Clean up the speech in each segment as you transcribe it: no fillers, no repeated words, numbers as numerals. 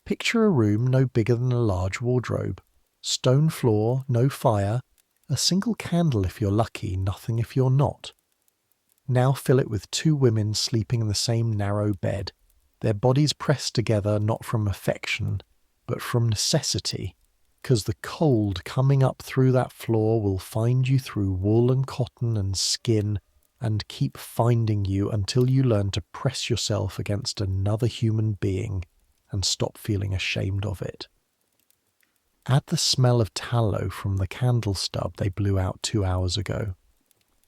Picture a room no bigger than a large wardrobe. Stone floor, no fire, a single candle if you're lucky, nothing if you're not. Now fill it with two women sleeping in the same narrow bed, their bodies pressed together not from affection, but from necessity, because the cold coming up through that floor will find you through wool and cotton and skin and keep finding you until you learn to press yourself against another human being and stop feeling ashamed of it. Add the smell of tallow from the candle stub they blew out 2 hours ago.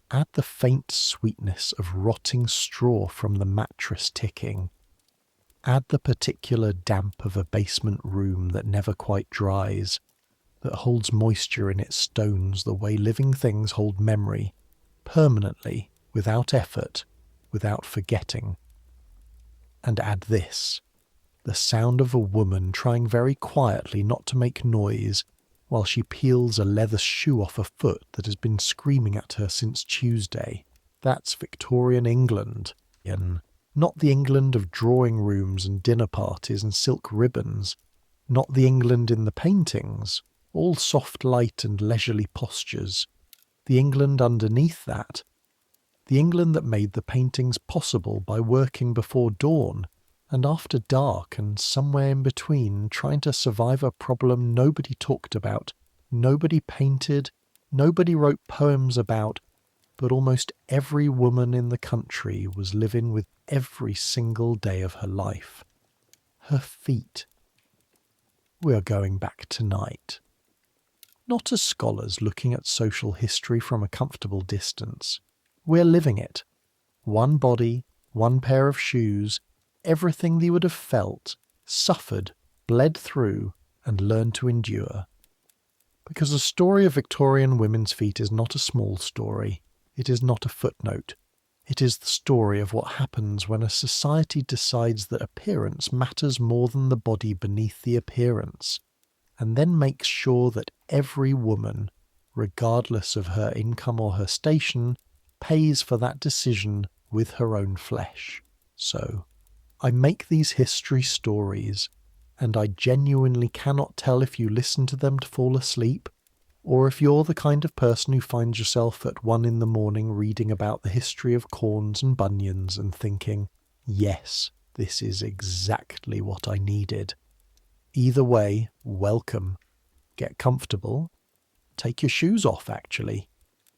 Add the faint sweetness of rotting straw from the mattress ticking. Add the particular damp of a basement room that never quite dries, that holds moisture in its stones the way living things hold memory, permanently, without effort, without forgetting. And add this, the sound of a woman trying very quietly not to make noise while she peels a leather shoe off a foot that has been screaming at her since Tuesday. That's Victorian England. Not the England of drawing rooms and dinner parties and silk ribbons. Not the England in the paintings, all soft light and leisurely postures. The England underneath that. The England that made the paintings possible by working before dawn and after dark and somewhere in between, trying to survive a problem nobody talked about, nobody painted, nobody wrote poems about, but almost every woman in the country was living with every single day of her life. Her feet. We are going back tonight. Not as scholars looking at social history from a comfortable distance. We're living it. One body, one pair of shoes, everything they would have felt, suffered, bled through, and learned to endure. Because the story of Victorian women's feet is not a small story. It is not a footnote. It is the story of what happens when a society decides that appearance matters more than the body beneath the appearance, and then makes sure that every woman, regardless of her income or her station, pays for that decision with her own flesh. So, I make these history stories, and I genuinely cannot tell if you listen to them to fall asleep, or if you're the kind of person who finds yourself at 1 a.m. reading about the history of corns and bunions and thinking, yes, this is exactly what I needed. Either way, welcome. Get comfortable. Take your shoes off, actually.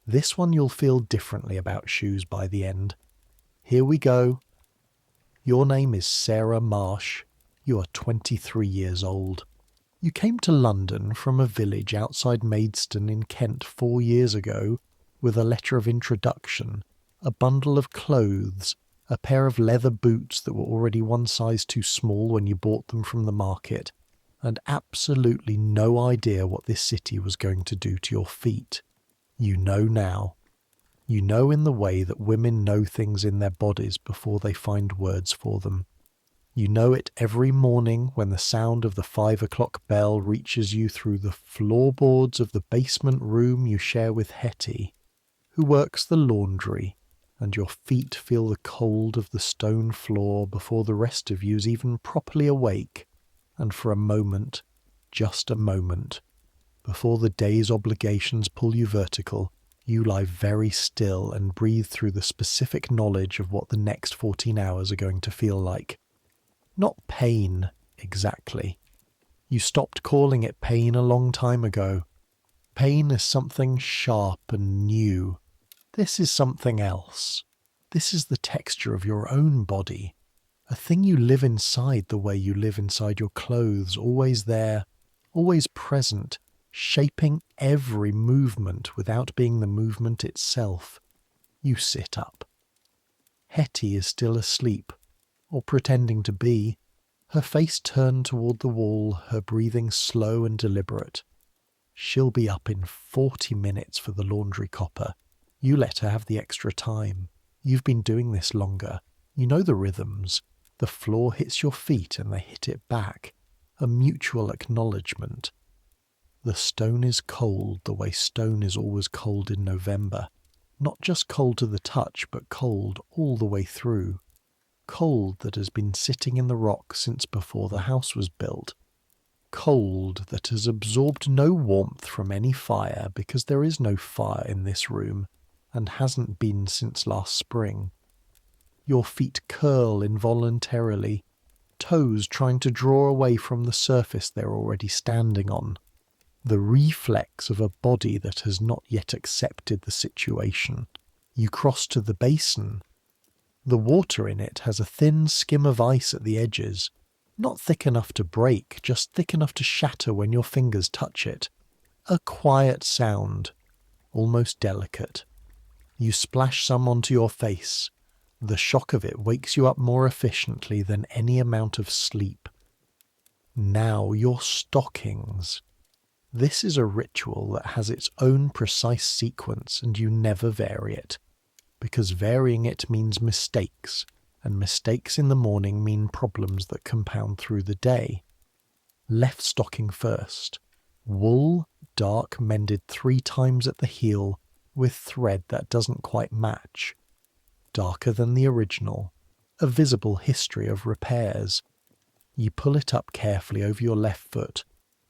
This one you'll feel differently about shoes by the end. Here we go. Your name is Sarah Marsh. You are 23 years old. You came to London from a village outside Maidstone in Kent 4 years ago with a letter of introduction, a bundle of clothes, a pair of leather boots that were already one size too small when you bought them from the market, and absolutely no idea what this city was going to do to your feet. You know now. You know in the way that women know things in their bodies before they find words for them. You know it every morning when the sound of the 5 o'clock bell reaches you through the floorboards of the basement room you share with Hetty, who works the laundry, and your feet feel the cold of the stone floor before the rest of you's even properly awake, and for a moment, just a moment, before the day's obligations pull you vertical, you lie very still and breathe through the specific knowledge of what the next 14 hours are going to feel like. Not pain, exactly. You stopped calling it pain a long time ago. Pain is something sharp and new. This is something else. This is the texture of your own body. A thing you live inside the way you live inside your clothes, always there, always present, shaping every movement without being the movement itself. You sit up. Hetty is still asleep, or pretending to be, her face turned toward the wall, her breathing slow and deliberate. She'll be up in 40 minutes for the laundry copper. You let her have the extra time. You've been doing this longer. You know the rhythms. The floor hits your feet and they hit it back. A mutual acknowledgement. The stone is cold the way stone is always cold in November. Not just cold to the touch, but cold all the way through. cold that has been sitting in the rock since before the house was built, cold that has absorbed no warmth from any fire because there is no fire in this room and hasn't been since last spring. Your feet curl involuntarily, toes trying to draw away from the surface they're already standing on, the reflex of a body that has not yet accepted the situation. You cross to the basin. The water in it has a thin skim of ice at the edges, not thick enough to break, just thick enough to shatter when your fingers touch it. A quiet sound, almost delicate. You splash some onto your face. The shock of it wakes you up more efficiently than any amount of sleep. Now your stockings. This is a ritual that has its own precise sequence and you never vary it, because varying it means mistakes, and mistakes in the morning mean problems that compound through the day. Left stocking first. Wool, dark, mended 3 times at the heel, with thread that doesn't quite match. Darker than the original, a visible history of repairs. You pull it up carefully over your left foot,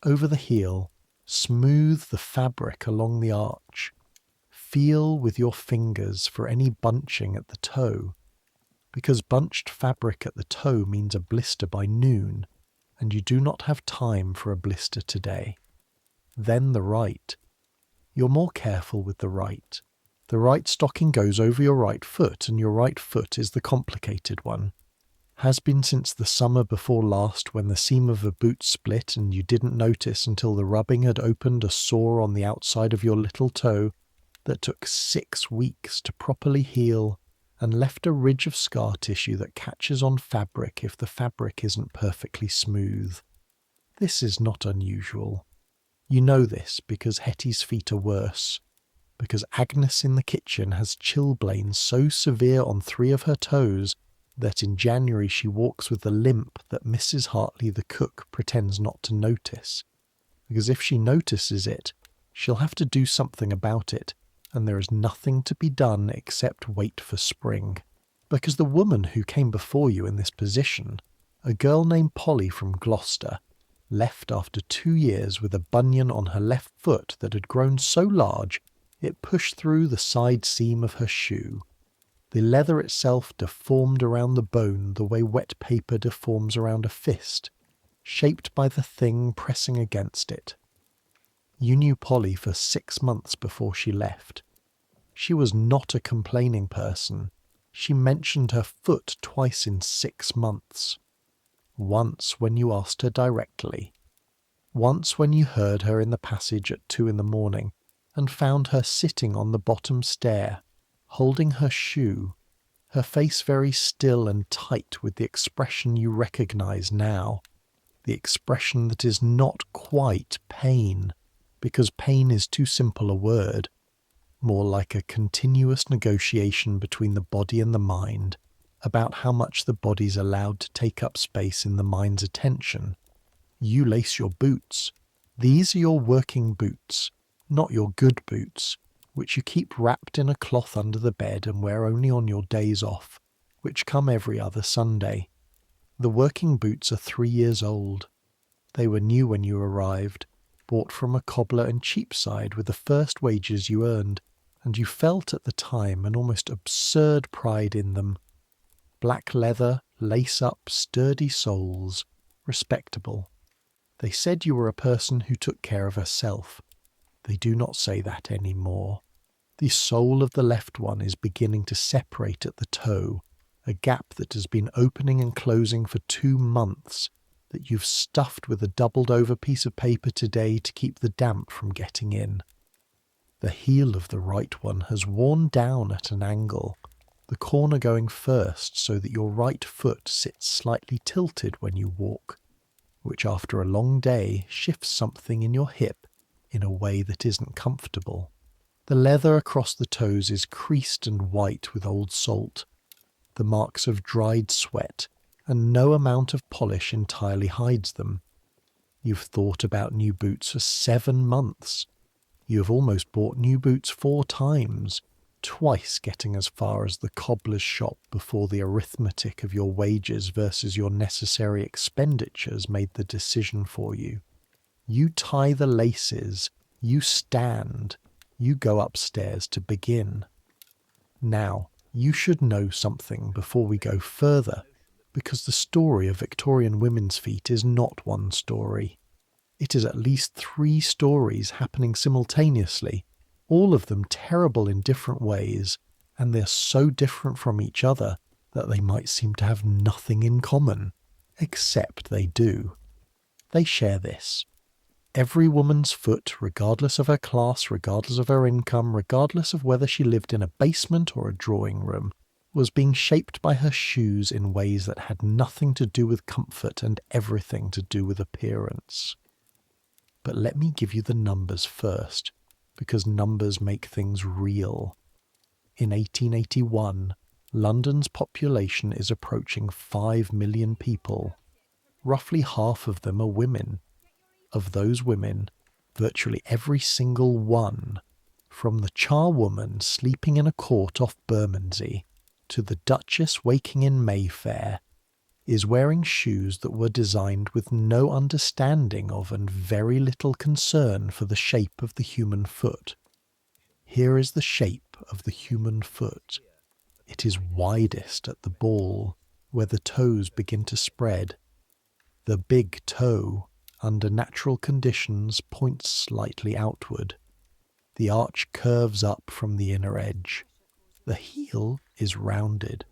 over the heel, smooth the fabric along the arch. Feel with your fingers for any bunching at the toe, because bunched fabric at the toe means a blister by noon, and you do not have time for a blister today. Then the right. You're more careful with the right. The right stocking goes over your right foot, and your right foot is the complicated one. Has been since the summer before last, when the seam of a boot split and you didn't notice until the rubbing had opened a sore on the outside of your little toe that took 6 weeks to properly heal and left a ridge of scar tissue that catches on fabric if the fabric isn't perfectly smooth. This is not unusual. You know this because Hetty's feet are worse, because Agnes in the kitchen has chilblains so severe on 3 of her toes that in January she walks with the limp that Mrs. Hartley the cook pretends not to notice, because if she notices it, she'll have to do something about it, and there is nothing to be done except wait for spring. Because the woman who came before you in this position, a girl named Polly from Gloucester, left after 2 years with a bunion on her left foot that had grown so large it pushed through the side seam of her shoe. The leather itself deformed around the bone the way wet paper deforms around a fist, shaped by the thing pressing against it. You knew Polly for 6 months before she left. She was not a complaining person. She mentioned her foot twice in 6 months. Once when you asked her directly. Once when you heard her in the passage at 2 in the morning and found her sitting on the bottom stair, holding her shoe, her face very still and tight with the expression you recognize now, the expression that is not quite pain, because pain is too simple a word, more like a continuous negotiation between the body and the mind about how much the body's allowed to take up space in the mind's attention. You lace your boots. These are your working boots, not your good boots, which you keep wrapped in a cloth under the bed and wear only on your days off, which come every other Sunday. The working boots are 3 years old. They were new when you arrived, bought from a cobbler in Cheapside with the first wages you earned, and you felt at the time an almost absurd pride in them. Black leather, lace-up, sturdy soles, respectable. They said you were a person who took care of herself. They do not say that any more. The sole of the left one is beginning to separate at the toe, a gap that has been opening and closing for 2 months, that you've stuffed with a doubled-over piece of paper today to keep the damp from getting in. The heel of the right one has worn down at an angle, the corner going first so that your right foot sits slightly tilted when you walk, which after a long day shifts something in your hip in a way that isn't comfortable. The leather across the toes is creased and white with old salt, the marks of dried sweat, and no amount of polish entirely hides them. You've thought about new boots for 7 months. You have almost bought new boots 4 times. twice getting as far as the cobbler's shop before the arithmetic of your wages versus your necessary expenditures made the decision for you. You tie the laces, you stand, you go upstairs to begin. Now, you should know something before we go further, because the story of Victorian women's feet is not one story. It is at least 3 stories happening simultaneously, all of them terrible in different ways, and they're so different from each other that they might seem to have nothing in common, except they do. They share this. Every woman's foot, regardless of her class, regardless of her income, regardless of whether she lived in a basement or a drawing room, was being shaped by her shoes in ways that had nothing to do with comfort and everything to do with appearance. But let me give you the numbers first, because numbers make things real. In 1881, London's population is approaching 5 million people. Roughly half of them are women. Of those women, virtually every single one, from the charwoman sleeping in a court off Bermondsey to the Duchess waking in Mayfair, is wearing shoes that were designed with no understanding of and very little concern for the shape of the human foot. Here is the shape of the human foot. It is widest at the ball, where the toes begin to spread. The big toe, under natural conditions, points slightly outward. The arch curves up from the inner edge. The heel is rounded.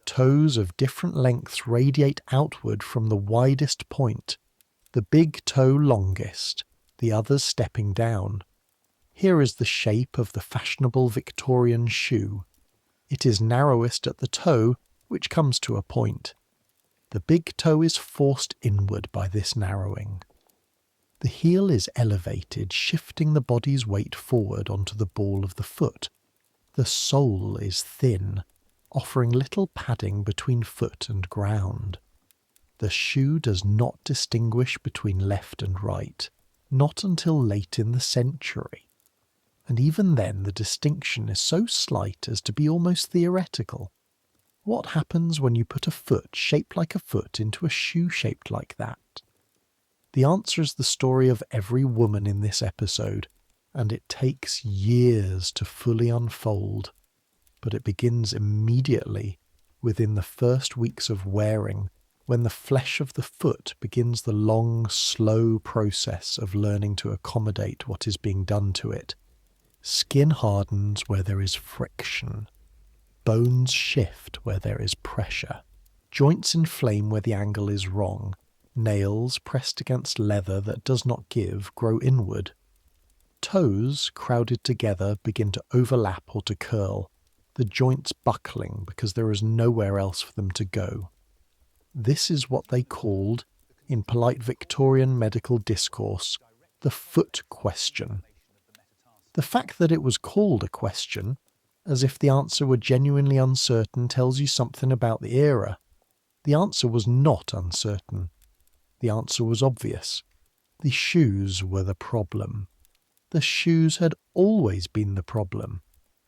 Toes of different lengths radiate outward from the widest point, the big toe longest, the others stepping down. Here is the shape of the fashionable Victorian shoe. It is narrowest at the toe, which comes to a point. The big toe is forced inward by this narrowing. The heel is elevated, shifting the body's weight forward onto the ball of the foot. The sole is thin, offering little padding between foot and ground. The shoe does not distinguish between left and right, not until late in the century. And even then the distinction is so slight as to be almost theoretical. What happens when you put a foot shaped like a foot into a shoe shaped like that? The answer is the story of every woman in this episode, and it takes years to fully unfold, but it begins immediately within the first weeks of wearing, when the flesh of the foot begins the long, slow process of learning to accommodate what is being done to it. Skin hardens where there is friction. Bones shift where there is pressure. Joints inflame where the angle is wrong. Nails, pressed against leather that does not give, grow inward. Toes, crowded together, begin to overlap or to curl, the joints buckling because there is nowhere else for them to go. This is what they called, in polite Victorian medical discourse, the foot question. The fact that it was called a question, as if the answer were genuinely uncertain, tells you something about the era. The answer was not uncertain. The answer was obvious. The shoes were the problem. The shoes had always been the problem,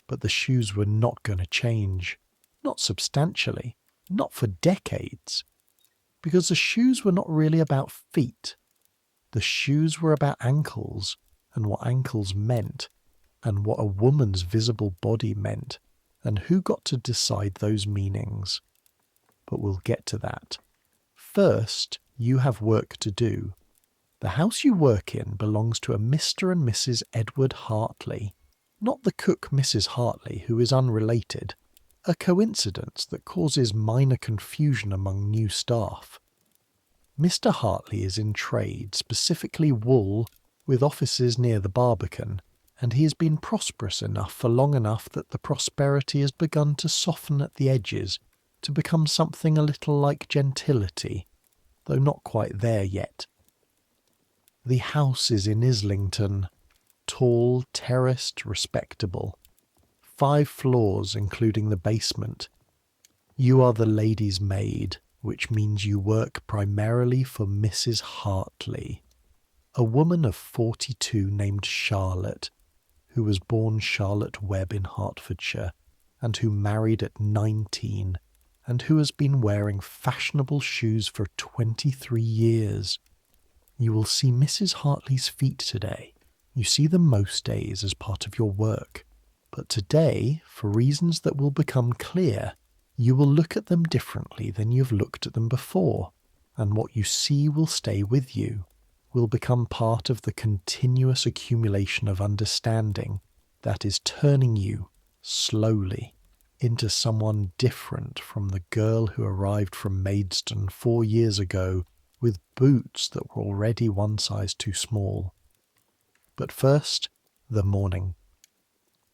but the shoes were not going to change. Not substantially. Not for decades. Because the shoes were not really about feet. The shoes were about ankles, and what ankles meant, and what a woman's visible body meant, and who got to decide those meanings. But we'll get to that. First, you have work to do. The house you work in belongs to a Mr. and Mrs. Edward Hartley, not the cook Mrs. Hartley, who is unrelated, a coincidence that causes minor confusion among new staff. Mr. Hartley is in trade, specifically wool, with offices near the Barbican, and he has been prosperous enough for long enough that the prosperity has begun to soften at the edges, to become something a little like gentility, though not quite there yet. The house is in Islington, tall, terraced, respectable. 5 floors, including the basement. You are the lady's maid, which means you work primarily for Mrs. Hartley, a woman of 42 named Charlotte, who was born Charlotte Webb in Hertfordshire, and who married at 19, and who has been wearing fashionable shoes for 23 years. You will see Mrs. Hartley's feet today. You see them most days as part of your work. But today, for reasons that will become clear, you will look at them differently than you've looked at them before, and what you see will stay with you, will become part of the continuous accumulation of understanding that is turning you, slowly, into someone different from the girl who arrived from Maidstone 4 years ago with boots that were already one size too small. But first, the morning.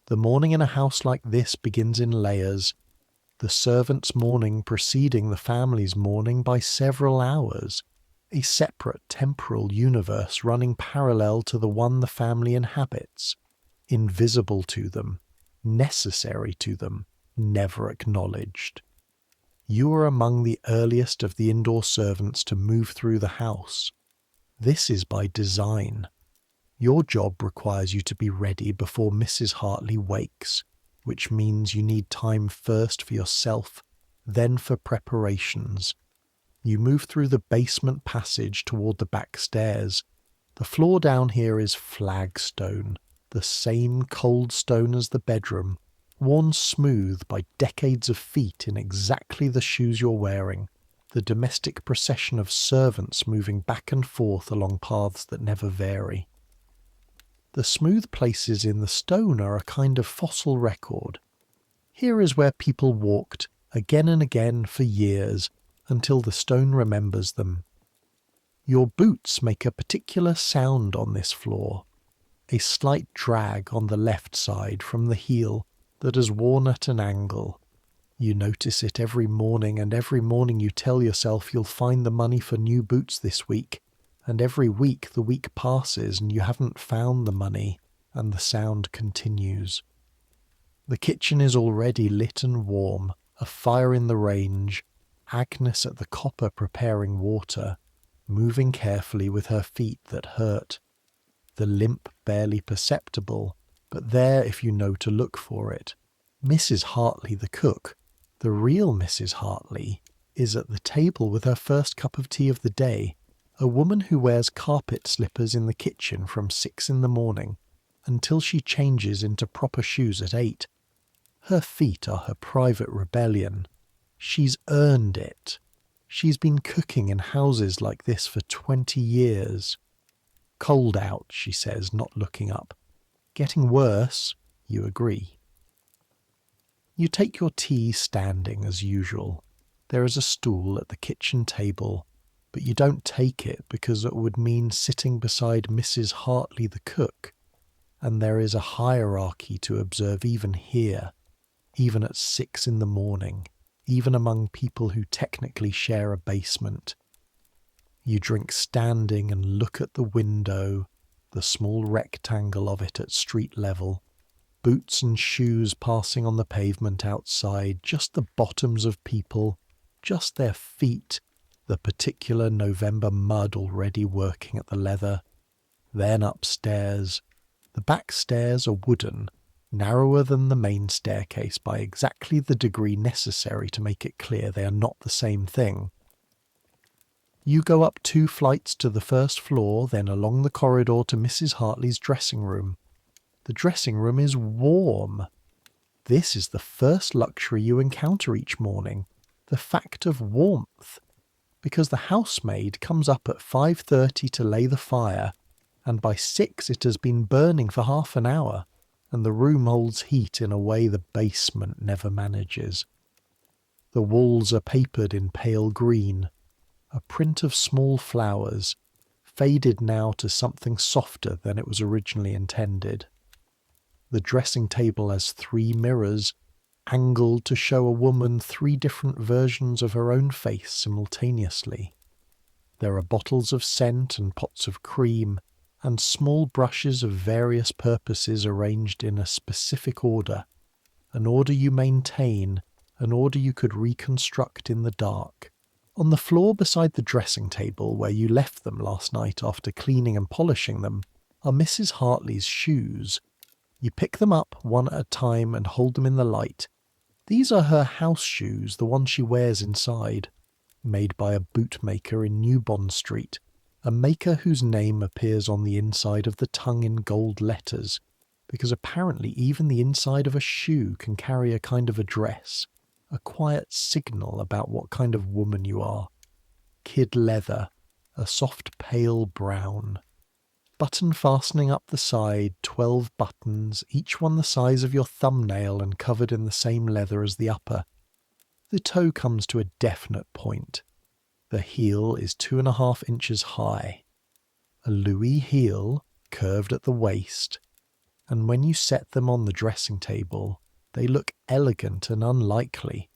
The morning in a house like this begins in layers, the servant's morning preceding the family's morning by several hours, a separate temporal universe running parallel to the one the family inhabits, invisible to them, necessary to them, never acknowledged. You are among the earliest of the indoor servants to move through the house. This is by design. Your job requires you to be ready before Mrs. Hartley wakes, which means you need time first for yourself, then for preparations. You move through the basement passage toward the back stairs. The floor down here is flagstone, the same cold stone as the bedroom, worn smooth by decades of feet in exactly the shoes you're wearing, the domestic procession of servants moving back and forth along paths that never vary. The smooth places in the stone are a kind of fossil record. Here is where people walked, again and again for years, until the stone remembers them. Your boots make a particular sound on this floor, a slight drag on the left side from the heel that is worn at an angle. You notice it every morning, and every morning you tell yourself you'll find the money for new boots this week, and every week the week passes and you haven't found the money, and the sound continues. The kitchen is already lit and warm, a fire in the range, Agnes at the copper preparing water, moving carefully with her feet that hurt. The limp barely perceptible, but there if you know to look for it. Mrs. Hartley the cook, the real Mrs. Hartley, is at the table with her first cup of tea of the day, a woman who wears carpet slippers in the kitchen from 6 in the morning until she changes into proper shoes at 8. Her feet are her private rebellion. She's earned it. She's been cooking in houses like this for 20 years. Cold out, she says, not looking up. Getting worse, you agree. You take your tea standing as usual. There is a stool at the kitchen table, but you don't take it because it would mean sitting beside Mrs. Hartley the cook, and there is a hierarchy to observe even here, even at 6 in the morning, even among people who technically share a basement. You drink standing and look at the window, the small rectangle of it at street level, boots and shoes passing on the pavement outside, just the bottoms of people, just their feet, the particular November mud already working at the leather. Then upstairs. The back stairs are wooden, narrower than the main staircase by exactly the degree necessary to make it clear they are not the same thing. You go up 2 flights to the first floor, then along the corridor to Mrs. Hartley's dressing room. The dressing room is warm. This is the first luxury you encounter each morning, the fact of warmth, because the housemaid comes up at 5:30 to lay the fire, and by 6 it has been burning for half an hour, and the room holds heat in a way the basement never manages. The walls are papered in pale green, a print of small flowers, faded now to something softer than it was originally intended. The dressing table has 3 mirrors, angled to show a woman 3 different versions of her own face simultaneously. There are bottles of scent and pots of cream, and small brushes of various purposes arranged in a specific order, an order you maintain, an order you could reconstruct in the dark. On the floor beside the dressing table where you left them last night after cleaning and polishing them are Mrs. Hartley's shoes. You pick them up one at a time and hold them in the light. These are her house shoes, the ones she wears inside, made by a bootmaker in New Bond Street, a maker whose name appears on the inside of the tongue in gold letters, because apparently even the inside of a shoe can carry a kind of address, a quiet signal about what kind of woman you are. Kid leather, a soft pale brown. Button fastening up the side, 12 buttons, each one the size of your thumbnail and covered in the same leather as the upper. The toe comes to a definite point. The heel is 2.5 inches high. A Louis heel, curved at the waist, and when you set them on the dressing table, they look elegant and unlikely,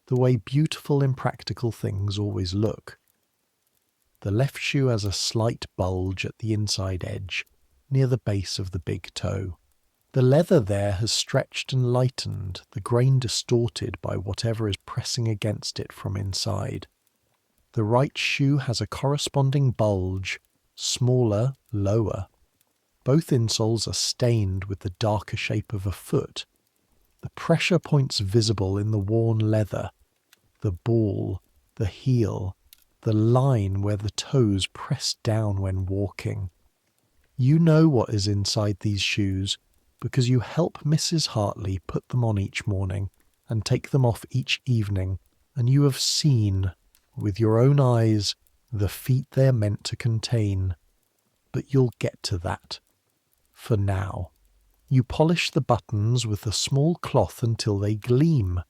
the way beautiful impractical things always look. The left shoe has a slight bulge at the inside edge, near the base of the big toe. The leather there has stretched and lightened, the grain distorted by whatever is pressing against it from inside. The right shoe has a corresponding bulge, smaller, lower. Both insoles are stained with the darker shape of a foot. The pressure points visible in the worn leather, the ball, the heel, the line where the toes press down when walking. You know what is inside these shoes because you help Mrs. Hartley put them on each morning and take them off each evening, and you have seen, with your own eyes, the feet they're meant to contain. But you'll get to that. For now, you polish the buttons with a small cloth until they gleam.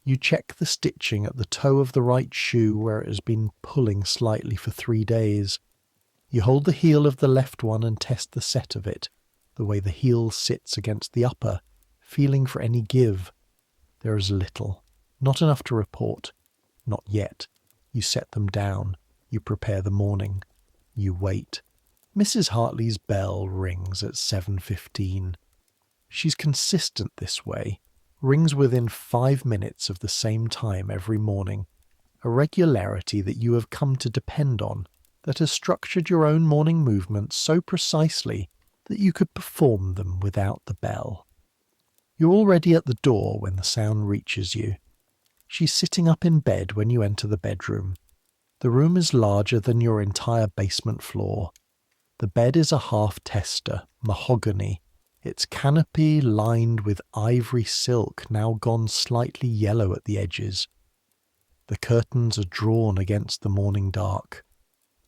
You check the stitching at the toe of the right shoe where it has been pulling slightly for 3 days. You hold the heel of the left one and test the set of it, the way the heel sits against the upper, feeling for any give. There is little, not enough to report. Not yet. You set them down. You prepare the morning. You wait. Mrs. Hartley's bell rings at 7:15. She's consistent this way, rings within 5 minutes of the same time every morning, a regularity that you have come to depend on, that has structured your own morning movements so precisely that you could perform them without the bell. You're already at the door when the sound reaches you. She's sitting up in bed when you enter the bedroom. The room is larger than your entire basement floor. The bed is a half-tester, mahogany, its canopy lined with ivory silk now gone slightly yellow at the edges. The curtains are drawn against the morning dark.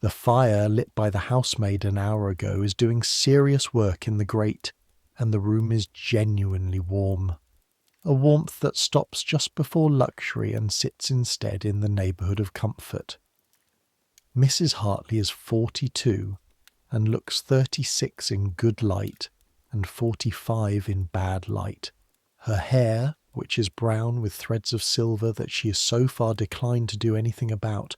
The fire lit by the housemaid an hour ago is doing serious work in the grate, and the room is genuinely warm. A warmth that stops just before luxury and sits instead in the neighbourhood of comfort. Mrs. Hartley is 42 and looks 36 in good light and 45 in bad light. Her hair, which is brown with threads of silver that she has so far declined to do anything about,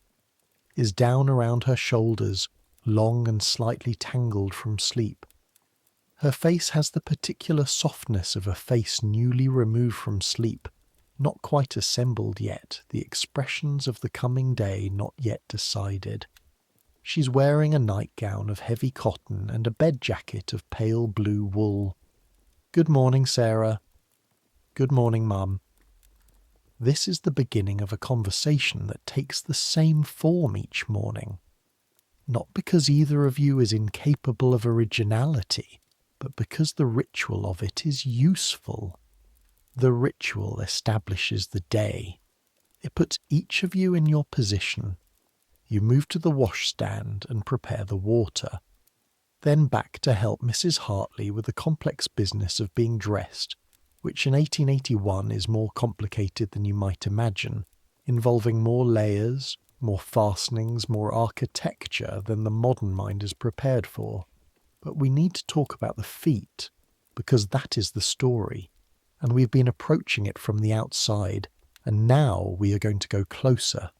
is down around her shoulders, long and slightly tangled from sleep. Her face has the particular softness of a face newly removed from sleep, not quite assembled yet, the expressions of the coming day not yet decided. She's wearing a nightgown of heavy cotton and a bed jacket of pale blue wool. "Good morning, Sarah." "Good morning, Mum." This is the beginning of a conversation that takes the same form each morning. Not because either of you is incapable of originality, but because the ritual of it is useful. The ritual establishes the day. It puts each of you in your position. You move to the washstand and prepare the water. Then back to help Mrs. Hartley with the complex business of being dressed, which in 1881 is more complicated than you might imagine, involving more layers, more fastenings, more architecture than the modern mind is prepared for. But we need to talk about the feet, because that is the story, and we've been approaching it from the outside, and now we are going to go closer.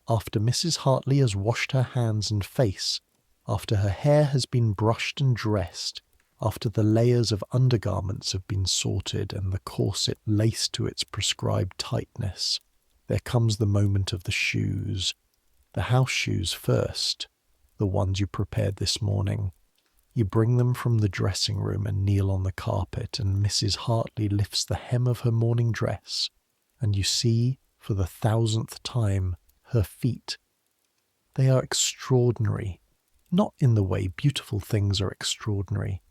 After Mrs. Hartley has washed her hands and face, after her hair has been brushed and dressed, after the layers of undergarments have been sorted and the corset laced to its prescribed tightness, there comes the moment of the shoes. The house shoes first, the ones you prepared this morning. You bring them from the dressing room and kneel on the carpet, and Mrs. Hartley lifts the hem of her morning dress, and you see, for the 1000th time, her feet. They are extraordinary, not in the way beautiful things are extraordinary,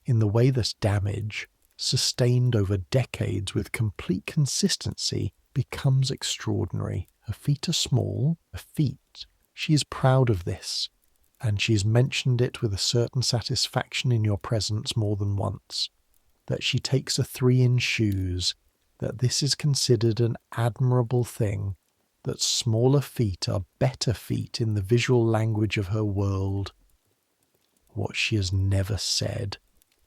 in the way this damage, sustained over decades with complete consistency, becomes extraordinary. Her feet are small, her feet. She is proud of this, and she has mentioned it with a certain satisfaction in your presence more than once, that she takes a 3 in shoes, that this is considered an admirable thing, that smaller feet are better feet in the visual language of her world. What she has never said,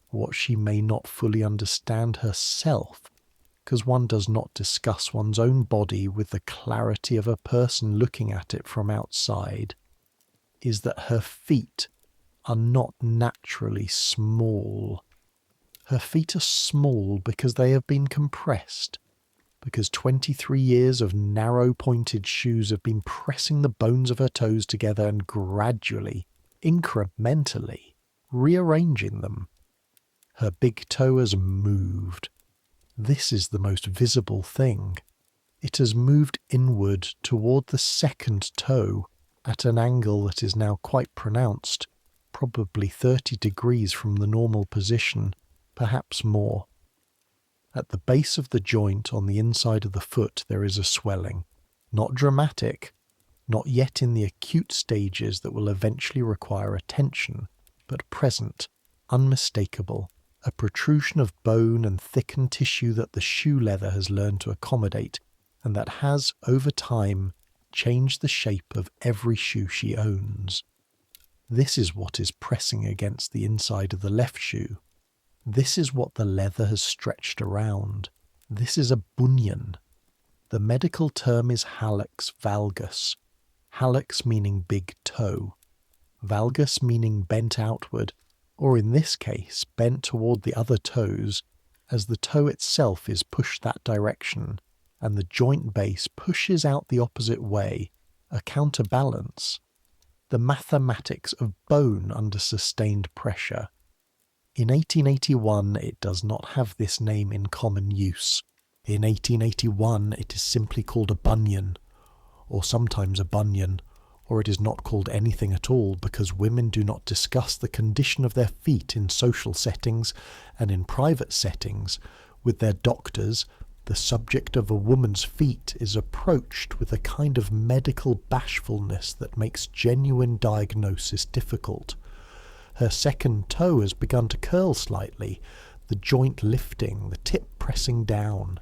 what she may not fully understand herself, because one does not discuss one's own body with the clarity of a person looking at it from outside, is that her feet are not naturally small. Her feet are small because they have been compressed, because 23 years of narrow-pointed shoes have been pressing the bones of her toes together and gradually, incrementally, rearranging them. Her big toe has moved. This is the most visible thing. It has moved inward toward the second toe at an angle that is now quite pronounced, probably 30 degrees from the normal position, perhaps more. At the base of the joint on the inside of the foot there is a swelling, not dramatic, not yet in the acute stages that will eventually require attention, but present, unmistakable, a protrusion of bone and thickened tissue that the shoe leather has learned to accommodate, and that has, over time, changed the shape of every shoe she owns. This is what is pressing against the inside of the left shoe. This is what the leather has stretched around. This is a bunion. The medical term is hallux valgus. Hallux meaning big toe. Valgus meaning bent outward, or in this case bent toward the other toes, as the toe itself is pushed that direction, and the joint base pushes out the opposite way, a counterbalance. The mathematics of bone under sustained pressure. In 1881 it does not have this name in common use. In 1881 it is simply called a bunion, or sometimes a bunion, or it is not called anything at all because women do not discuss the condition of their feet in social settings and in private settings with their doctors. The subject of a woman's feet is approached with a kind of medical bashfulness that makes genuine diagnosis difficult. Her second toe has begun to curl slightly, the joint lifting, the tip pressing down.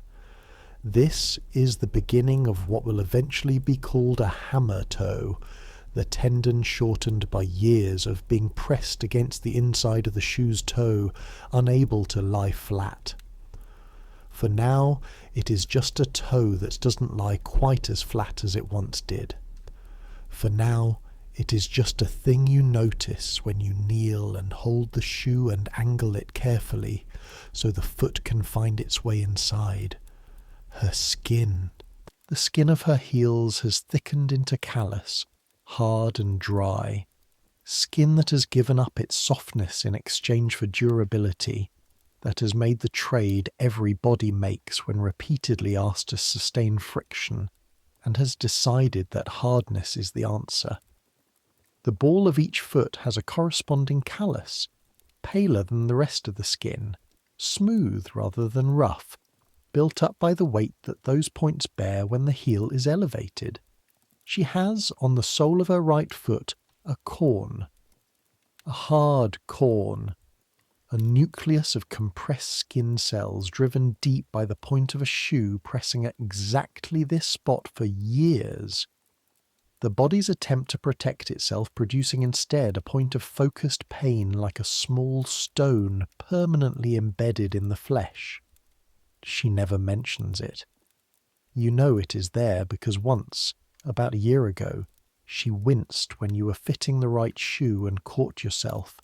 This is the beginning of what will eventually be called a hammer toe, the tendon shortened by years of being pressed against the inside of the shoe's toe, unable to lie flat. For now, it is just a toe that doesn't lie quite as flat as it once did. For now, it is just a thing you notice when you kneel and hold the shoe and angle it carefully so the foot can find its way inside. Her skin. The skin of her heels has thickened into callus, hard and dry. Skin that has given up its softness in exchange for durability, that has made the trade every body makes when repeatedly asked to sustain friction, and has decided that hardness is the answer. The ball of each foot has a corresponding callus, paler than the rest of the skin, smooth rather than rough, built up by the weight that those points bear when the heel is elevated. She has, on the sole of her right foot, a corn, a hard corn, a nucleus of compressed skin cells driven deep by the point of a shoe pressing at exactly this spot for years. The body's attempt to protect itself producing instead a point of focused pain like a small stone permanently embedded in the flesh. She never mentions it. You know it is there because once, about a year ago, she winced when you were fitting the right shoe and caught yourself,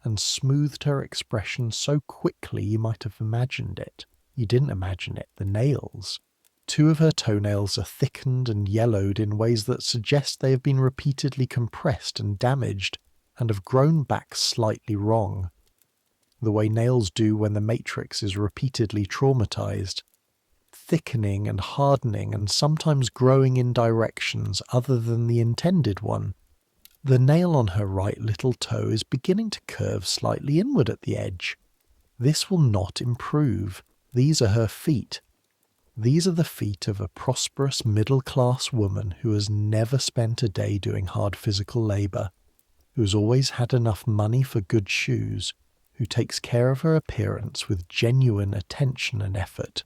and smoothed her expression so quickly you might have imagined it. You didn't imagine it, the nails. 2 of her toenails are thickened and yellowed in ways that suggest they have been repeatedly compressed and damaged, and have grown back slightly wrong, the way nails do when the matrix is repeatedly traumatized, thickening and hardening and sometimes growing in directions other than the intended one. The nail on her right little toe is beginning to curve slightly inward at the edge. This will not improve. These are her feet. These are the feet of a prosperous middle-class woman who has never spent a day doing hard physical labour, who has always had enough money for good shoes, who takes care of her appearance with genuine attention and effort.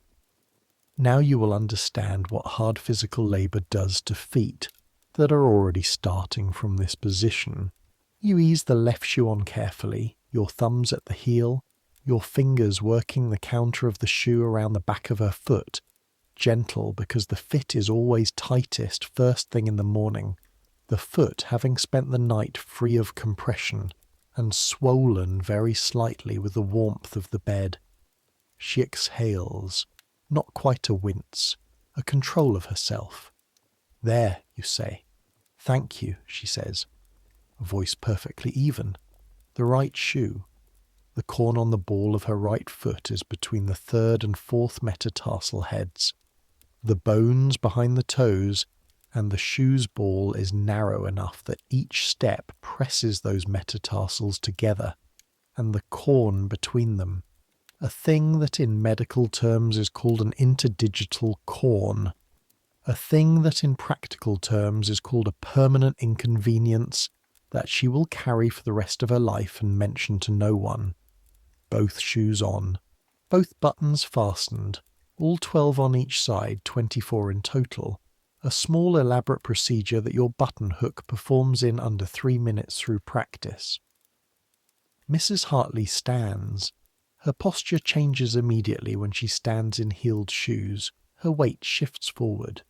Now you will understand what hard physical labour does to feet that are already starting from this position. You ease the left shoe on carefully, your thumbs at the heel, your fingers working the counter of the shoe around the back of her foot, gentle because the fit is always tightest first thing in the morning, the foot having spent the night free of compression and swollen very slightly with the warmth of the bed. She exhales, not quite a wince, a control of herself. There, you say. Thank you, she says, voice perfectly even. The right shoe. The corn on the ball of her right foot is between the third and fourth metatarsal heads. The bones behind the toes and the shoe's ball is narrow enough that each step presses those metatarsals together, and the corn between them, a thing that in medical terms is called an interdigital corn, a thing that in practical terms is called a permanent inconvenience that she will carry for the rest of her life and mention to no one. Both shoes on, both buttons fastened, all 12 on each side, 24 in total, a small elaborate procedure that your button hook performs in under 3 minutes through practice. Mrs. Hartley stands. Her posture changes immediately when she stands in heeled shoes. Her weight shifts forward.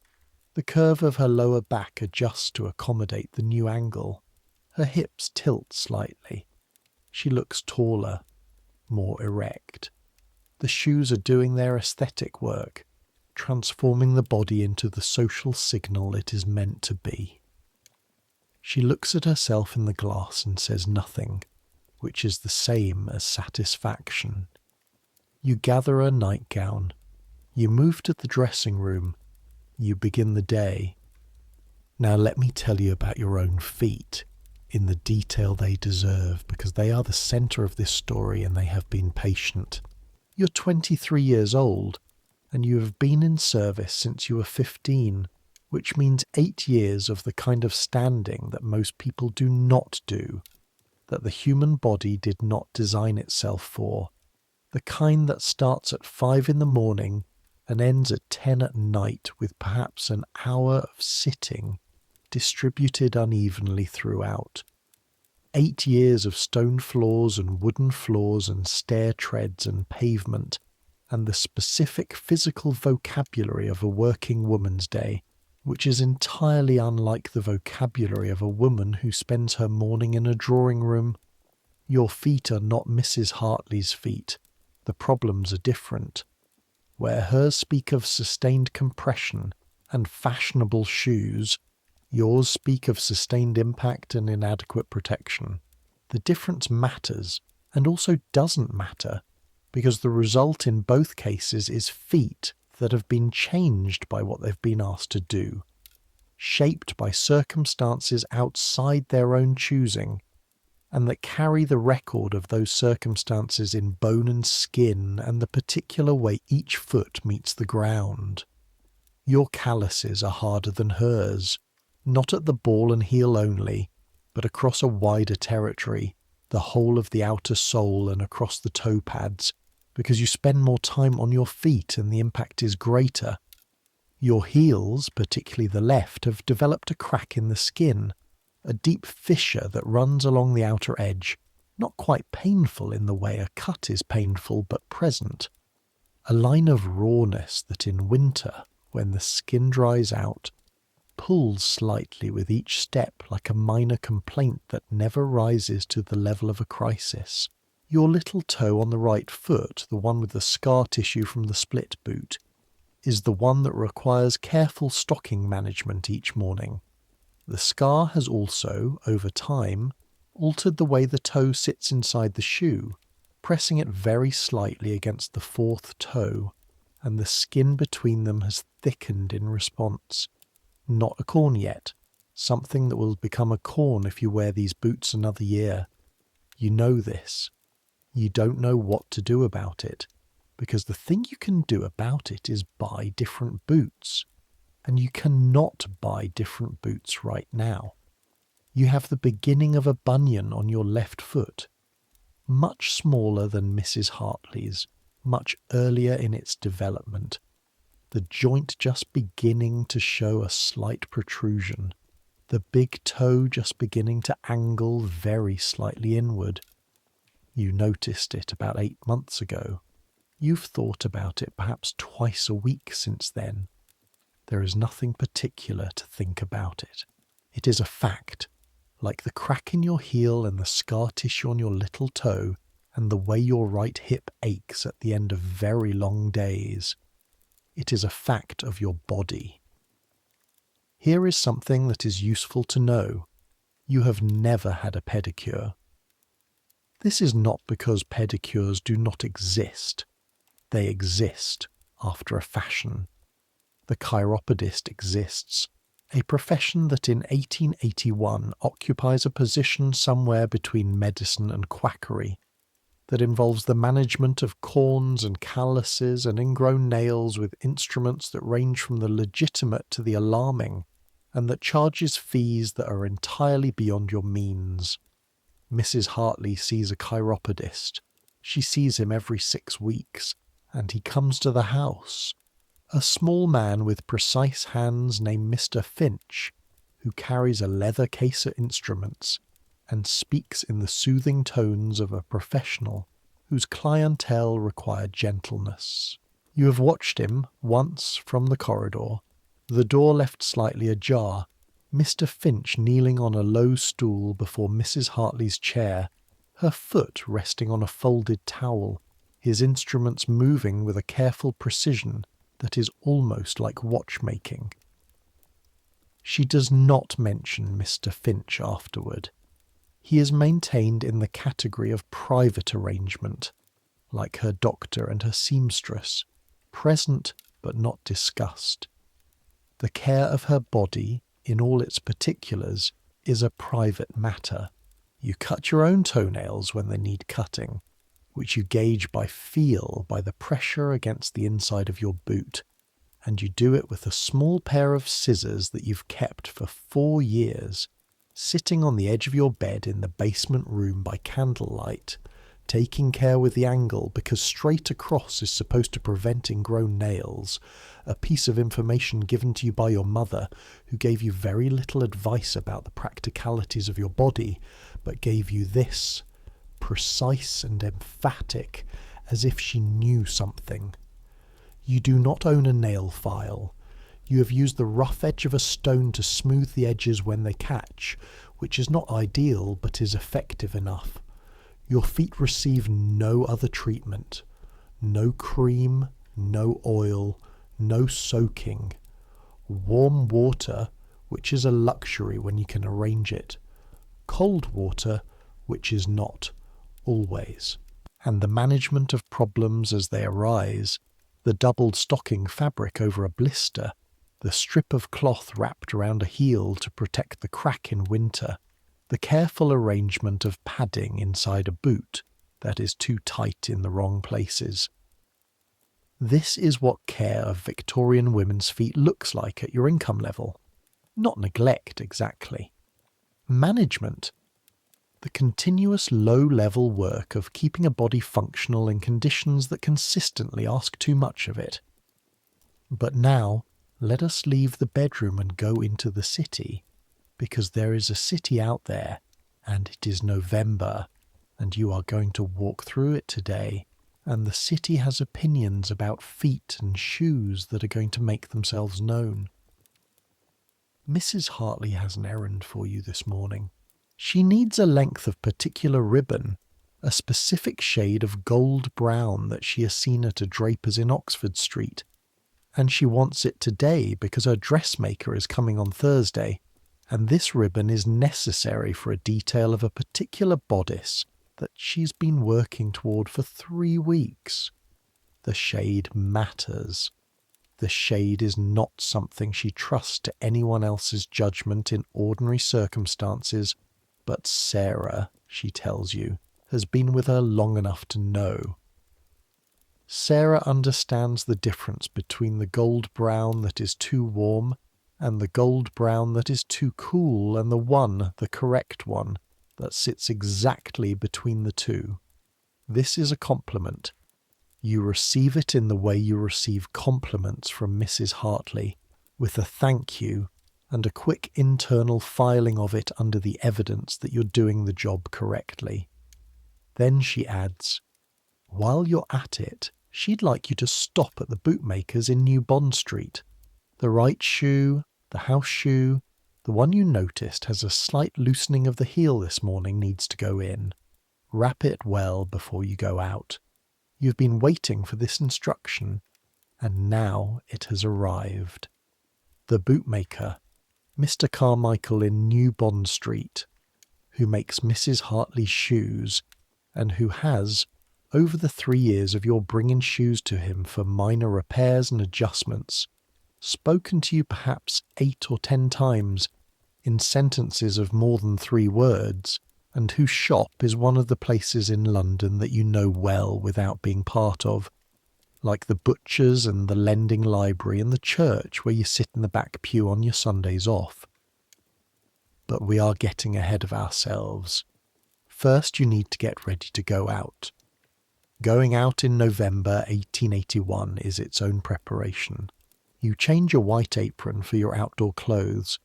The curve of her lower back adjusts to accommodate the new angle. Her hips tilt slightly. She looks taller, more erect. The shoes are doing their aesthetic work, transforming the body into the social signal it is meant to be. She looks at herself in the glass and says nothing, which is the same as satisfaction. You gather a nightgown. You move to the dressing room. You begin the day. Now let me tell you about your own feet in the detail they deserve, because they are the centre of this story and they have been patient. You're 23 years old, and you have been in service since you were 15, which means 8 years of the kind of standing that most people do not do, that the human body did not design itself for, the kind that starts at 5 in the morning and ends at 10 at night with perhaps an hour of sitting distributed unevenly throughout. 8 years of stone floors and wooden floors and stair treads and pavement, and the specific physical vocabulary of a working woman's day, which is entirely unlike the vocabulary of a woman who spends her morning in a drawing room. Your feet are not Mrs. Hartley's feet. The problems are different. Where hers speak of sustained compression and fashionable shoes, yours speak of sustained impact and inadequate protection. The difference matters, and also doesn't matter, because the result in both cases is feet that have been changed by what they've been asked to do, shaped by circumstances outside their own choosing, and that carry the record of those circumstances in bone and skin and the particular way each foot meets the ground. Your calluses are harder than hers, not at the ball and heel only, but across a wider territory, the whole of the outer sole and across the toe pads, because you spend more time on your feet and the impact is greater. Your heels, particularly the left, have developed a crack in the skin, a deep fissure that runs along the outer edge, not quite painful in the way a cut is painful, but present. A line of rawness that in winter, when the skin dries out, pulls slightly with each step like a minor complaint that never rises to the level of a crisis. Your little toe on the right foot, the one with the scar tissue from the split boot, is the one that requires careful stocking management each morning. The scar has also, over time, altered the way the toe sits inside the shoe, pressing it very slightly against the fourth toe, and the skin between them has thickened in response. Not a corn yet, something that will become a corn if you wear these boots another year. You know this. You don't know what to do about it, because the thing you can do about it is buy different boots, and you cannot buy different boots right now. You have the beginning of a bunion on your left foot, much smaller than Mrs. Hartley's, much earlier in its development, the joint just beginning to show a slight protrusion, the big toe just beginning to angle very slightly inward. You noticed it about 8 months ago. You've thought about it perhaps twice a week since then. There is nothing particular to think about it. It is a fact, like the crack in your heel and the scar tissue on your little toe and the way your right hip aches at the end of very long days. It is a fact of your body. Here is something that is useful to know. You have never had a pedicure. This is not because pedicures do not exist. They exist after a fashion. The chiropodist exists, a profession that in 1881 occupies a position somewhere between medicine and quackery, that involves the management of corns and calluses and ingrown nails with instruments that range from the legitimate to the alarming, and that charges fees that are entirely beyond your means. Mrs. Hartley sees a chiropodist. She sees him every 6 weeks, and he comes to the house. A small man with precise hands named Mr. Finch, who carries a leather case of instruments and speaks in the soothing tones of a professional whose clientele require gentleness. You have watched him once from the corridor, the door left slightly ajar, Mr. Finch kneeling on a low stool before Mrs. Hartley's chair, her foot resting on a folded towel, his instruments moving with a careful precision that is almost like watchmaking. She does not mention Mr. Finch afterward. He is maintained in the category of private arrangement, like her doctor and her seamstress, present but not discussed. The care of her body, in all its particulars, is a private matter. You cut your own toenails when they need cutting, which you gauge by feel by the pressure against the inside of your boot, and you do it with a small pair of scissors that you've kept for 4 years, sitting on the edge of your bed in the basement room by candlelight, taking care with the angle because straight across is supposed to prevent ingrown nails, a piece of information given to you by your mother, who gave you very little advice about the practicalities of your body, but gave you this, precise and emphatic, as if she knew something. You do not own a nail file. You have used the rough edge of a stone to smooth the edges when they catch, which is not ideal but is effective enough. Your feet receive no other treatment. No cream, no oil, no soaking. Warm water, which is a luxury when you can arrange it. Cold water, which is not, always. And the management of problems as they arise, the doubled stocking fabric over a blister, the strip of cloth wrapped around a heel to protect the crack in winter, the careful arrangement of padding inside a boot that is too tight in the wrong places. This is what care of Victorian women's feet looks like at your income level. Not neglect, exactly. Management. The continuous low-level work of keeping a body functional in conditions that consistently ask too much of it. But now, let us leave the bedroom and go into the city, because there is a city out there, and it is November, and you are going to walk through it today, and the city has opinions about feet and shoes that are going to make themselves known. Mrs. Hartley has an errand for you this morning. She needs a length of particular ribbon, a specific shade of gold brown that she has seen at a draper's in Oxford Street, and she wants it today because her dressmaker is coming on Thursday, and this ribbon is necessary for a detail of a particular bodice that she's been working toward for 3 weeks. The shade matters. The shade is not something she trusts to anyone else's judgment in ordinary circumstances, but Sarah, she tells you, has been with her long enough to know. Sarah understands the difference between the gold brown that is too warm and the gold brown that is too cool, and the correct one, that sits exactly between the two. This is a compliment. You receive it in the way you receive compliments from Mrs. Hartley, with a thank you and a quick internal filing of it under the evidence that you're doing the job correctly. Then she adds, while you're at it, she'd like you to stop at the bootmakers in New Bond Street. The right shoe, the house shoe, the one you noticed has a slight loosening of the heel this morning, needs to go in. Wrap it well before you go out. You've been waiting for this instruction, and now it has arrived. The bootmaker, Mr. Carmichael in New Bond Street, who makes Mrs. Hartley's shoes, and who has, over the 3 years of your bringing shoes to him for minor repairs and adjustments, spoken to you perhaps 8 or 10 times in sentences of more than 3 words, and whose shop is one of the places in London that you know well without being part of, like the butcher's and the lending library and the church where you sit in the back pew on your Sundays off. But we are getting ahead of ourselves. First you need to get ready to go out. Going out in November 1881 is its own preparation. You change your white apron for your outdoor clothes,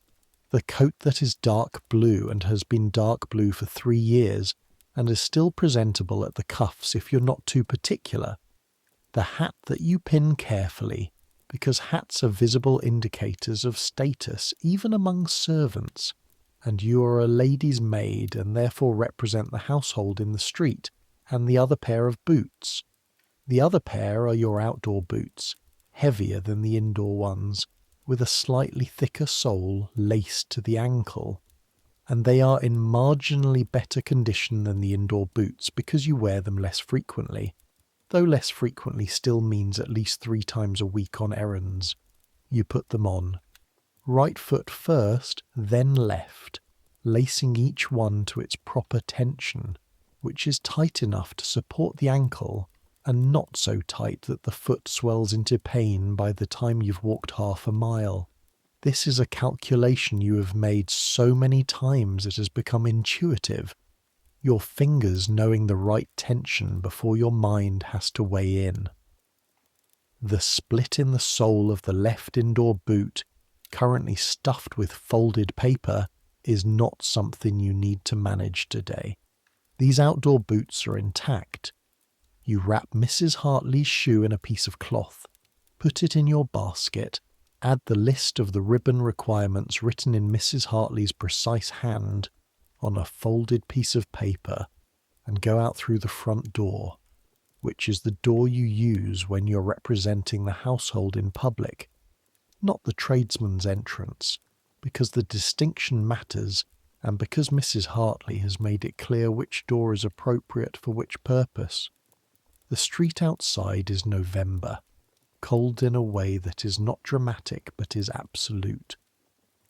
the coat that is dark blue and has been dark blue for 3 years and is still presentable at the cuffs if you're not too particular, the hat that you pin carefully, because hats are visible indicators of status even among servants, and you are a lady's maid and therefore represent the household in the street, and the other pair of boots. The other pair are your outdoor boots, heavier than the indoor ones, with a slightly thicker sole laced to the ankle, and they are in marginally better condition than the indoor boots because you wear them less frequently, though less frequently still means at least 3 times a week on errands. You put them on. Right foot first, then left, lacing each one to its proper tension, which is tight enough to support the ankle and not so tight that the foot swells into pain by the time you've walked half a mile. This is a calculation you have made so many times it has become intuitive, your fingers knowing the right tension before your mind has to weigh in. The split in the sole of the left indoor boot, currently stuffed with folded paper, is not something you need to manage today. These outdoor boots are intact. You wrap Mrs. Hartley's shoe in a piece of cloth, put it in your basket, add the list of the ribbon requirements written in Mrs. Hartley's precise hand on a folded piece of paper, and go out through the front door, which is the door you use when you're representing the household in public, not the tradesman's entrance, because the distinction matters and because Mrs. Hartley has made it clear which door is appropriate for which purpose. The street outside is November, cold in a way that is not dramatic but is absolute.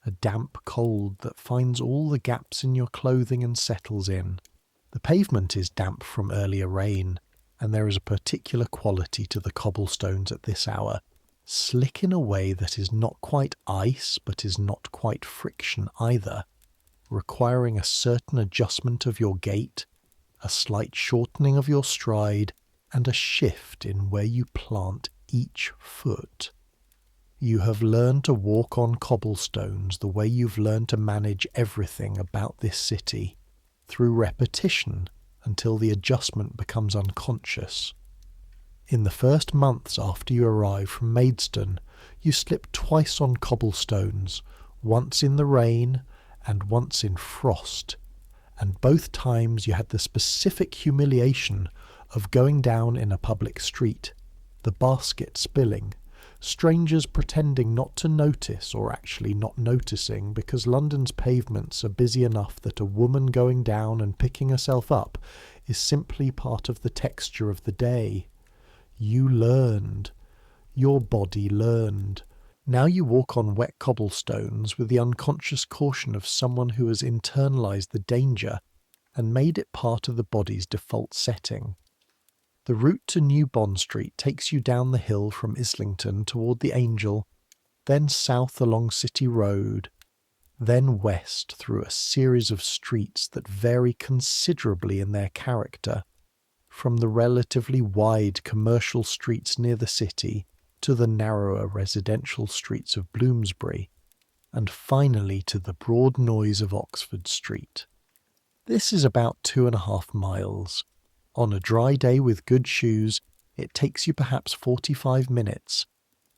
A damp cold that finds all the gaps in your clothing and settles in. The pavement is damp from earlier rain, and there is a particular quality to the cobblestones at this hour, slick in a way that is not quite ice but is not quite friction either, requiring a certain adjustment of your gait, a slight shortening of your stride, and a shift in where you plant each foot. You have learned to walk on cobblestones the way you've learned to manage everything about this city, through repetition until the adjustment becomes unconscious. In the first months after you arrive from Maidstone, you slip twice on cobblestones, once in the rain and once in frost, and both times you had the specific humiliation of going down in a public street, the basket spilling, Strangers pretending not to notice or actually not noticing because London's pavements are busy enough that a woman going down and picking herself up is simply part of the texture of the day. You learned. Your body learned. Now you walk on wet cobblestones with the unconscious caution of someone who has internalized the danger and made it part of the body's default setting. The route to New Bond Street takes you down the hill from Islington toward the Angel, then south along City Road, then west through a series of streets that vary considerably in their character, from the relatively wide commercial streets near the city to the narrower residential streets of Bloomsbury, and finally to the broad noise of Oxford Street. This is about 2.5 miles. On a dry day with good shoes, it takes you perhaps 45 minutes.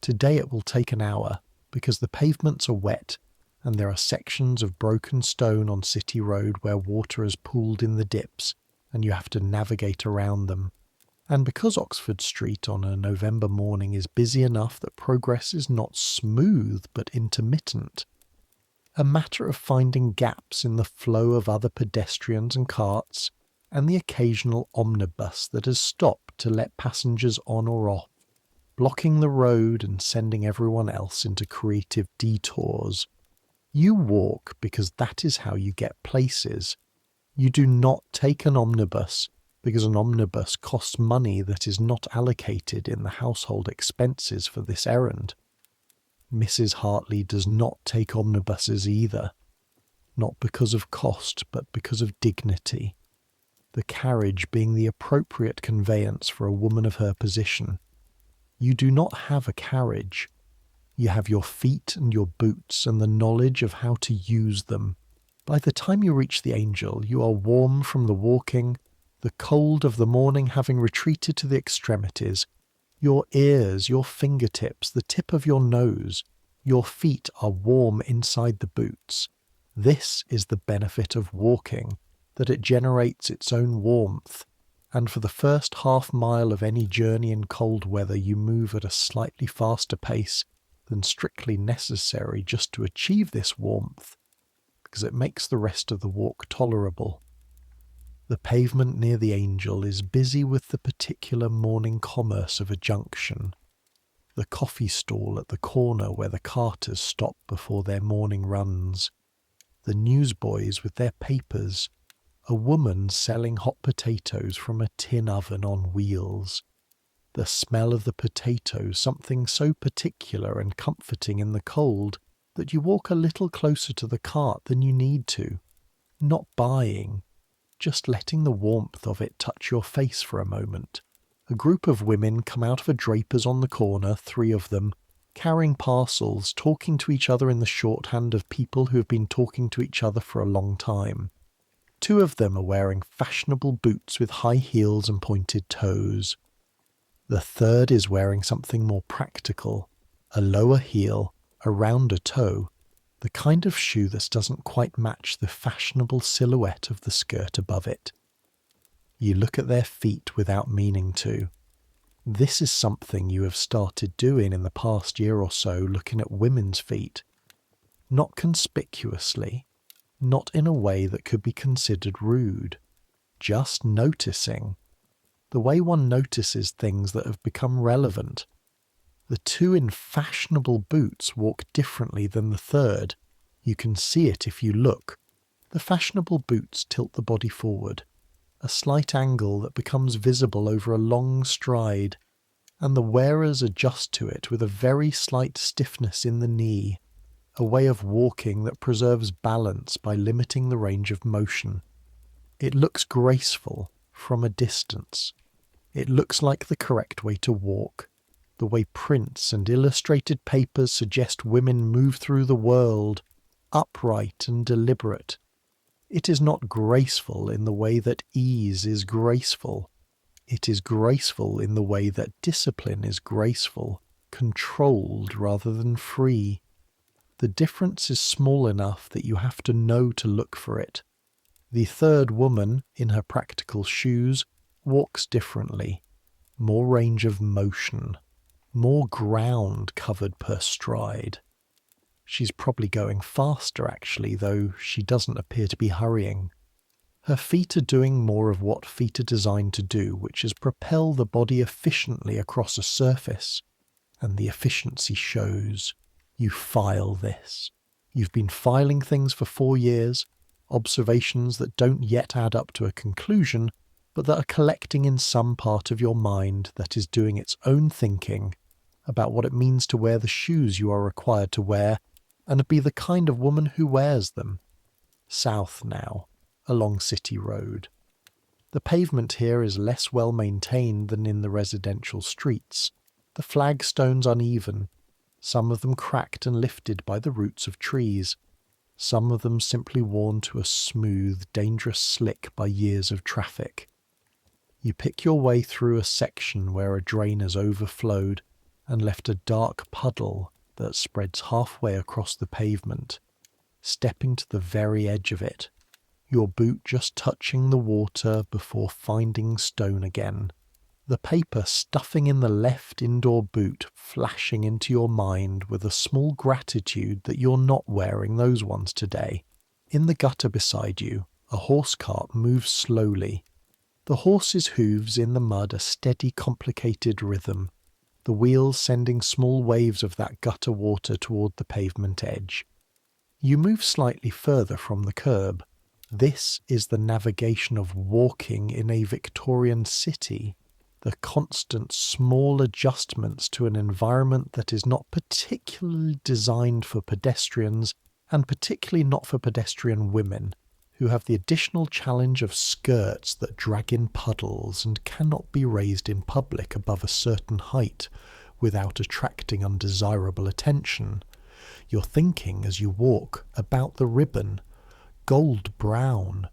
Today it will take an hour, because the pavements are wet, and there are sections of broken stone on City Road where water has pooled in the dips, and you have to navigate around them. And because Oxford Street on a November morning is busy enough that progress is not smooth but intermittent, a matter of finding gaps in the flow of other pedestrians and carts, and the occasional omnibus that has stopped to let passengers on or off, blocking the road and sending everyone else into creative detours. You walk because that is how you get places. You do not take an omnibus because an omnibus costs money that is not allocated in the household expenses for this errand. Mrs. Hartley does not take omnibuses either, not because of cost but because of dignity. The carriage being the appropriate conveyance for a woman of her position. You do not have a carriage. You have your feet and your boots and the knowledge of how to use them. By the time you reach the Angel, you are warm from the walking, the cold of the morning having retreated to the extremities. Your ears, your fingertips, the tip of your nose, your feet are warm inside the boots. This is the benefit of walking, that it generates its own warmth, and for the first half mile of any journey in cold weather you move at a slightly faster pace than strictly necessary just to achieve this warmth, because it makes the rest of the walk tolerable. The pavement near the Angel is busy with the particular morning commerce of a junction. The coffee stall at the corner where the carters stop before their morning runs, the newsboys with their papers, a woman selling hot potatoes from a tin oven on wheels. The smell of the potatoes, something so particular and comforting in the cold that you walk a little closer to the cart than you need to. Not buying, just letting the warmth of it touch your face for a moment. A group of women come out of a draper's on the corner, 3 of them, carrying parcels, talking to each other in the shorthand of people who have been talking to each other for a long time. 2 of them are wearing fashionable boots with high heels and pointed toes. The third is wearing something more practical, a lower heel, a rounder toe, the kind of shoe that doesn't quite match the fashionable silhouette of the skirt above it. You look at their feet without meaning to. This is something you have started doing in the past year or so, looking at women's feet. Not conspicuously, not in a way that could be considered rude, just noticing. The way one notices things that have become relevant. The 2 in fashionable boots walk differently than the third. You can see it if you look. The fashionable boots tilt the body forward, a slight angle that becomes visible over a long stride, and the wearers adjust to it with a very slight stiffness in the knee, a way of walking that preserves balance by limiting the range of motion. It looks graceful from a distance. It looks like the correct way to walk, the way prints and illustrated papers suggest women move through the world, upright and deliberate. It is not graceful in the way that ease is graceful. It is graceful in the way that discipline is graceful, controlled rather than free. The difference is small enough that you have to know to look for it. The third woman, in her practical shoes, walks differently, more range of motion. more ground covered per stride. She's probably going faster actually, though she doesn't appear to be hurrying. Her feet are doing more of what feet are designed to do, which is propel the body efficiently across a surface. And the efficiency shows. You file this. You've been filing things for 4 years, observations that don't yet add up to a conclusion, but that are collecting in some part of your mind that is doing its own thinking about what it means to wear the shoes you are required to wear and be the kind of woman who wears them. South now, along City Road. The pavement here is less well maintained than in the residential streets. The flagstones uneven, some of them cracked and lifted by the roots of trees, some of them simply worn to a smooth, dangerous slick by years of traffic. You pick your way through a section where a drain has overflowed and left a dark puddle that spreads halfway across the pavement, stepping to the very edge of it, your boot just touching the water before finding stone again. The paper stuffing in the left indoor boot flashing into your mind with a small gratitude that you're not wearing those ones today. In the gutter beside you, a horse cart moves slowly. The horse's hooves in the mud a steady, complicated rhythm, the wheels sending small waves of that gutter water toward the pavement edge. You move slightly further from the curb. This is the navigation of walking in a Victorian city. The constant small adjustments to an environment that is not particularly designed for pedestrians, and particularly not for pedestrian women, who have the additional challenge of skirts that drag in puddles and cannot be raised in public above a certain height without attracting undesirable attention. You're thinking as you walk about the ribbon, gold brown,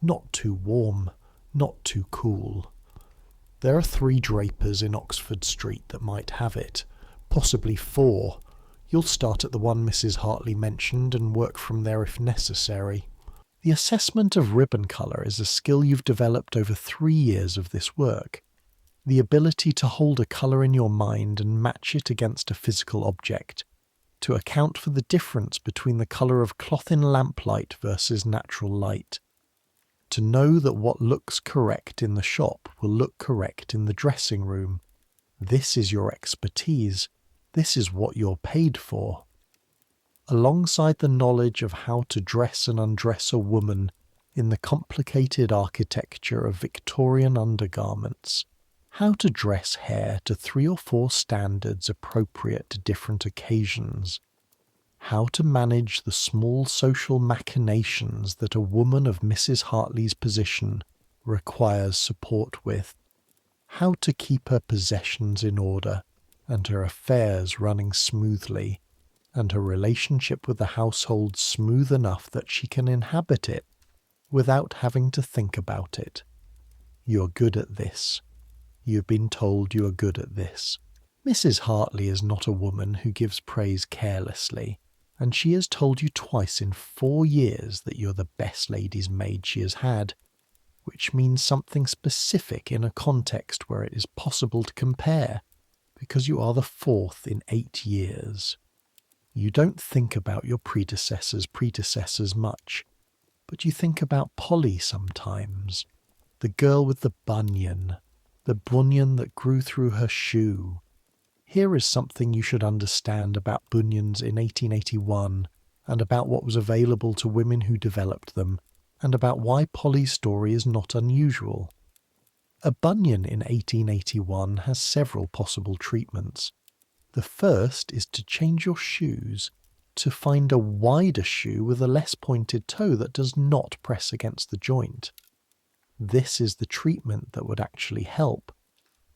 not too warm, not too cool. There are 3 drapers in Oxford Street that might have it, possibly 4. You'll start at the one Mrs. Hartley mentioned and work from there if necessary. The assessment of ribbon colour is a skill you've developed over 3 years of this work. The ability to hold a colour in your mind and match it against a physical object, to account for the difference between the colour of cloth in lamplight versus natural light. To know that what looks correct in the shop will look correct in the dressing room. This is your expertise. This is what you're paid for. Alongside the knowledge of how to dress and undress a woman in the complicated architecture of Victorian undergarments, how to dress hair to 3 or 4 standards appropriate to different occasions, how to manage the small social machinations that a woman of Mrs. Hartley's position requires support with, how to keep her possessions in order and her affairs running smoothly, and her relationship with the household smooth enough that she can inhabit it without having to think about it. You're good at this. You've been told you are good at this. Mrs. Hartley is not a woman who gives praise carelessly, and she has told you twice in 4 years that you're the best lady's maid she has had, which means something specific in a context where it is possible to compare, because you are the 4th in 8 years. You don't think about your predecessors much, but you think about Polly sometimes, the girl with the bunion that grew through her shoe. Here is something you should understand about bunions in 1881, and about what was available to women who developed them, and about why Polly's story is not unusual. A bunion in 1881 has several possible treatments. The first is to change your shoes, to find a wider shoe with a less pointed toe that does not press against the joint. This is the treatment that would actually help.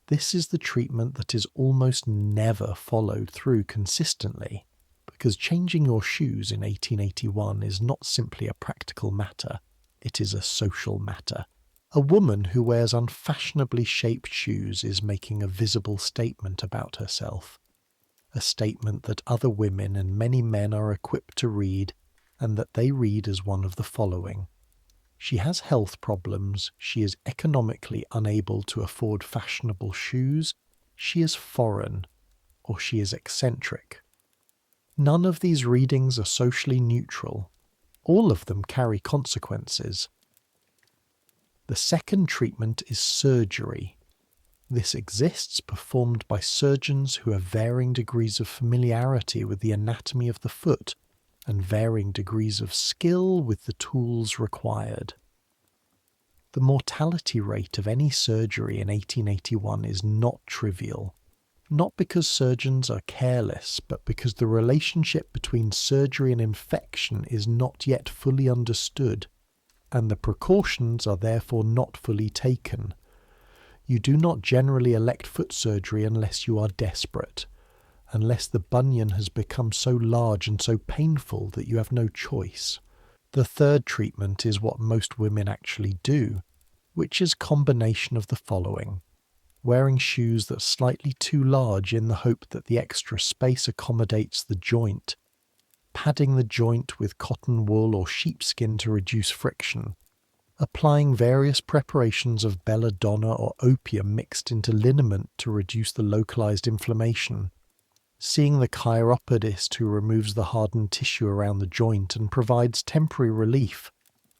This is the treatment that is almost never followed through consistently, because changing your shoes in 1881 is not simply a practical matter, it is a social matter. A woman who wears unfashionably shaped shoes is making a visible statement about herself, a statement that other women and many men are equipped to read, and that they read as one of the following. She has health problems, she is economically unable to afford fashionable shoes, she is foreign, or she is eccentric. None of these readings are socially neutral. All of them carry consequences. The second treatment is surgery. This exists performed by surgeons who have varying degrees of familiarity with the anatomy of the foot and varying degrees of skill with the tools required. The mortality rate of any surgery in 1881 is not trivial, not because surgeons are careless, but because the relationship between surgery and infection is not yet fully understood, and the precautions are therefore not fully taken. You do not generally elect foot surgery unless you are desperate, unless the bunion has become so large and so painful that you have no choice. The third treatment is what most women actually do, which is a combination of the following: wearing shoes that are slightly too large in the hope that the extra space accommodates the joint, padding the joint with cotton wool or sheepskin to reduce friction, applying various preparations of belladonna or opium mixed into liniment to reduce the localized inflammation, seeing the chiropodist who removes the hardened tissue around the joint and provides temporary relief,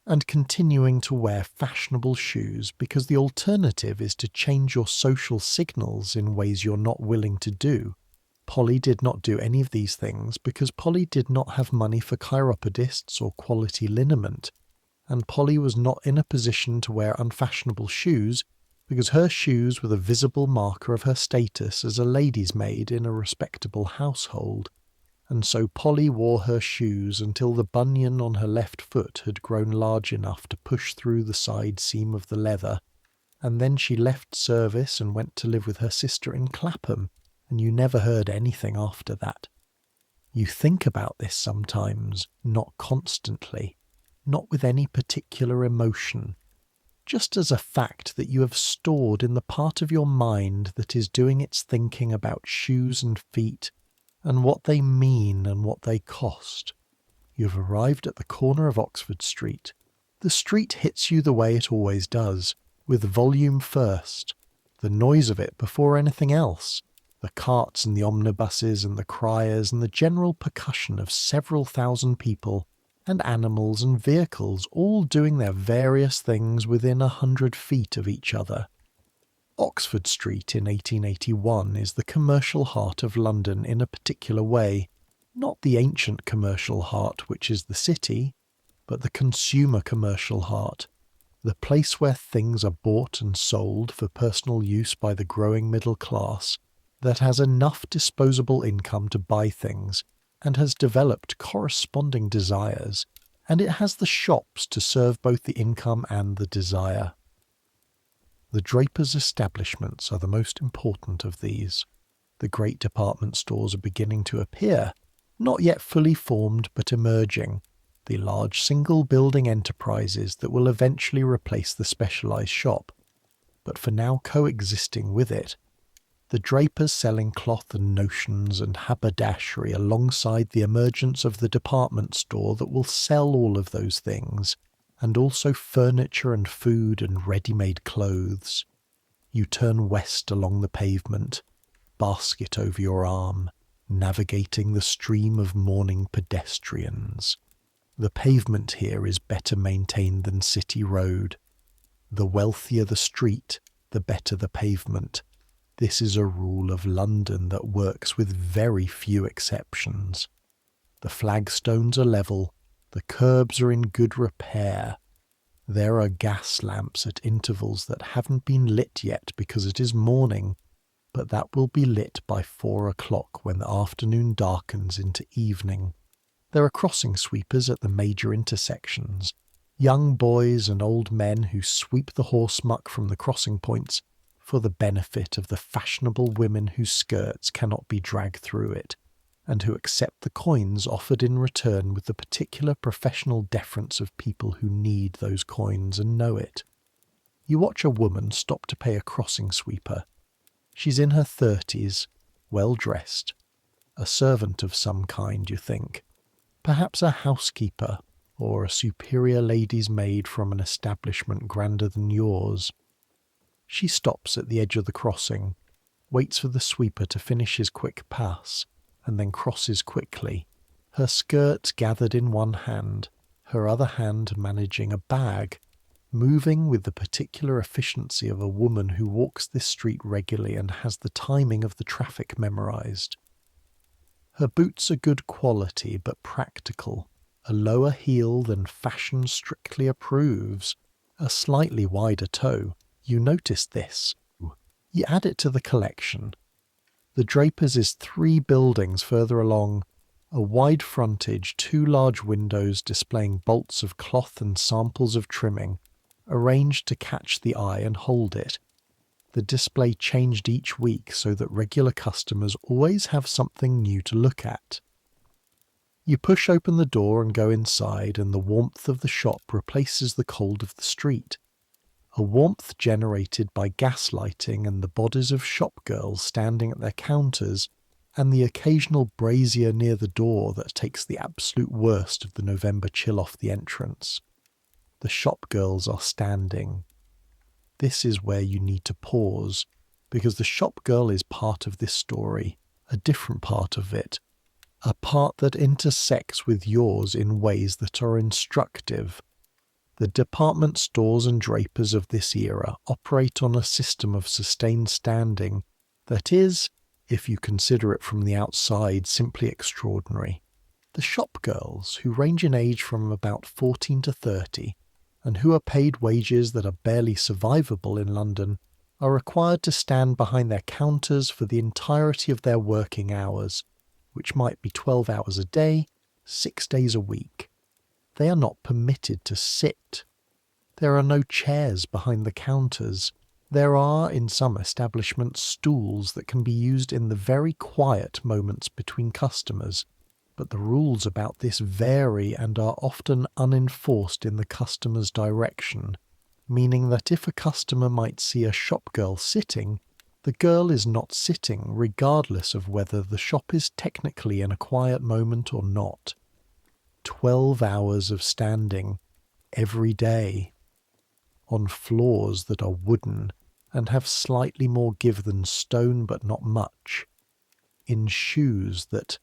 and continuing to wear fashionable shoes because the alternative is to change your social signals in ways you're not willing to do. Polly did not do any of these things because Polly did not have money for chiropodists or quality liniment, and Polly was not in a position to wear unfashionable shoes because her shoes were the visible marker of her status as a lady's maid in a respectable household, and so Polly wore her shoes until the bunion on her left foot had grown large enough to push through the side seam of the leather, and then she left service and went to live with her sister in Clapham, and you never heard anything after that. You think about this sometimes, not constantly, not with any particular emotion, just as a fact that you have stored in the part of your mind that is doing its thinking about shoes and feet, and what they mean and what they cost. You have arrived at the corner of Oxford Street. The street hits you the way it always does, with volume first, the noise of it before anything else, the carts and the omnibuses and the criers and the general percussion of several thousand people and animals and vehicles all doing their various things within 100 feet of each other. Oxford Street in 1881 is the commercial heart of London in a particular way, not the ancient commercial heart which is the city, but the consumer commercial heart, the place where things are bought and sold for personal use by the growing middle class that has enough disposable income to buy things and has developed corresponding desires, and it has the shops to serve both the income and the desire. The drapers' establishments are the most important of these. The great department stores are beginning to appear, not yet fully formed but emerging, the large single-building enterprises that will eventually replace the specialized shop, but for now coexisting with it. The drapers selling cloth and notions and haberdashery alongside the emergence of the department store that will sell all of those things, and also furniture and food and ready-made clothes. You turn west along the pavement, basket over your arm, navigating the stream of morning pedestrians. The pavement here is better maintained than City Road. The wealthier the street, the better the pavement. This is a rule of London that works with very few exceptions. The flagstones are level, the curbs are in good repair. There are gas lamps at intervals that haven't been lit yet because it is morning, but that will be lit by 4 o'clock when the afternoon darkens into evening. There are crossing sweepers at the major intersections, young boys and old men who sweep the horse muck from the crossing points for the benefit of the fashionable women whose skirts cannot be dragged through it, and who accept the coins offered in return with the particular professional deference of people who need those coins and know it. You watch a woman stop to pay a crossing sweeper. She's in her 30s, well dressed, a servant of some kind, you think, perhaps a housekeeper or a superior lady's maid from an establishment grander than yours. She stops at the edge of the crossing, waits for the sweeper to finish his quick pass, and then crosses quickly, her skirt gathered in one hand, her other hand managing a bag, moving with the particular efficiency of a woman who walks this street regularly and has the timing of the traffic memorized. Her boots are good quality but practical, a lower heel than fashion strictly approves, a slightly wider toe. You notice this. You add it to the collection. The Drapers is 3 buildings further along, a wide frontage, 2 large windows displaying bolts of cloth and samples of trimming, arranged to catch the eye and hold it. The display changed each week so that regular customers always have something new to look at. You push open the door and go inside, and the warmth of the shop replaces the cold of the street. A warmth generated by gaslighting and the bodies of shopgirls standing at their counters, and the occasional brazier near the door that takes the absolute worst of the November chill off the entrance. The shopgirls are standing. This is where you need to pause, because the shopgirl is part of this story, a different part of it, a part that intersects with yours in ways that are instructive. The department stores and drapers of this era operate on a system of sustained standing that is, if you consider it from the outside, simply extraordinary. The shopgirls, who range in age from about 14 to 30, and who are paid wages that are barely survivable in London, are required to stand behind their counters for the entirety of their working hours, which might be 12 hours a day, 6 days a week. They are not permitted to sit. There are no chairs behind the counters. There are, in some establishments, stools that can be used in the very quiet moments between customers, but the rules about this vary and are often unenforced in the customer's direction, meaning that if a customer might see a shopgirl sitting, the girl is not sitting regardless of whether the shop is technically in a quiet moment or not. 12 hours of standing, every day, on floors that are wooden and have slightly more give than stone but not much, in shoes that,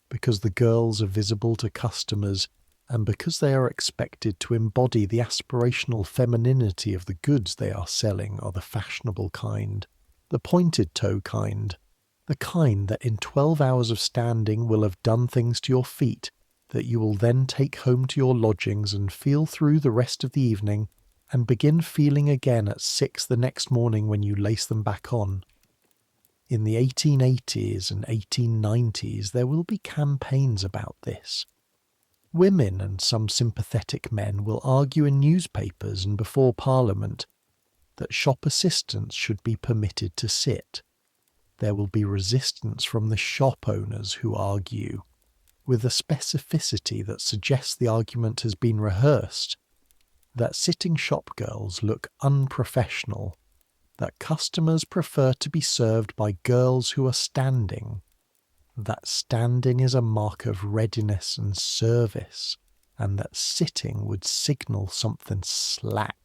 because the girls are visible to customers and because they are expected to embody the aspirational femininity of the goods they are selling, are the fashionable kind, the pointed toe kind, the kind that in 12 hours of standing will have done things to your feet that you will then take home to your lodgings and feel through the rest of the evening and begin feeling again at 6 the next morning when you lace them back on. In the 1880s and 1890s there will be campaigns about this. Women and some sympathetic men will argue in newspapers and before Parliament that shop assistants should be permitted to sit. There will be resistance from the shop owners who argue, with a specificity that suggests the argument has been rehearsed, that sitting shopgirls look unprofessional, that customers prefer to be served by girls who are standing, that standing is a mark of readiness and service, and that sitting would signal something slack,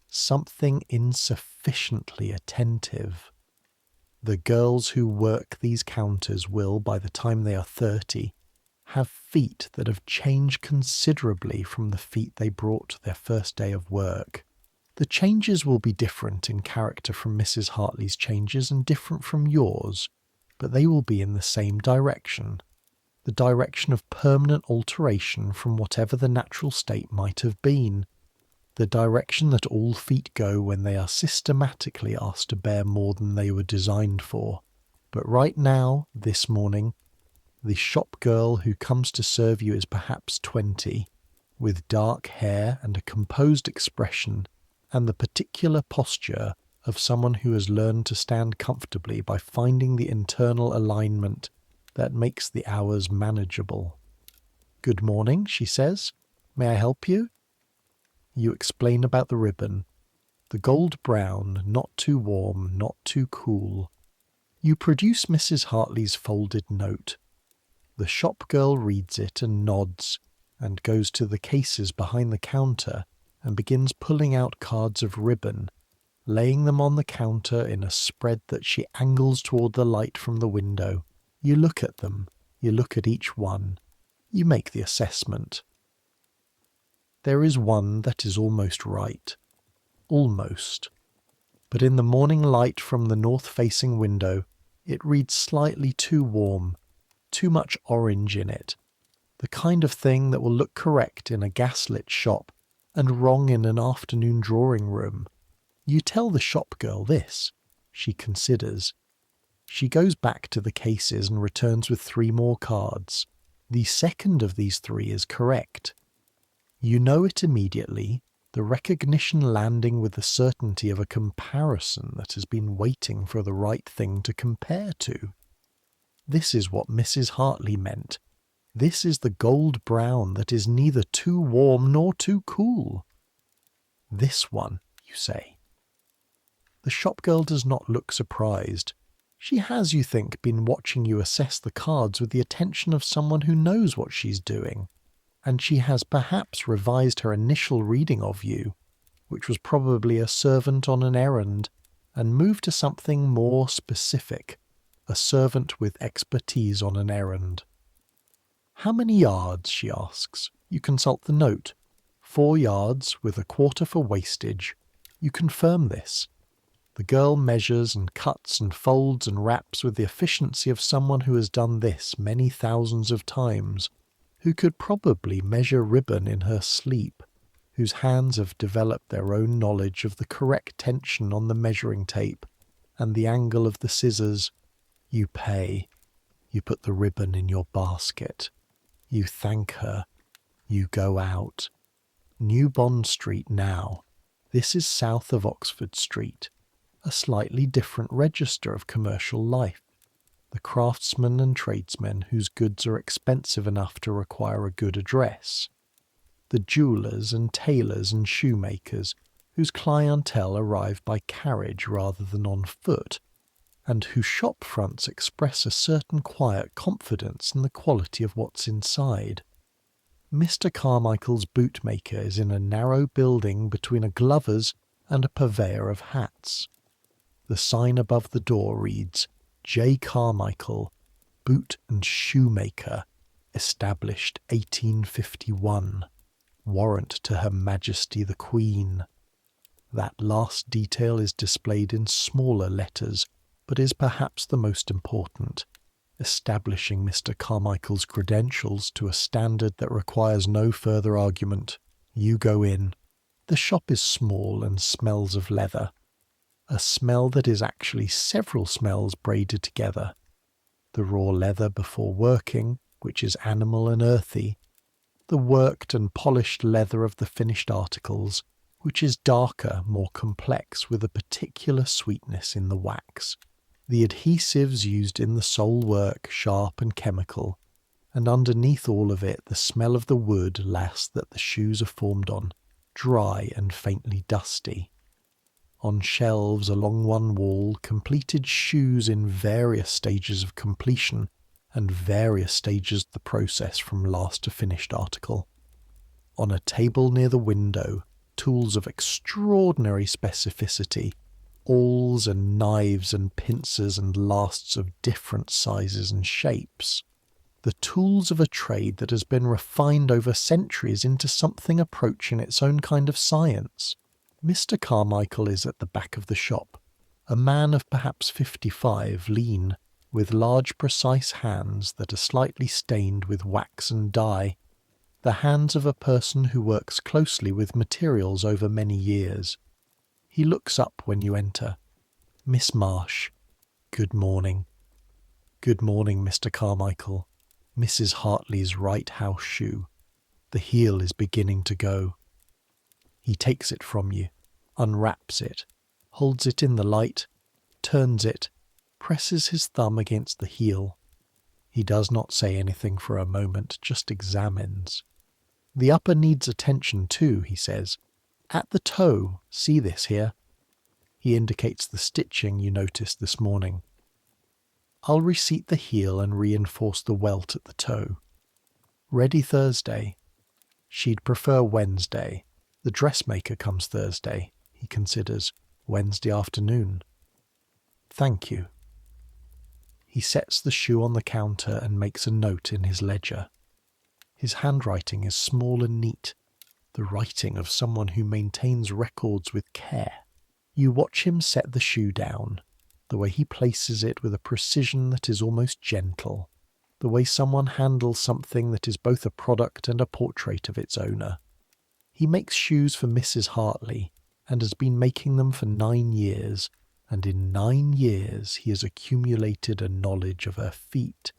something insufficiently attentive. The girls who work these counters will, by the time they are 30, have feet that have changed considerably from the feet they brought to their first day of work. The changes will be different in character from Mrs. Hartley's changes and different from yours, but they will be in the same direction, the direction of permanent alteration from whatever the natural state might have been, the direction that all feet go when they are systematically asked to bear more than they were designed for. But right now, this morning, the shop girl who comes to serve you is perhaps 20, with dark hair and a composed expression and the particular posture of someone who has learned to stand comfortably by finding the internal alignment that makes the hours manageable. "Good morning," she says. "May I help you?" You explain about the ribbon. The gold brown, not too warm, not too cool. You produce Mrs. Hartley's folded note. The shop girl reads it and nods, and goes to the cases behind the counter and begins pulling out cards of ribbon, laying them on the counter in a spread that she angles toward the light from the window. You look at them, you look at each one, you make the assessment. There is one that is almost right. Almost. But in the morning light from the north-facing window, it reads slightly too warm, too much orange in it. The kind of thing that will look correct in a gaslit shop and wrong in an afternoon drawing room. You tell the shop girl this. She considers. She goes back to the cases and returns with 3 more cards. The second of these 3 is correct. You know it immediately, the recognition landing with the certainty of a comparison that has been waiting for the right thing to compare to. This is what Mrs. Hartley meant. This is the gold brown that is neither too warm nor too cool. This one, you say. The shopgirl does not look surprised. She has, you think, been watching you assess the cards with the attention of someone who knows what she's doing, and she has perhaps revised her initial reading of you, which was probably a servant on an errand, and moved to something more specific, a servant with expertise on an errand. How many yards, she asks. You consult the note. 4 yards with a quarter for wastage. You confirm this. The girl measures and cuts and folds and wraps with the efficiency of someone who has done this many thousands of times, who could probably measure ribbon in her sleep, whose hands have developed their own knowledge of the correct tension on the measuring tape and the angle of the scissors. You pay. You put the ribbon in your basket. You thank her. You go out. New Bond Street now. This is south of Oxford Street. A slightly different register of commercial life. The craftsmen and tradesmen whose goods are expensive enough to require a good address. The jewellers and tailors and shoemakers whose clientele arrive by carriage rather than on foot, and whose shop fronts express a certain quiet confidence in the quality of what's inside. Mr. Carmichael's bootmaker is in a narrow building between a glover's and a purveyor of hats. The sign above the door reads, J. Carmichael, Boot and Shoemaker, established 1851. Warrant to Her Majesty the Queen. That last detail is displayed in smaller letters, but is perhaps the most important, establishing Mr. Carmichael's credentials to a standard that requires no further argument. You go in. The shop is small and smells of leather. A smell that is actually several smells braided together. The raw leather before working, which is animal and earthy. The worked and polished leather of the finished articles, which is darker, more complex, with a particular sweetness in the wax. The adhesives used in the sole work, sharp and chemical, and underneath all of it the smell of the wood last that the shoes are formed on, dry and faintly dusty. On shelves along one wall, completed shoes in various stages of completion and various stages of the process from last to finished article. On a table near the window, tools of extraordinary specificity, awls and knives and pincers and lasts of different sizes and shapes. The tools of a trade that has been refined over centuries into something approaching its own kind of science. Mr. Carmichael is at the back of the shop, a man of perhaps 55, lean, with large precise hands that are slightly stained with wax and dye, the hands of a person who works closely with materials over many years. He looks up when you enter. Miss Marsh. Good morning. Good morning, Mr. Carmichael. Mrs. Hartley's right house shoe. The heel is beginning to go. He takes it from you, unwraps it, holds it in the light, turns it, presses his thumb against the heel. He does not say anything for a moment, just examines. The upper needs attention too, he says. At the toe, see this here? He indicates the stitching you noticed this morning. I'll reseat the heel and reinforce the welt at the toe. Ready Thursday. She'd prefer Wednesday. The dressmaker comes Thursday, he considers. Wednesday afternoon. Thank you. He sets the shoe on the counter and makes a note in his ledger. His handwriting is small and neat, the writing of someone who maintains records with care. You watch him set the shoe down, the way he places it with a precision that is almost gentle, the way someone handles something that is both a product and a portrait of its owner. He makes shoes for Mrs. Hartley and has been making them for 9 years, and in 9 years he has accumulated a knowledge of her feet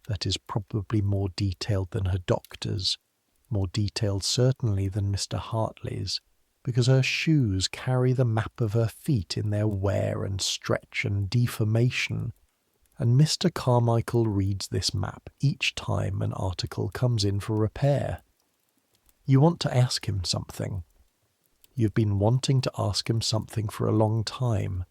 that is probably more detailed than her doctor's, more detailed certainly than Mr. Hartley's, because her shoes carry the map of her feet in their wear and stretch and deformation, and Mr. Carmichael reads this map each time an article comes in for repair. You want to ask him something. You've been wanting to ask him something for a long time,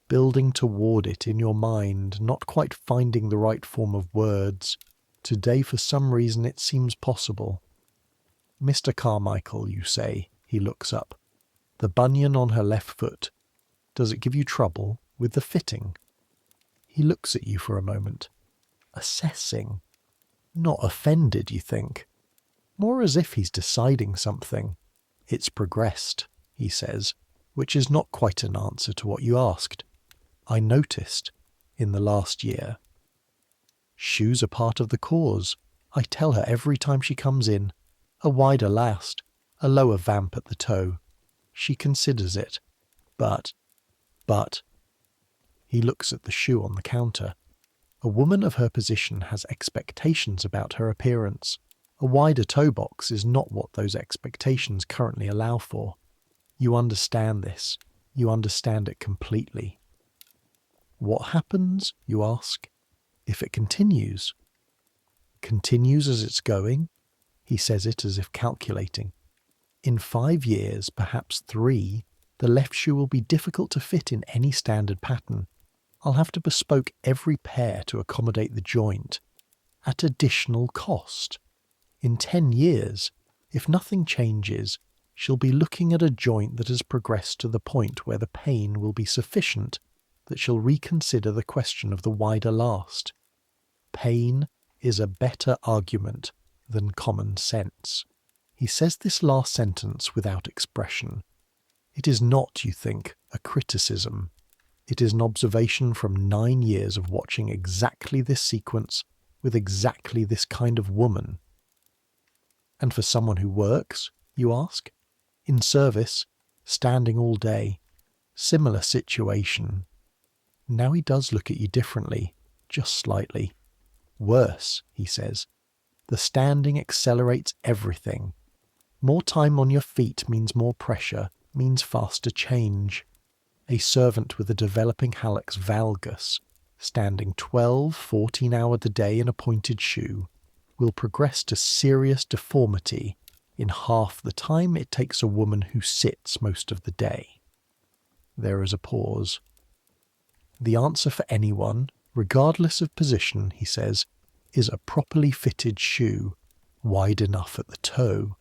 building toward it in your mind, not quite finding the right form of words. Today, for some reason, it seems possible. Mr. Carmichael, you say. He looks up. The bunion on her left foot. Does it give you trouble with the fitting? He looks at you for a moment. Assessing. Not offended, you think. More as if he's deciding something. It's progressed, he says, which is not quite an answer to what you asked. I noticed, in the last year. Shoes are part of the cause. I tell her every time she comes in. A wider last, a lower vamp at the toe. She considers it. But. He looks at the shoe on the counter. A woman of her position has expectations about her appearance. A wider toe box is not what those expectations currently allow for. You understand this. You understand it completely. What happens, you ask, if it continues? Continues as it's going? He says it as if calculating. In 5 years, perhaps 3, the left shoe will be difficult to fit in any standard pattern. I'll have to bespoke every pair to accommodate the joint, at additional cost. In 10 years, if nothing changes, she'll be looking at a joint that has progressed to the point where the pain will be sufficient that she'll reconsider the question of the wider last. Pain is a better argument than common sense. He says this last sentence without expression. It is not, you think, a criticism. It is an observation from 9 years of watching exactly this sequence with exactly this kind of woman. And for someone who works, you ask? In service, standing all day, similar situation. Now he does look at you differently, just slightly. Worse, he says. The standing accelerates everything. More time on your feet means more pressure, means faster change. A servant with a developing hallux valgus, standing 12, 14 hours a day in a pointed shoe, will progress to serious deformity in half the time it takes a woman who sits most of the day. There is a pause. The answer for anyone, regardless of position, he says, is a properly fitted shoe, wide enough at the toe,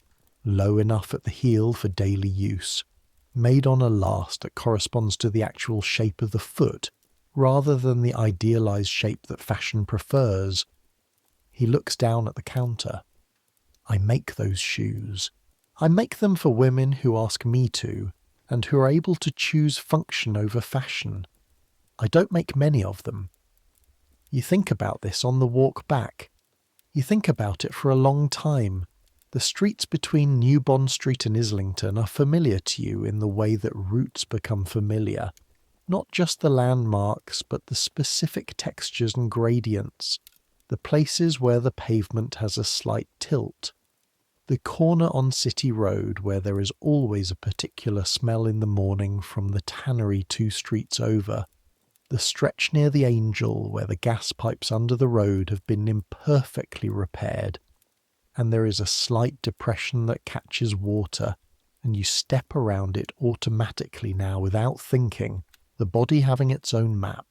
low enough at the heel for daily use, made on a last that corresponds to the actual shape of the foot, rather than the idealized shape that fashion prefers. He looks down at the counter. I make those shoes. I make them for women who ask me to, and who are able to choose function over fashion. I don't make many of them. You think about this on the walk back. You think about it for a long time. The streets between New Bond Street and Islington are familiar to you in the way that routes become familiar. Not just the landmarks, but the specific textures and gradients. The places where the pavement has a slight tilt. The corner on City Road where there is always a particular smell in the morning from the tannery 2 streets over. The stretch near the Angel where the gas pipes under the road have been imperfectly repaired, and there is a slight depression that catches water, and you step around it automatically now without thinking, the body having its own map.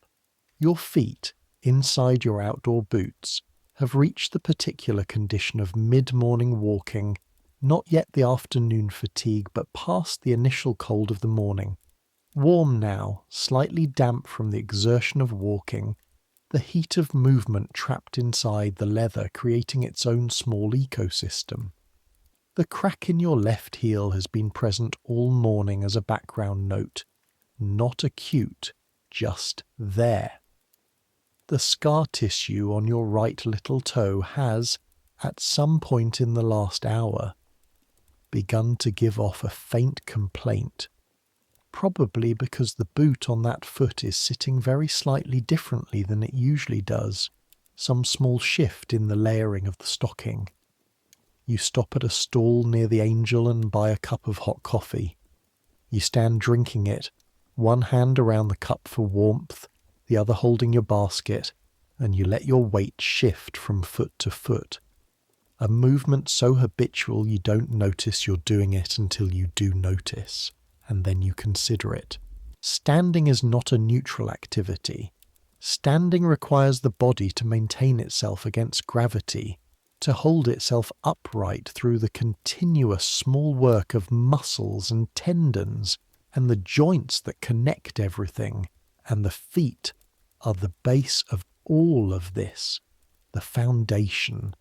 Your feet, inside your outdoor boots, have reached the particular condition of mid-morning walking, not yet the afternoon fatigue, but past the initial cold of the morning. Warm now, slightly damp from the exertion of walking, the heat of movement trapped inside the leather creating its own small ecosystem. The crack in your left heel has been present all morning as a background note, not acute, just there. The scar tissue on your right little toe has, at some point in the last hour, begun to give off a faint complaint, probably because the boot on that foot is sitting very slightly differently than it usually does, some small shift in the layering of the stocking. You stop at a stall near the Angel and buy a cup of hot coffee. You stand drinking it, one hand around the cup for warmth, the other holding your basket, and you let your weight shift from foot to foot. A movement so habitual you don't notice you're doing it until you do notice, and then you consider it. Standing is not a neutral activity. Standing requires the body to maintain itself against gravity, to hold itself upright through the continuous small work of muscles and tendons and the joints that connect everything, and the feet are the base of all of this, the foundation.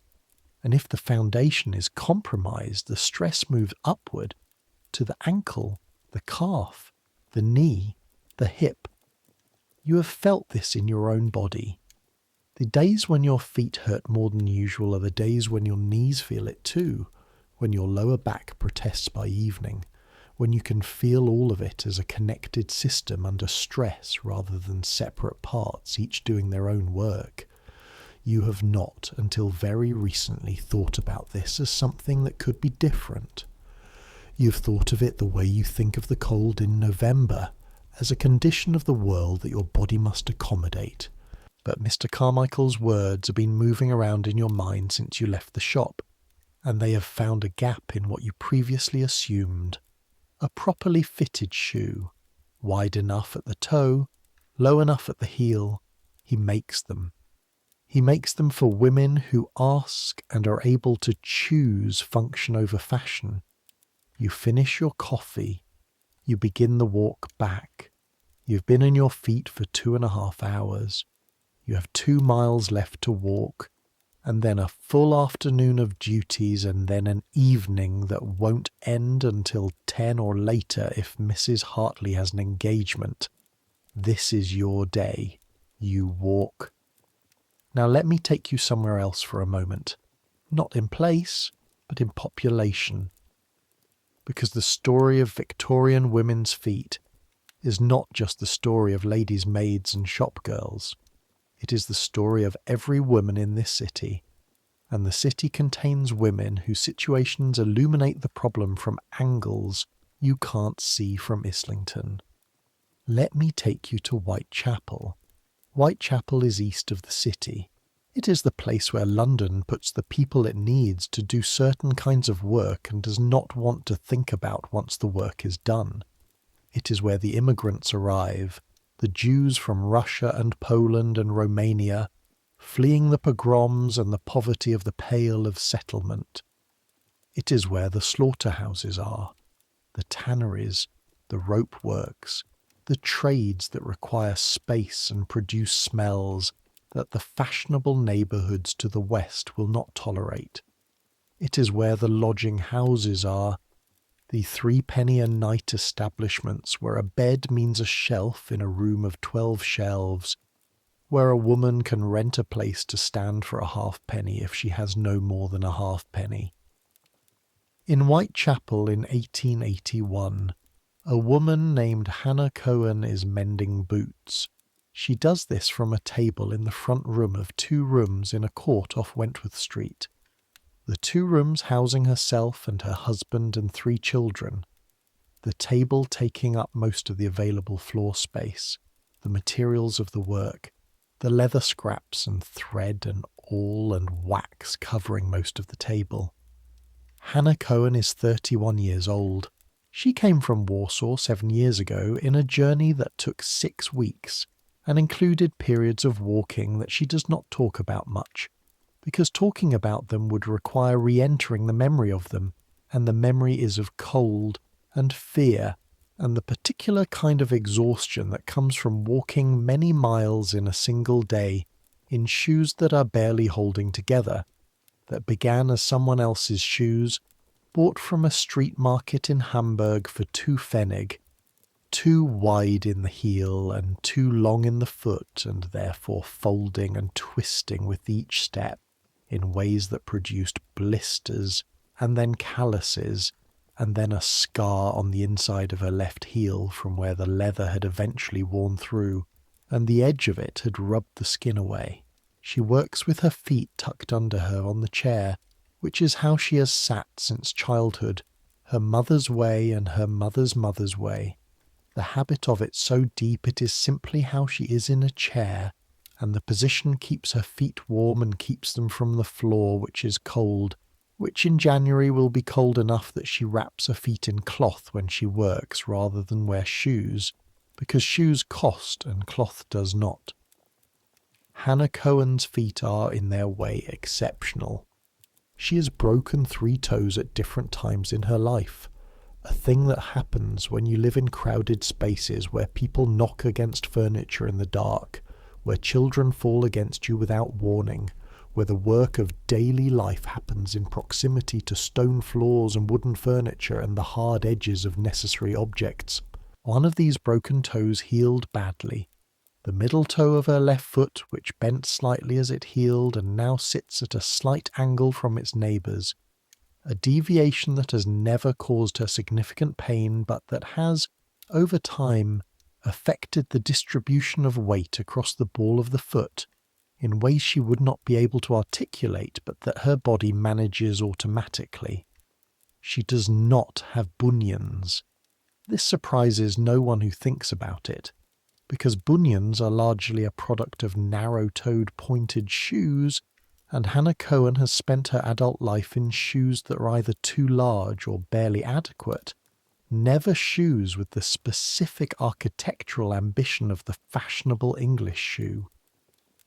And if the foundation is compromised, the stress moves upward to the ankle, the calf, the knee, the hip. You have felt this in your own body. The days when your feet hurt more than usual are the days when your knees feel it too, when your lower back protests by evening, when you can feel all of it as a connected system under stress rather than separate parts, each doing their own work. You have not, until very recently, thought about this as something that could be different. You've thought of it the way you think of the cold in November, as a condition of the world that your body must accommodate. But Mr. Carmichael's words have been moving around in your mind since you left the shop, and they have found a gap in what you previously assumed. A properly fitted shoe, wide enough at the toe, low enough at the heel, he makes them. He makes them for women who ask and are able to choose function over fashion. You finish your coffee. You begin the walk back. You've been on your feet for 2.5 hours. You have 2 miles left to walk, and then a full afternoon of duties, and then an evening that won't end until 10 or later if Mrs. Hartley has an engagement. This is your day. You walk. Now let me take you somewhere else for a moment. Not in place, but in population. Because the story of Victorian women's feet is not just the story of ladies' maids and shopgirls. It is the story of every woman in this city, and the city contains women whose situations illuminate the problem from angles you can't see from Islington. Let me take you to Whitechapel. Whitechapel is east of the city. It is the place where London puts the people it needs to do certain kinds of work and does not want to think about once the work is done. It is where the immigrants arrive, the Jews from Russia and Poland and Romania, fleeing the pogroms and the poverty of the Pale of settlement. It is where the slaughterhouses are, the tanneries, the rope works, the trades that require space and produce smells that the fashionable neighbourhoods to the west will not tolerate. It is where the lodging houses are, the 3-penny a night establishments where a bed means a shelf in a room of 12 shelves, where a woman can rent a place to stand for a halfpenny if she has no more than a halfpenny. In Whitechapel in 1881, a woman named Hannah Cohen is mending boots. She does this from a table in the front room of 2 rooms in a court off Wentworth Street. The 2 rooms housing herself and her husband and 3 children. The table taking up most of the available floor space, the materials of the work, the leather scraps and thread and awl and wax covering most of the table. Hannah Cohen is 31 years old. She came from Warsaw 7 years ago in a journey that took 6 weeks and included periods of walking that she does not talk about much, because talking about them would require re-entering the memory of them, and the memory is of cold and fear and the particular kind of exhaustion that comes from walking many miles in a single day in shoes that are barely holding together, that began as someone else's shoes, bought from a street market in Hamburg for 2 Pfennig, too wide in the heel and too long in the foot, and therefore folding and twisting with each step in ways that produced blisters and then calluses and then a scar on the inside of her left heel from where the leather had eventually worn through and the edge of it had rubbed the skin away. She works with her feet tucked under her on the chair, which is how she has sat since childhood, her mother's way and her mother's mother's way. The habit of it so deep it is simply how she is in a chair, and the position keeps her feet warm and keeps them from the floor, which is cold, which in January will be cold enough that she wraps her feet in cloth when she works rather than wear shoes, because shoes cost and cloth does not. Hannah Cohen's feet are in their way exceptional. She has broken 3 toes at different times in her life, a thing that happens when you live in crowded spaces where people knock against furniture in the dark, where children fall against you without warning, where the work of daily life happens in proximity to stone floors and wooden furniture and the hard edges of necessary objects. One of these broken toes healed badly. The middle toe of her left foot, which bent slightly as it healed and now sits at a slight angle from its neighbours, a deviation that has never caused her significant pain but that has, over time, affected the distribution of weight across the ball of the foot in ways she would not be able to articulate but that her body manages automatically. She does not have bunions. This surprises no one who thinks about it, because bunions are largely a product of narrow-toed pointed shoes, and Hannah Cohen has spent her adult life in shoes that are either too large or barely adequate, never shoes with the specific architectural ambition of the fashionable English shoe.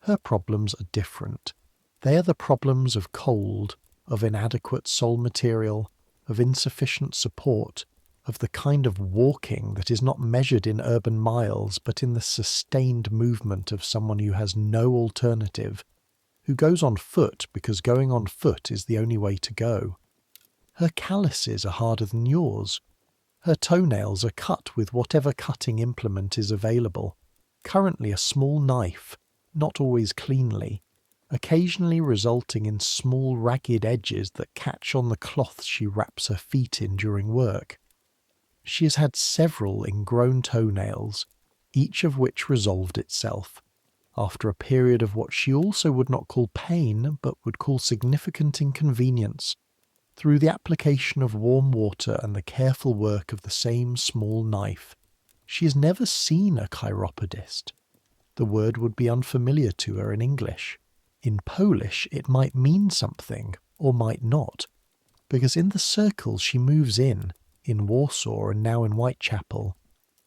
Her problems are different. They are the problems of cold, of inadequate sole material, of insufficient support, of the kind of walking that is not measured in urban miles but in the sustained movement of someone who has no alternative, who goes on foot because going on foot is the only way to go. Her calluses are harder than yours. Her toenails are cut with whatever cutting implement is available, currently a small knife, not always cleanly, occasionally resulting in small ragged edges that catch on the cloth she wraps her feet in during work. She has had several ingrown toenails, each of which resolved itself, after a period of what she also would not call pain but would call significant inconvenience, through the application of warm water and the careful work of the same small knife. She has never seen a chiropodist. The word would be unfamiliar to her in English. In Polish it might mean something, or might not, because in the circles she moves in Warsaw and now in Whitechapel,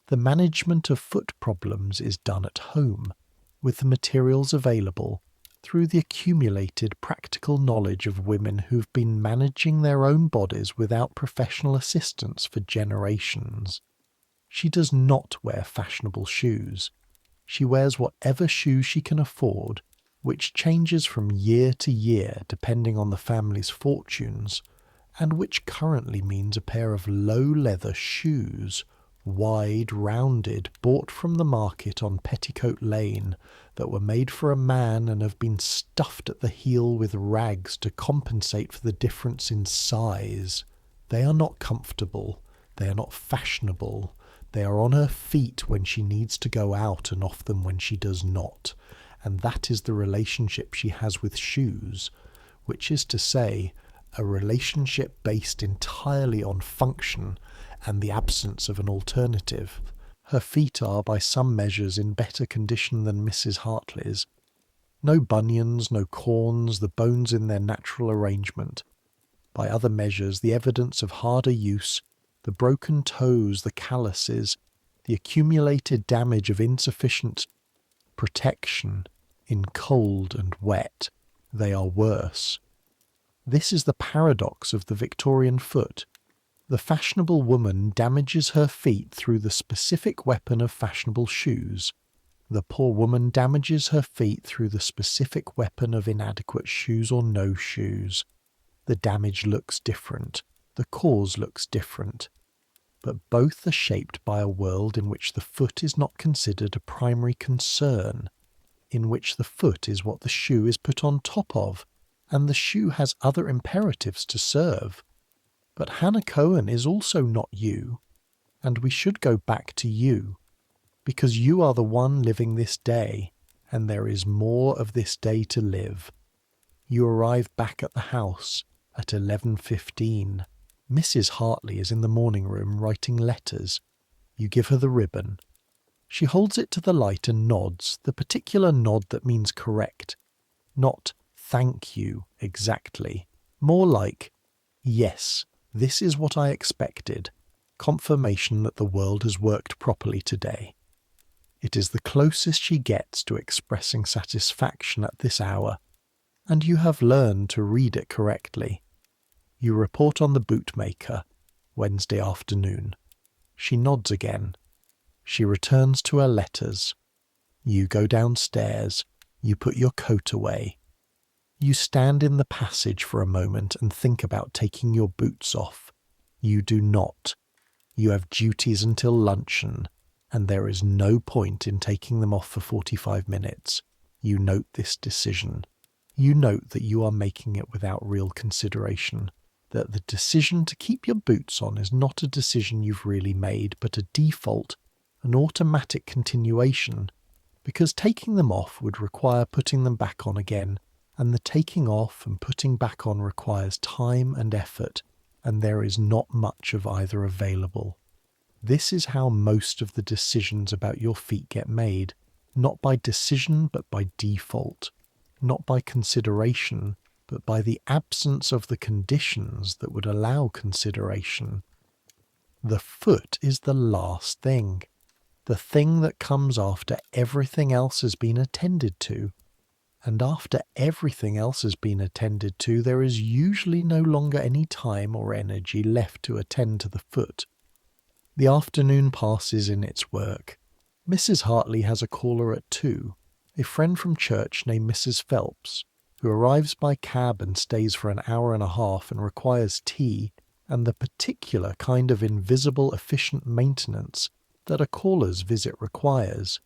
the management of foot problems is done at home, with the materials available, through the accumulated practical knowledge of women who've been managing their own bodies without professional assistance for generations. She does not wear fashionable shoes. She wears whatever shoes she can afford, which changes from year to year depending on the family's fortunes, and which currently means a pair of low-leather shoes, wide, rounded, bought from the market on Petticoat Lane, that were made for a man and have been stuffed at the heel with rags to compensate for the difference in size. They are not comfortable, they are not fashionable, they are on her feet when she needs to go out and off them when she does not, and that is the relationship she has with shoes, which is to say, a relationship based entirely on function and the absence of an alternative. Her feet are, by some measures, in better condition than Mrs. Hartley's. No bunions, no corns, the bones in their natural arrangement. By other measures, the evidence of harder use, the broken toes, the calluses, the accumulated damage of insufficient protection in cold and wet, they are worse. This is the paradox of the Victorian foot. The fashionable woman damages her feet through the specific weapon of fashionable shoes. The poor woman damages her feet through the specific weapon of inadequate shoes or no shoes. The damage looks different. The cause looks different. But both are shaped by a world in which the foot is not considered a primary concern, in which the foot is what the shoe is put on top of, and the shoe has other imperatives to serve. But Hannah Cohen is also not you, and we should go back to you, because you are the one living this day, and there is more of this day to live. You arrive back at the house at 11:15. Mrs. Hartley is in the morning room writing letters. You give her the ribbon. She holds it to the light and nods, the particular nod that means correct. Not thank you exactly. More like, yes, this is what I expected. Confirmation that the world has worked properly today. It is the closest she gets to expressing satisfaction at this hour, and you have learned to read it correctly. You report on the bootmaker, Wednesday afternoon. She nods again. She returns to her letters. You go downstairs. You put your coat away. You stand in the passage for a moment and think about taking your boots off. You do not. You have duties until luncheon, and there is no point in taking them off for 45 minutes. You note this decision. You note that you are making it without real consideration, that the decision to keep your boots on is not a decision you've really made, but a default, an automatic continuation, because taking them off would require putting them back on again, and the taking off and putting back on requires time and effort, and there is not much of either available. This is how most of the decisions about your feet get made, not by decision but by default, not by consideration but by the absence of the conditions that would allow consideration. The foot is the last thing, the thing that comes after everything else has been attended to. And after everything else has been attended to, there is usually no longer any time or energy left to attend to the foot. The afternoon passes in its work. Mrs. Hartley has a caller at 2, a friend from church named Mrs. Phelps, who arrives by cab and stays for an hour and a half and requires tea and the particular kind of invisible efficient maintenance that a caller's visit requires.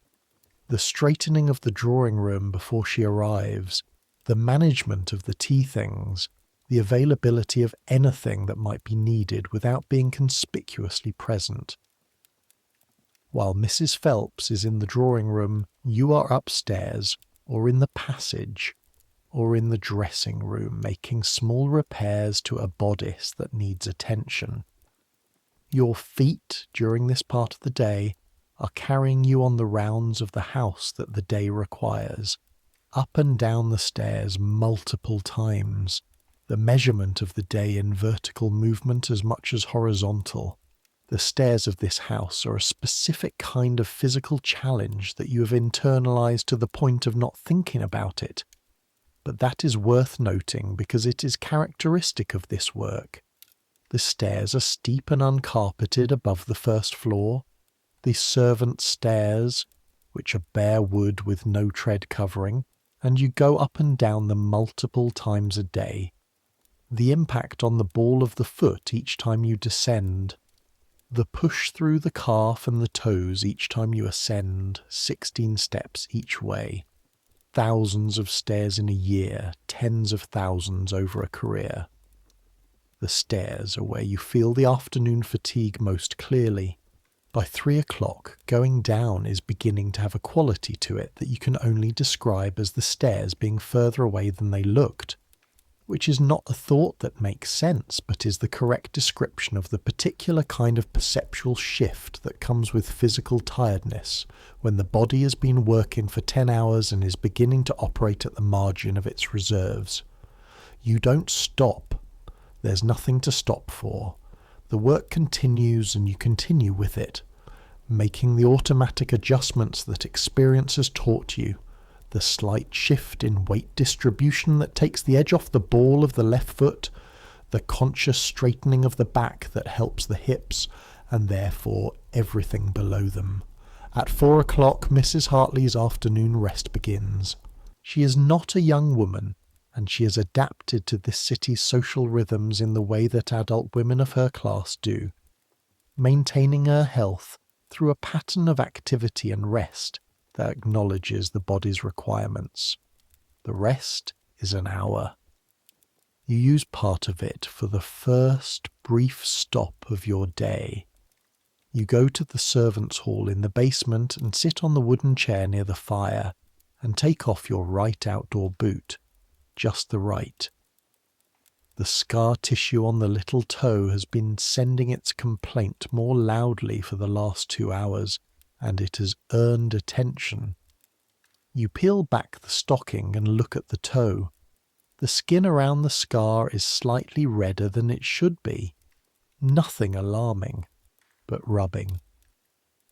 The straightening of the drawing room before she arrives, the management of the tea things, the availability of anything that might be needed without being conspicuously present. While Mrs. Phelps is in the drawing room, you are upstairs, or in the passage, or in the dressing room making small repairs to a bodice that needs attention. Your feet, during this part of the day, are carrying you on the rounds of the house that the day requires, up and down the stairs multiple times, the measurement of the day in vertical movement as much as horizontal. The stairs of this house are a specific kind of physical challenge that you have internalized to the point of not thinking about it. But that is worth noting because it is characteristic of this work. The stairs are steep and uncarpeted above the first floor. The servant stairs, which are bare wood with no tread covering, and you go up and down them multiple times a day. The impact on the ball of the foot each time you descend. The push through the calf and the toes each time you ascend, 16 steps each way. Thousands of stairs in a year, tens of thousands over a career. The stairs are where you feel the afternoon fatigue most clearly. By 3 o'clock, going down is beginning to have a quality to it that you can only describe as the stairs being further away than they looked, which is not a thought that makes sense, but is the correct description of the particular kind of perceptual shift that comes with physical tiredness, when the body has been working for 10 hours and is beginning to operate at the margin of its reserves. You don't stop. There's nothing to stop for. The work continues and you continue with it, making the automatic adjustments that experience has taught you, the slight shift in weight distribution that takes the edge off the ball of the left foot, the conscious straightening of the back that helps the hips and therefore everything below them. At 4 o'clock, Mrs. Hartley's afternoon rest begins. She is not a young woman, and she has adapted to this city's social rhythms in the way that adult women of her class do, maintaining her health through a pattern of activity and rest that acknowledges the body's requirements. The rest is an hour. You use part of it for the first brief stop of your day. You go to the servants' hall in the basement and sit on the wooden chair near the fire and take off your right outdoor boot, just the right. The scar tissue on the little toe has been sending its complaint more loudly for the last 2 hours, and it has earned attention. You peel back the stocking and look at the toe. The skin around the scar is slightly redder than it should be. Nothing alarming, but rubbing.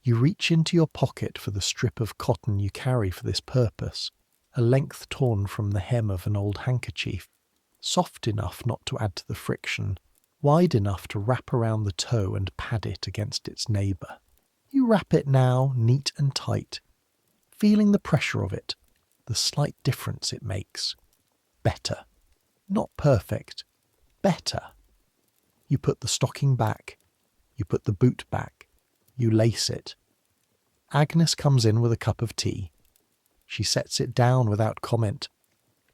You reach into your pocket for the strip of cotton you carry for this purpose, a length torn from the hem of an old handkerchief, soft enough not to add to the friction, wide enough to wrap around the toe and pad it against its neighbour. You wrap it now, neat and tight, feeling the pressure of it, the slight difference it makes. Better. Not perfect. Better. You put the stocking back. You put the boot back. You lace it. Agnes comes in with a cup of tea. She sets it down without comment.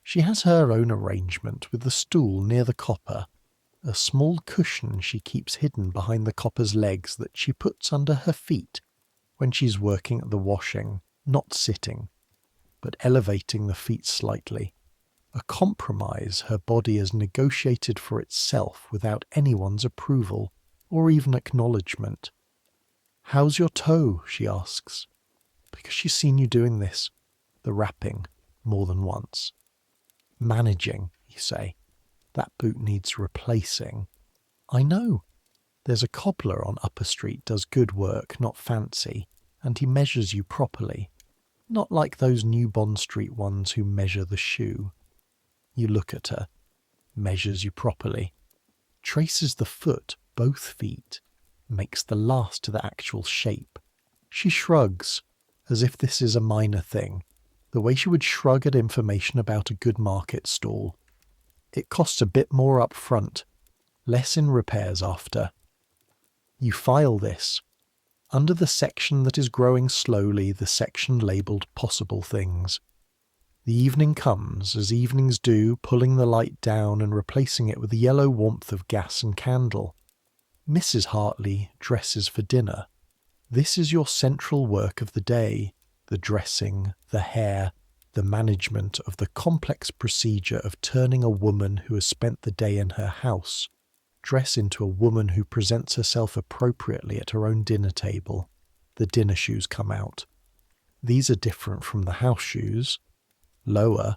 She has her own arrangement with the stool near the copper, a small cushion she keeps hidden behind the copper's legs that she puts under her feet when she's working at the washing, not sitting, but elevating the feet slightly. A compromise her body has negotiated for itself without anyone's approval or even acknowledgement. "How's your toe?" she asks, because she's seen you doing this, the wrapping, more than once. "Managing," you say. "That boot needs replacing." "I know. There's a cobbler on Upper Street does good work, not fancy, and he measures you properly. Not like those New Bond Street ones who measure the shoe." You look at her. Measures you properly. Traces the foot, both feet. Makes the last to the actual shape. She shrugs, as if this is a minor thing, the way she would shrug at information about a good market stall. It costs a bit more up front, less in repairs after. You file this. Under the section that is growing slowly, the section labelled possible things. The evening comes, as evenings do, pulling the light down and replacing it with the yellow warmth of gas and candle. Mrs. Hartley dresses for dinner. This is your central work of the day, the dressing, the hair, the management of the complex procedure of turning a woman who has spent the day in her house, dress into a woman who presents herself appropriately at her own dinner table. The dinner shoes come out. These are different from the house shoes. Lower,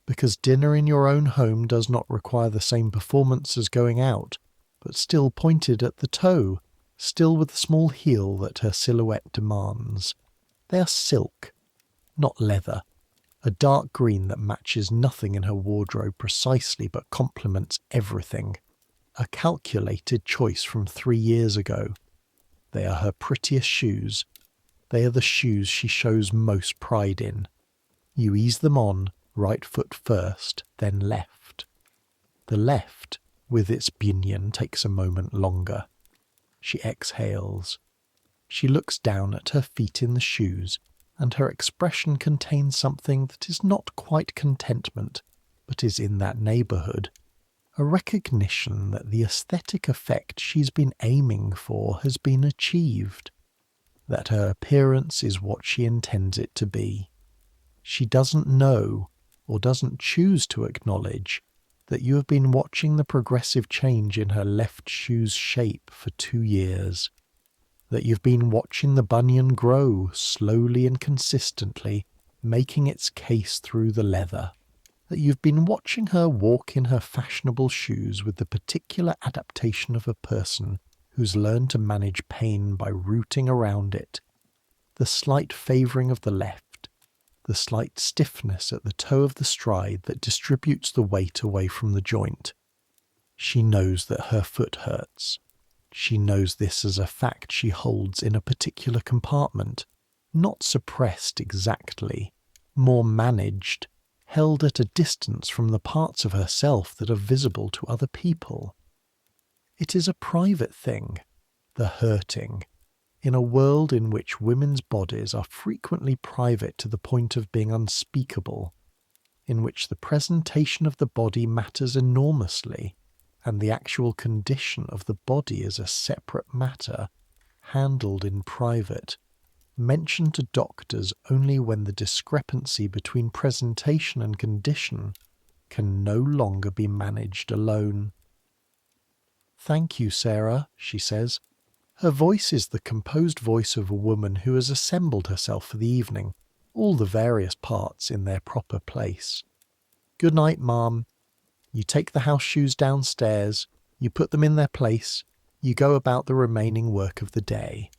because dinner in your own home does not require the same performance as going out, but still pointed at the toe, still with the small heel that her silhouette demands. They are silk, not leather, a dark green that matches nothing in her wardrobe precisely but complements everything, a calculated choice from 3 years ago. They are her prettiest shoes. They are the shoes she shows most pride in. You ease them on, right foot first, then left. The left, with its bunion, takes a moment longer. She exhales. She looks down at her feet in the shoes, and her expression contains something that is not quite contentment, but is in that neighbourhood. A recognition that the aesthetic effect she's been aiming for has been achieved. That her appearance is what she intends it to be. She doesn't know, or doesn't choose to acknowledge, that you have been watching the progressive change in her left shoe's shape for 2 years. That you've been watching the bunion grow, slowly and consistently, making its case through the leather. That you've been watching her walk in her fashionable shoes with the particular adaptation of a person who's learned to manage pain by rooting around it. The slight favouring of the left, the slight stiffness at the toe of the stride that distributes the weight away from the joint. She knows that her foot hurts. She knows this as a fact she holds in a particular compartment, not suppressed exactly, more managed, held at a distance from the parts of herself that are visible to other people. It is a private thing, the hurting, in a world in which women's bodies are frequently private to the point of being unspeakable, in which the presentation of the body matters enormously, and the actual condition of the body is a separate matter, handled in private, mentioned to doctors only when the discrepancy between presentation and condition can no longer be managed alone. "Thank you, Sarah," she says. Her voice is the composed voice of a woman who has assembled herself for the evening, all the various parts in their proper place. "Good night, Ma'am. You take the house shoes downstairs, you put them in their place, you go about the remaining work of the day.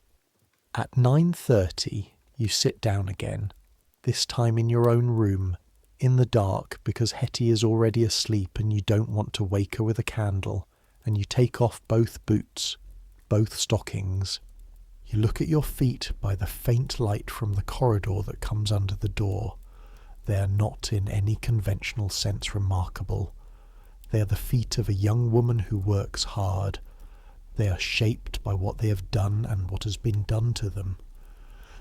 At 9:30 you sit down again, this time in your own room, in the dark because Hetty is already asleep and you don't want to wake her with a candle, and you take off both boots, both stockings. You look at your feet by the faint light from the corridor that comes under the door. They are not in any conventional sense remarkable. They are the feet of a young woman who works hard. They are shaped by what they have done and what has been done to them.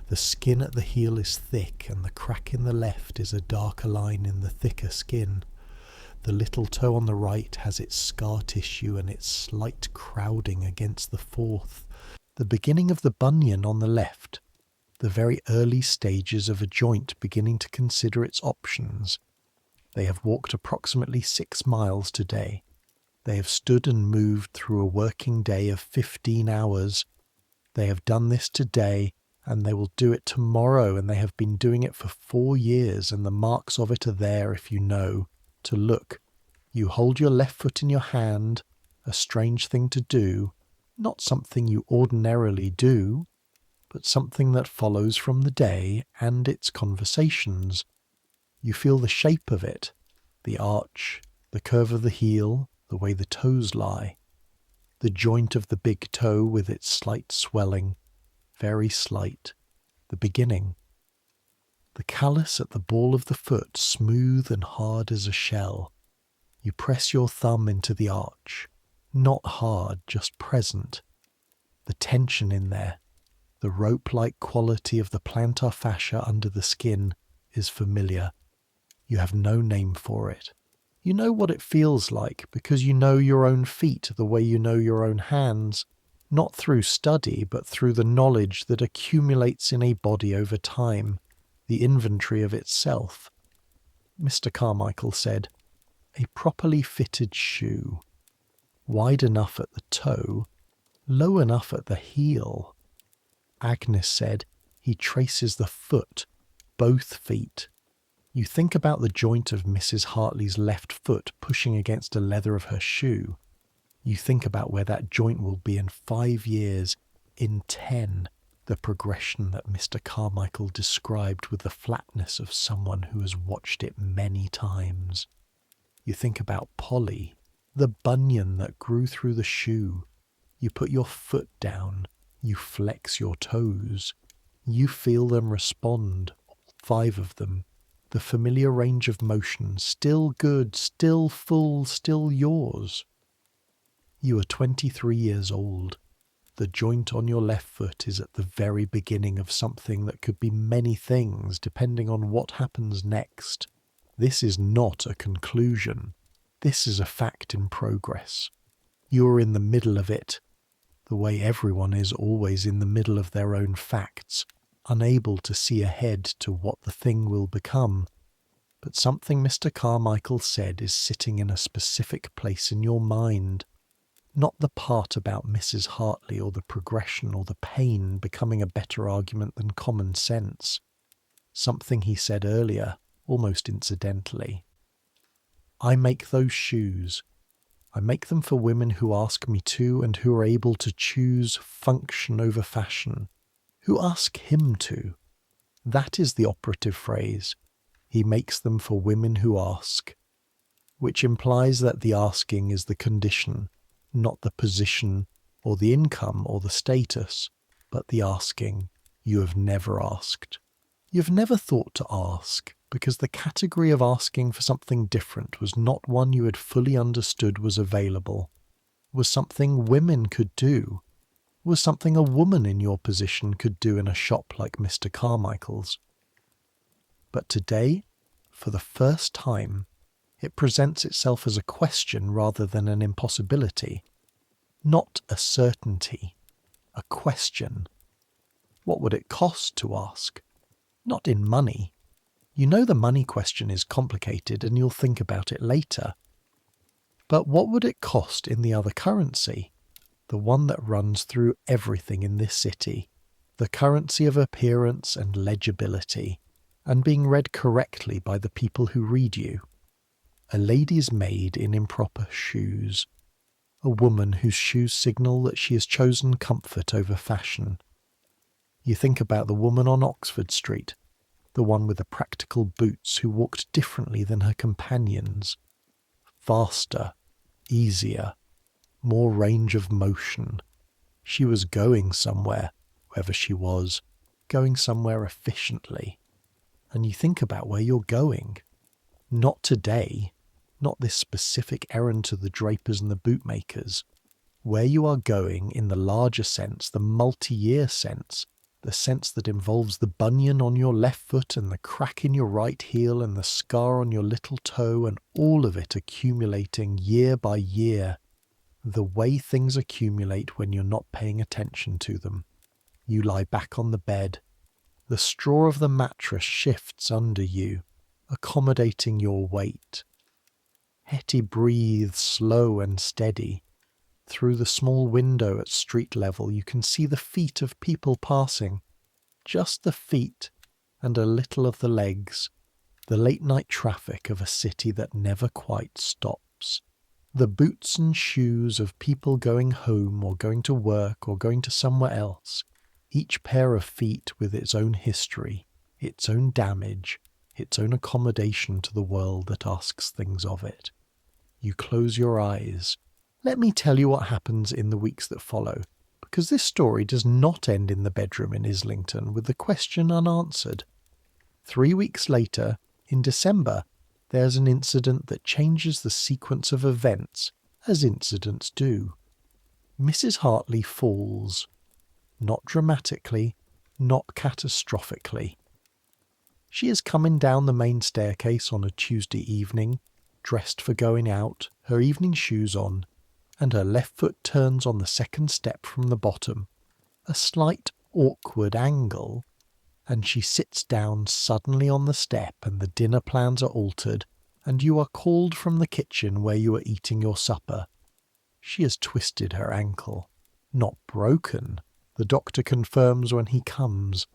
The skin at the heel is thick, and the crack in the left is a darker line in the thicker skin. The little toe on the right has its scar tissue and its slight crowding against the fourth. The beginning of the bunion on the left, the very early stages of a joint beginning to consider its options. They have walked approximately 6 miles today. They have stood and moved through a working day of 15 hours. They have done this today, and they will do it tomorrow, and they have been doing it for 4 years, and the marks of it are there if you know to look. You hold your left foot in your hand, a strange thing to do, not something you ordinarily do, but something that follows from the day and its conversations. You feel the shape of it, the arch, the curve of the heel, the way the toes lie, the joint of the big toe with its slight swelling, very slight, the beginning. The callus at the ball of the foot, smooth and hard as a shell. You press your thumb into the arch, not hard, just present. The tension in there, the rope-like quality of the plantar fascia under the skin is familiar. You have no name for it. You know what it feels like because you know your own feet the way you know your own hands, not through study but through the knowledge that accumulates in a body over time, the inventory of itself. Mr. Carmichael said, "A properly fitted shoe, wide enough at the toe, low enough at the heel." Agnes said, "He traces the foot, both feet." You think about the joint of Mrs. Hartley's left foot pushing against the leather of her shoe. You think about where that joint will be in 5 years, in 10, the progression that Mr. Carmichael described with the flatness of someone who has watched it many times. You think about Polly, the bunion that grew through the shoe. You put your foot down, you flex your toes. You feel them respond, all 5 of them. The familiar range of motion, still good, still full, still yours. You are 23 years old. The joint on your left foot is at the very beginning of something that could be many things depending on what happens next. This is not a conclusion. This is a fact in progress. You are in the middle of it, the way everyone is always in the middle of their own facts, unable to see ahead to what the thing will become. But something Mr. Carmichael said is sitting in a specific place in your mind, not the part about Mrs. Hartley or the progression or the pain becoming a better argument than common sense. Something he said earlier, almost incidentally. I make those shoes. I make them for women who ask me to and who are able to choose function over fashion, who ask him to. That is the operative phrase. He makes them for women who ask. which implies that the asking is the condition, not the position or the income or the status, but the asking you have never asked. You've never thought to ask, because the category of asking for something different was not one you had fully understood was available, was something women could do, was something a woman in your position could do in a shop like Mr. Carmichael's. But today, for the first time, it presents itself as a question rather than an impossibility. Not a certainty, a question. What would it cost to ask? Not in money. You know the money question is complicated and you'll think about it later. But what would it cost in the other currency? The one that runs through everything in this city. The currency of appearance and legibility, and being read correctly by the people who read you. A lady's maid in improper shoes. A woman whose shoes signal that she has chosen comfort over fashion. You think about the woman on Oxford Street, the one with the practical boots who walked differently than her companions. Faster, easier, more range of motion. She was going somewhere, wherever she was, going somewhere efficiently. And you think about where you're going. Not today, not this specific errand to the drapers and the bootmakers. Where you are going in the larger sense, the multi-year sense, the sense that involves the bunion on your left foot and the crack in your right heel and the scar on your little toe and all of it accumulating year by year. The way things accumulate when you're not paying attention to them. You lie back on the bed. The straw of the mattress shifts under you, accommodating your weight. Hetty breathes slow and steady. Through the small window at street level you can see the feet of people passing. Just the feet and a little of the legs. The late-night traffic of a city that never quite stops. The boots and shoes of people going home or going to work or going to somewhere else. Each pair of feet with its own history, its own damage, its own accommodation to the world that asks things of it. You close your eyes. Let me tell you what happens in the weeks that follow, because this story does not end in the bedroom in Islington with the question unanswered. 3 weeks later, in December, there's an incident that changes the sequence of events, as incidents do. Mrs. Hartley falls. Not dramatically, not catastrophically. She is coming down the main staircase on a Tuesday evening, dressed for going out, her evening shoes on, and her left foot turns on the second step from the bottom, a slight awkward angle, and she sits down suddenly on the step and the dinner plans are altered, and you are called from the kitchen where you are eating your supper. She has twisted her ankle. Not broken, the doctor confirms when he comes.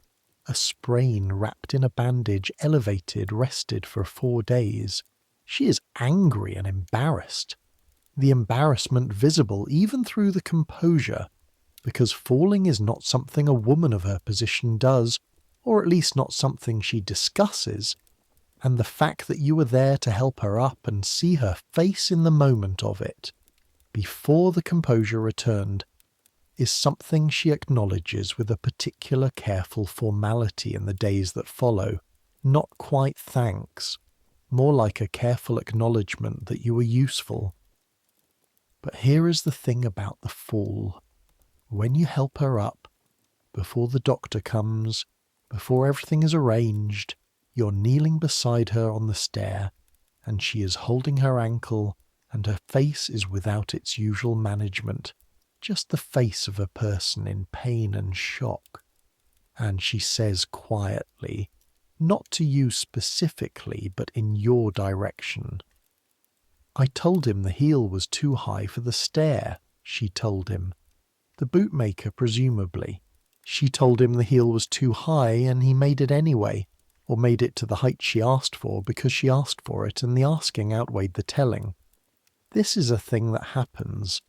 A sprain wrapped in a bandage, elevated, rested for 4 days. She is angry and embarrassed. The embarrassment visible even through the composure, because falling is not something a woman of her position does, or at least not something she discusses, and the fact that you were there to help her up and see her face in the moment of it, before the composure returned, is something she acknowledges with a particular careful formality in the days that follow, not quite thanks, more like a careful acknowledgement that you were useful. But here is the thing about the fall. When you help her up, before the doctor comes, before everything is arranged, you're kneeling beside her on the stair, and she is holding her ankle, and her face is without its usual management, just the face of a person in pain and shock. And she says quietly, not to you specifically, but in your direction. I told him the heel was too high for the stair, she told him. The bootmaker, presumably. She told him the heel was too high, and he made it anyway, or made it to the height she asked for because she asked for it, and the asking outweighed the telling. This is a thing that happens.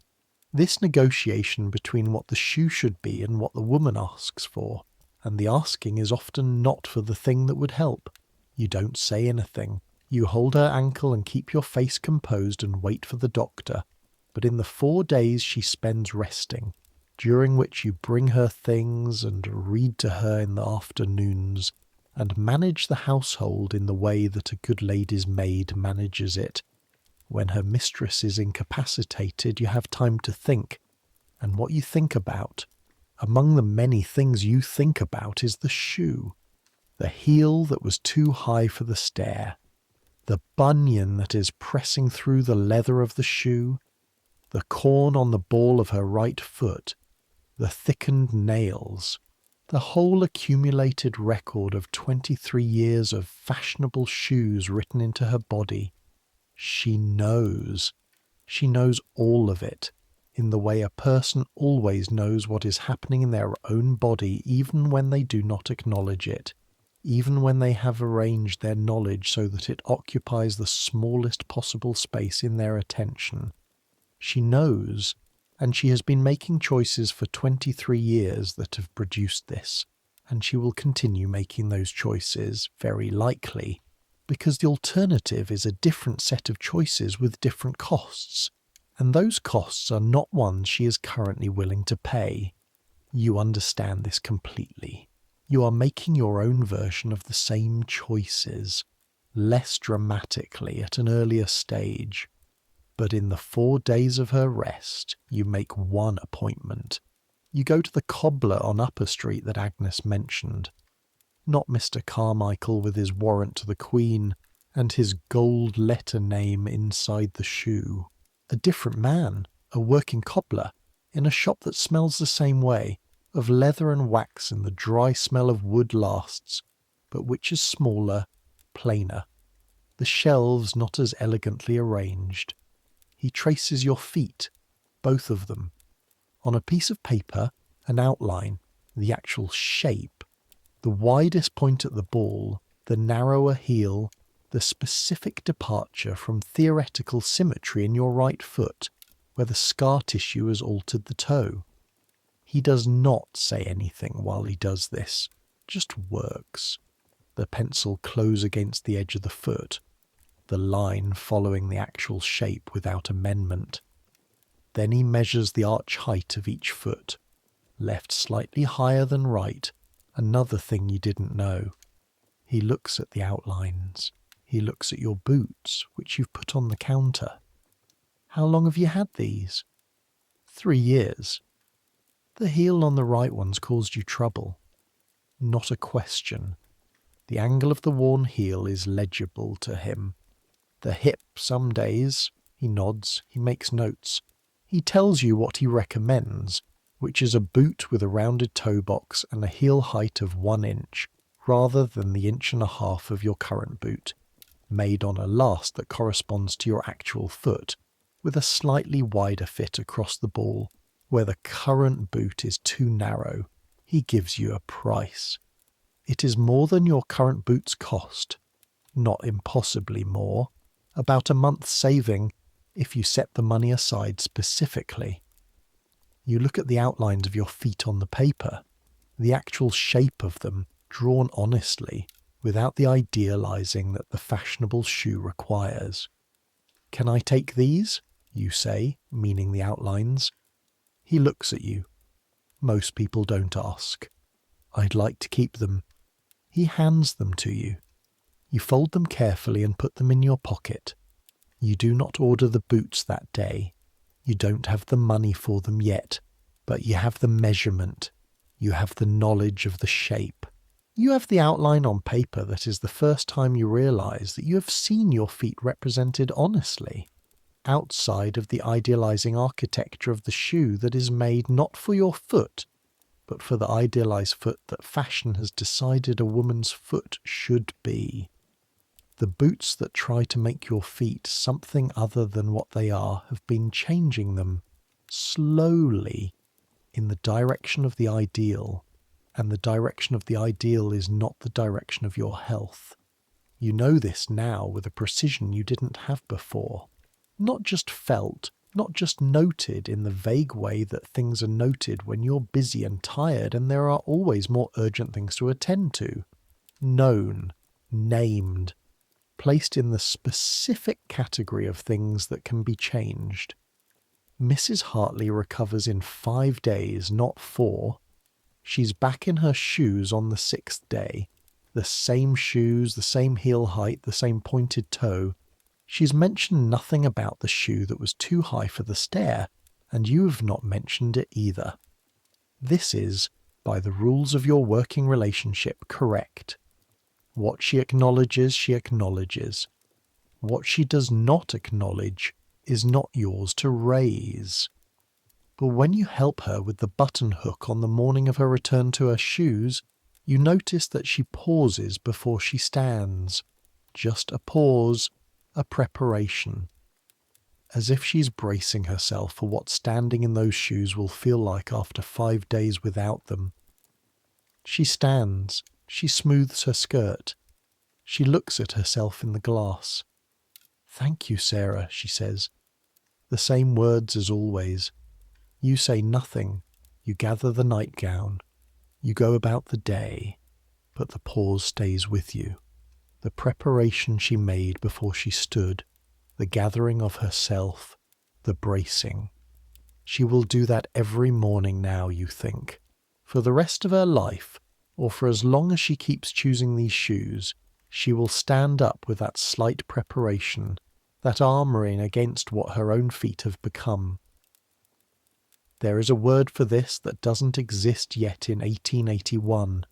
This negotiation between what the shoe should be and what the woman asks for, and the asking is often not for the thing that would help. You don't say anything. You hold her ankle and keep your face composed and wait for the doctor, but in the 4 days she spends resting, during which you bring her things and read to her in the afternoons, and manage the household in the way that a good lady's maid manages it. When her mistress is incapacitated, you have time to think, and what you think about, among the many things you think about, is the shoe, the heel that was too high for the stair, the bunion that is pressing through the leather of the shoe, the corn on the ball of her right foot, the thickened nails, the whole accumulated record of 23 years of fashionable shoes written into her body. She knows. She knows all of it, in the way a person always knows what is happening in their own body, even when they do not acknowledge it, even when they have arranged their knowledge so that it occupies the smallest possible space in their attention. She knows, and she has been making choices for 23 years that have produced this, and she will continue making those choices, very likely, because the alternative is a different set of choices with different costs, and those costs are not ones she is currently willing to pay. You understand this completely. You are making your own version of the same choices, less dramatically at an earlier stage. But in the 4 days of her rest, you make one appointment. You go to the cobbler on Upper Street that Agnes mentioned. Not Mr. Carmichael with his warrant to the Queen and his gold letter name inside the shoe. A different man, a working cobbler, in a shop that smells the same way, of leather and wax, and the dry smell of wood lasts, but which is smaller, plainer. The shelves not as elegantly arranged. He traces your feet, both of them. On a piece of paper, an outline, the actual shape, the widest point at the ball, the narrower heel, the specific departure from theoretical symmetry in your right foot, where the scar tissue has altered the toe. He does not say anything while he does this, just works. The pencil close against the edge of the foot, the line following the actual shape without amendment. Then he measures the arch height of each foot, left slightly higher than right, another thing you didn't know. He looks at the outlines. He looks at your boots, which you've put on the counter. How long have you had these? 3 years. The heel on the right one's caused you trouble. Not a question. The angle of the worn heel is legible to him. The hip some days. He nods, he makes notes. He tells you what he recommends, which is a boot with a rounded toe box and a heel height of 1 inch, rather than the 1.5 inches of your current boot, made on a last that corresponds to your actual foot, with a slightly wider fit across the ball. Where the current boot is too narrow, he gives you a price. It is more than your current boots cost, not impossibly more, about a month's saving if you set the money aside specifically. You look at the outlines of your feet on the paper, the actual shape of them, drawn honestly, without the idealizing that the fashionable shoe requires. "Can I take these?" you say, meaning the outlines. He looks at you. Most people don't ask. "I'd like to keep them." He hands them to you. You fold them carefully and put them in your pocket. You do not order the boots that day. You don't have the money for them yet, but you have the measurement. You have the knowledge of the shape. You have the outline on paper that is the first time you realize that you have seen your feet represented honestly, outside of the idealizing architecture of the shoe that is made not for your foot, but for the idealized foot that fashion has decided a woman's foot should be. The boots that try to make your feet something other than what they are have been changing them, slowly, in the direction of the ideal, and the direction of the ideal is not the direction of your health. You know this now with a precision you didn't have before. Not just felt, not just noted in the vague way that things are noted when you're busy and tired and there are always more urgent things to attend to. Known, named, placed in the specific category of things that can be changed. Mrs. Hartley recovers in 5 days, not 4. She's back in her shoes on the 6th day. The same shoes, the same heel height, the same pointed toe. She's mentioned nothing about the shoe that was too high for the stair, and you have not mentioned it either. This is, by the rules of your working relationship, correct. What she acknowledges, she acknowledges. What she does not acknowledge is not yours to raise. But when you help her with the button hook on the morning of her return to her shoes, you notice that she pauses before she stands. Just a pause, a preparation. As if she's bracing herself for what standing in those shoes will feel like after 5 days without them. She stands, she smooths her skirt. She looks at herself in the glass. "Thank you, Sarah," she says. The same words as always. You say nothing. You gather the nightgown. You go about the day. But the pause stays with you. The preparation she made before she stood. The gathering of herself. The bracing. She will do that every morning now, you think. For the rest of her life, or for as long as she keeps choosing these shoes, she will stand up with that slight preparation, that armouring against what her own feet have become. There is a word for this that doesn't exist yet in 1881,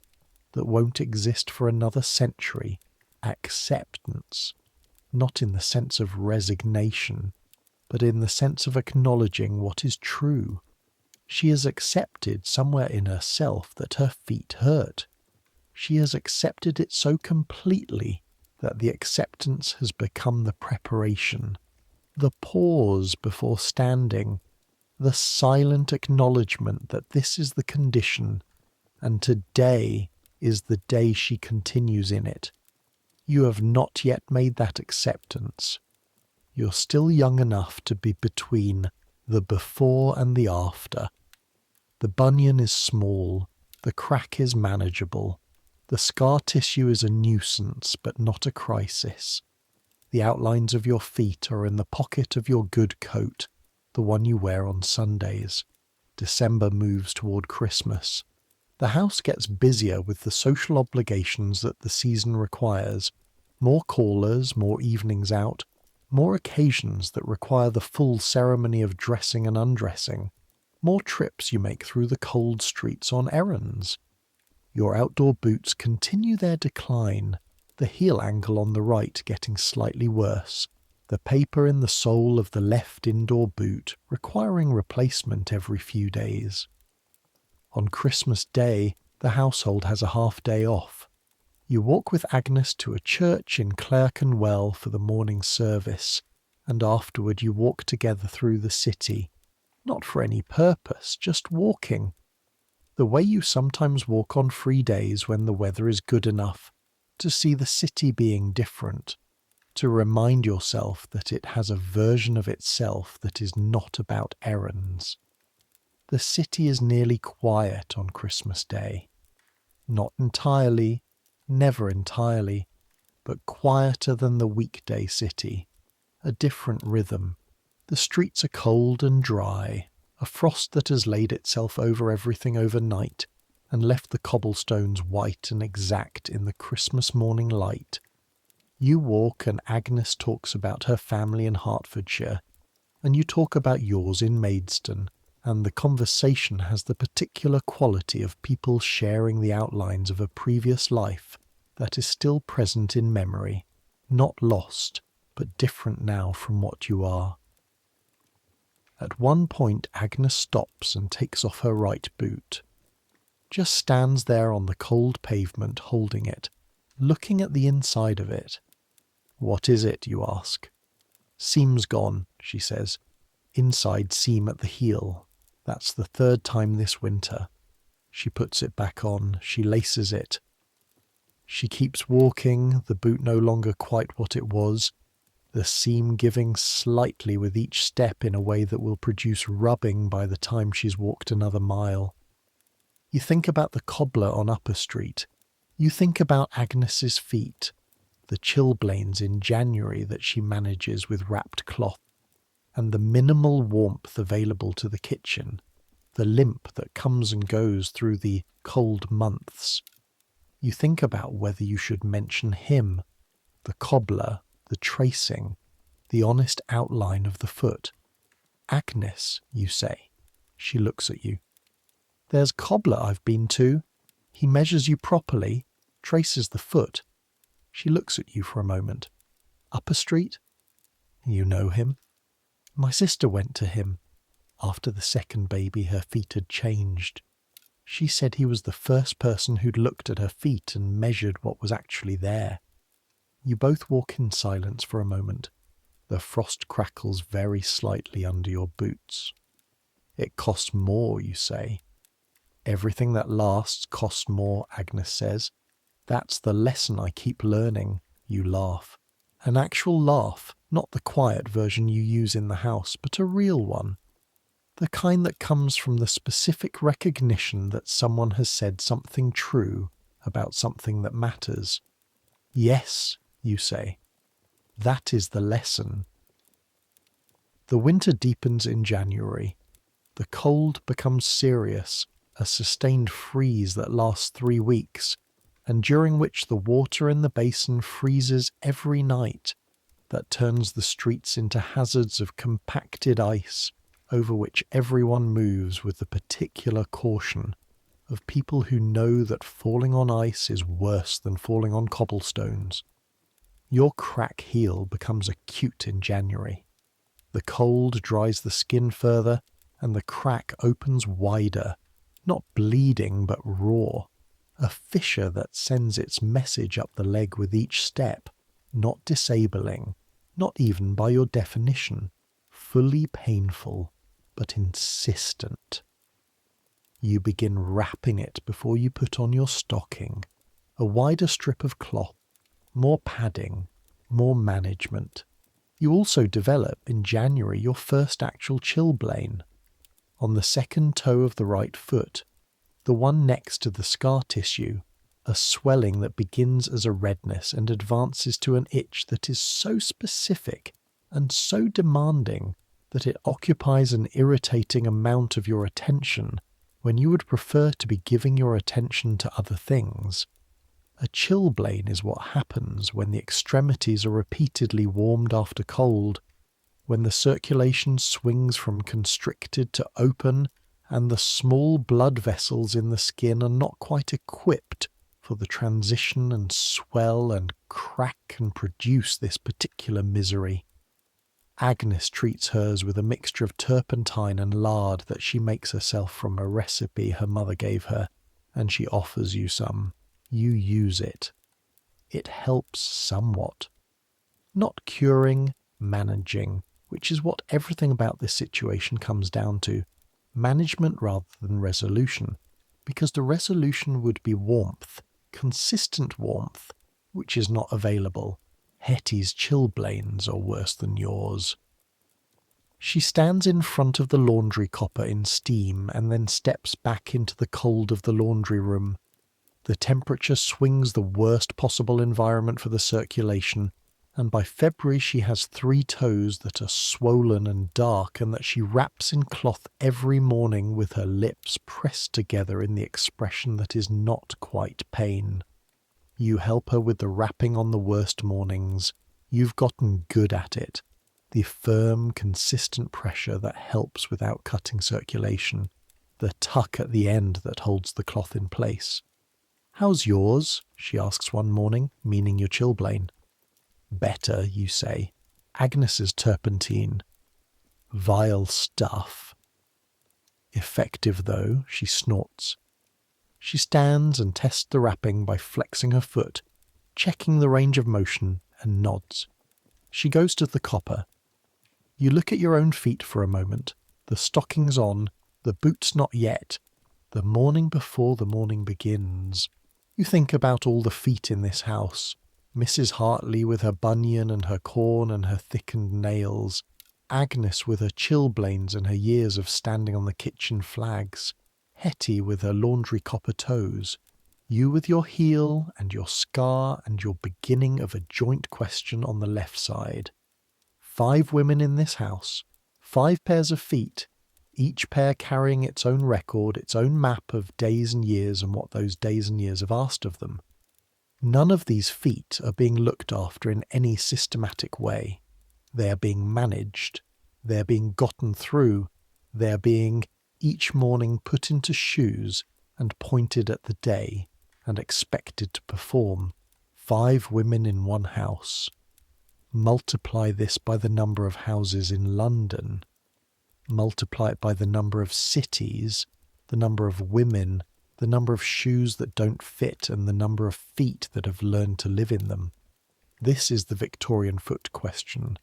that won't exist for another century: acceptance. Not in the sense of resignation, but in the sense of acknowledging what is true. She has accepted somewhere in herself that her feet hurt. She has accepted it so completely that the acceptance has become the preparation, the pause before standing, the silent acknowledgement that this is the condition, and today is the day she continues in it. You have not yet made that acceptance. You're still young enough to be between the before and the after. The bunion is small, the crack is manageable, the scar tissue is a nuisance but not a crisis. The outlines of your feet are in the pocket of your good coat, the one you wear on Sundays. December moves toward Christmas. The house gets busier with the social obligations that the season requires. More callers, more evenings out, more occasions that require the full ceremony of dressing and undressing, more trips you make through the cold streets on errands. Your outdoor boots continue their decline, the heel angle on the right getting slightly worse, the paper in the sole of the left indoor boot requiring replacement every few days. On Christmas Day, the household has a half day off. You walk with Agnes to a church in Clerkenwell for the morning service, and afterward you walk together through the city, not for any purpose, just walking. The way you sometimes walk on free days when the weather is good enough, to see the city being different, to remind yourself that it has a version of itself that is not about errands. The city is nearly quiet on Christmas Day. Not entirely, never entirely, but quieter than the weekday city. A different rhythm. The streets are cold and dry, a frost that has laid itself over everything overnight and left the cobblestones white and exact in the Christmas morning light. You walk and Agnes talks about her family in Hertfordshire, and you talk about yours in Maidstone, and the conversation has the particular quality of people sharing the outlines of a previous life that is still present in memory, not lost, but different now from what you are. At one point Agnes stops and takes off her right boot. Just stands there on the cold pavement holding it, looking at the inside of it. "What is it?" you ask. "Seam's gone," she says. "Inside seam at the heel. That's the 3rd time this winter." She puts it back on. She laces it. She keeps walking, the boot no longer quite what it was, the seam giving slightly with each step in a way that will produce rubbing by the time she's walked another mile. You think about the cobbler on Upper Street. You think about Agnes's feet. the chilblains in January that she manages with wrapped cloth, and the minimal warmth available to the kitchen, the limp that comes and goes through the cold months. You think about whether you should mention him, the cobbler, the tracing, the honest outline of the foot. Agnes, you say. She looks at you. There's cobbler I've been to. He measures you properly, traces the foot. She looks at you for a moment. Upper Street? You know him. My sister went to him. After the second baby, her feet had changed. She said he was the first person who'd looked at her feet and measured what was actually there. You both walk in silence for a moment. The frost crackles very slightly under your boots. It costs more, you say. Everything that lasts costs more, Agnes says. That's the lesson I keep learning, you laugh. An actual laugh, not the quiet version you use in the house, but a real one. The kind that comes from the specific recognition that someone has said something true about something that matters. Yes, you say. That is the lesson. The winter deepens in January. The cold becomes serious, a sustained freeze that lasts 3 weeks, and during which the water in the basin freezes every night, that turns the streets into hazards of compacted ice over which everyone moves with the particular caution of people who know that falling on ice is worse than falling on cobblestones. Your crack heel becomes acute in January. The cold dries the skin further, and the crack opens wider, not bleeding but raw, a fissure that sends its message up the leg with each step, not disabling, not even by your definition, fully painful, but insistent. You begin wrapping it before you put on your stocking, a wider strip of cloth, more padding, more management. You also develop in January your first actual chilblain. On the second toe of the right foot, the one next to the scar tissue, a swelling that begins as a redness and advances to an itch that is so specific and so demanding that it occupies an irritating amount of your attention when you would prefer to be giving your attention to other things. A chilblain is what happens when the extremities are repeatedly warmed after cold, when the circulation swings from constricted to open, and the small blood vessels in the skin are not quite equipped for the transition and swell and crack and produce this particular misery. Agnes treats hers with a mixture of turpentine and lard that she makes herself from a recipe her mother gave her, and she offers you some. You use it. It helps somewhat. Not curing, managing, which is what everything about this situation comes down to. Management rather than resolution, because the resolution would be warmth, consistent warmth, which is not available. Hetty's chilblains are worse than yours. She stands in front of the laundry copper in steam and then steps back into the cold of the laundry room. The temperature swings the worst possible environment for the circulation, and by February she has 3 toes that are swollen and dark and that she wraps in cloth every morning with her lips pressed together in the expression that is not quite pain. You help her with the wrapping on the worst mornings. You've gotten good at it. The firm, consistent pressure that helps without cutting circulation. The tuck at the end that holds the cloth in place. How's yours? She asks one morning, meaning your chilblain. Better, you say. Agnes's turpentine. Vile stuff. Effective, though, she snorts. She stands and tests the wrapping by flexing her foot, checking the range of motion, and nods. She goes to the copper. You look at your own feet for a moment, the stockings on, the boots not yet, the morning before the morning begins. You think about all the feet in this house. Mrs. Hartley with her bunion and her corn and her thickened nails. Agnes with her chilblains and her years of standing on the kitchen flags. Hetty with her laundry copper toes. You with your heel and your scar and your beginning of a joint question on the left side. 5 women in this house, 5 pairs of feet, each pair carrying its own record, its own map of days and years and what those days and years have asked of them. None of these feet are being looked after in any systematic way. They are being managed. They are being gotten through. They are being each morning put into shoes and pointed at the day and expected to perform. 5 women in one house. Multiply this by the number of houses in London. Multiply it by the number of cities, the number of women, the number of shoes that don't fit, and the number of feet that have learned to live in them. This is the Victorian foot question.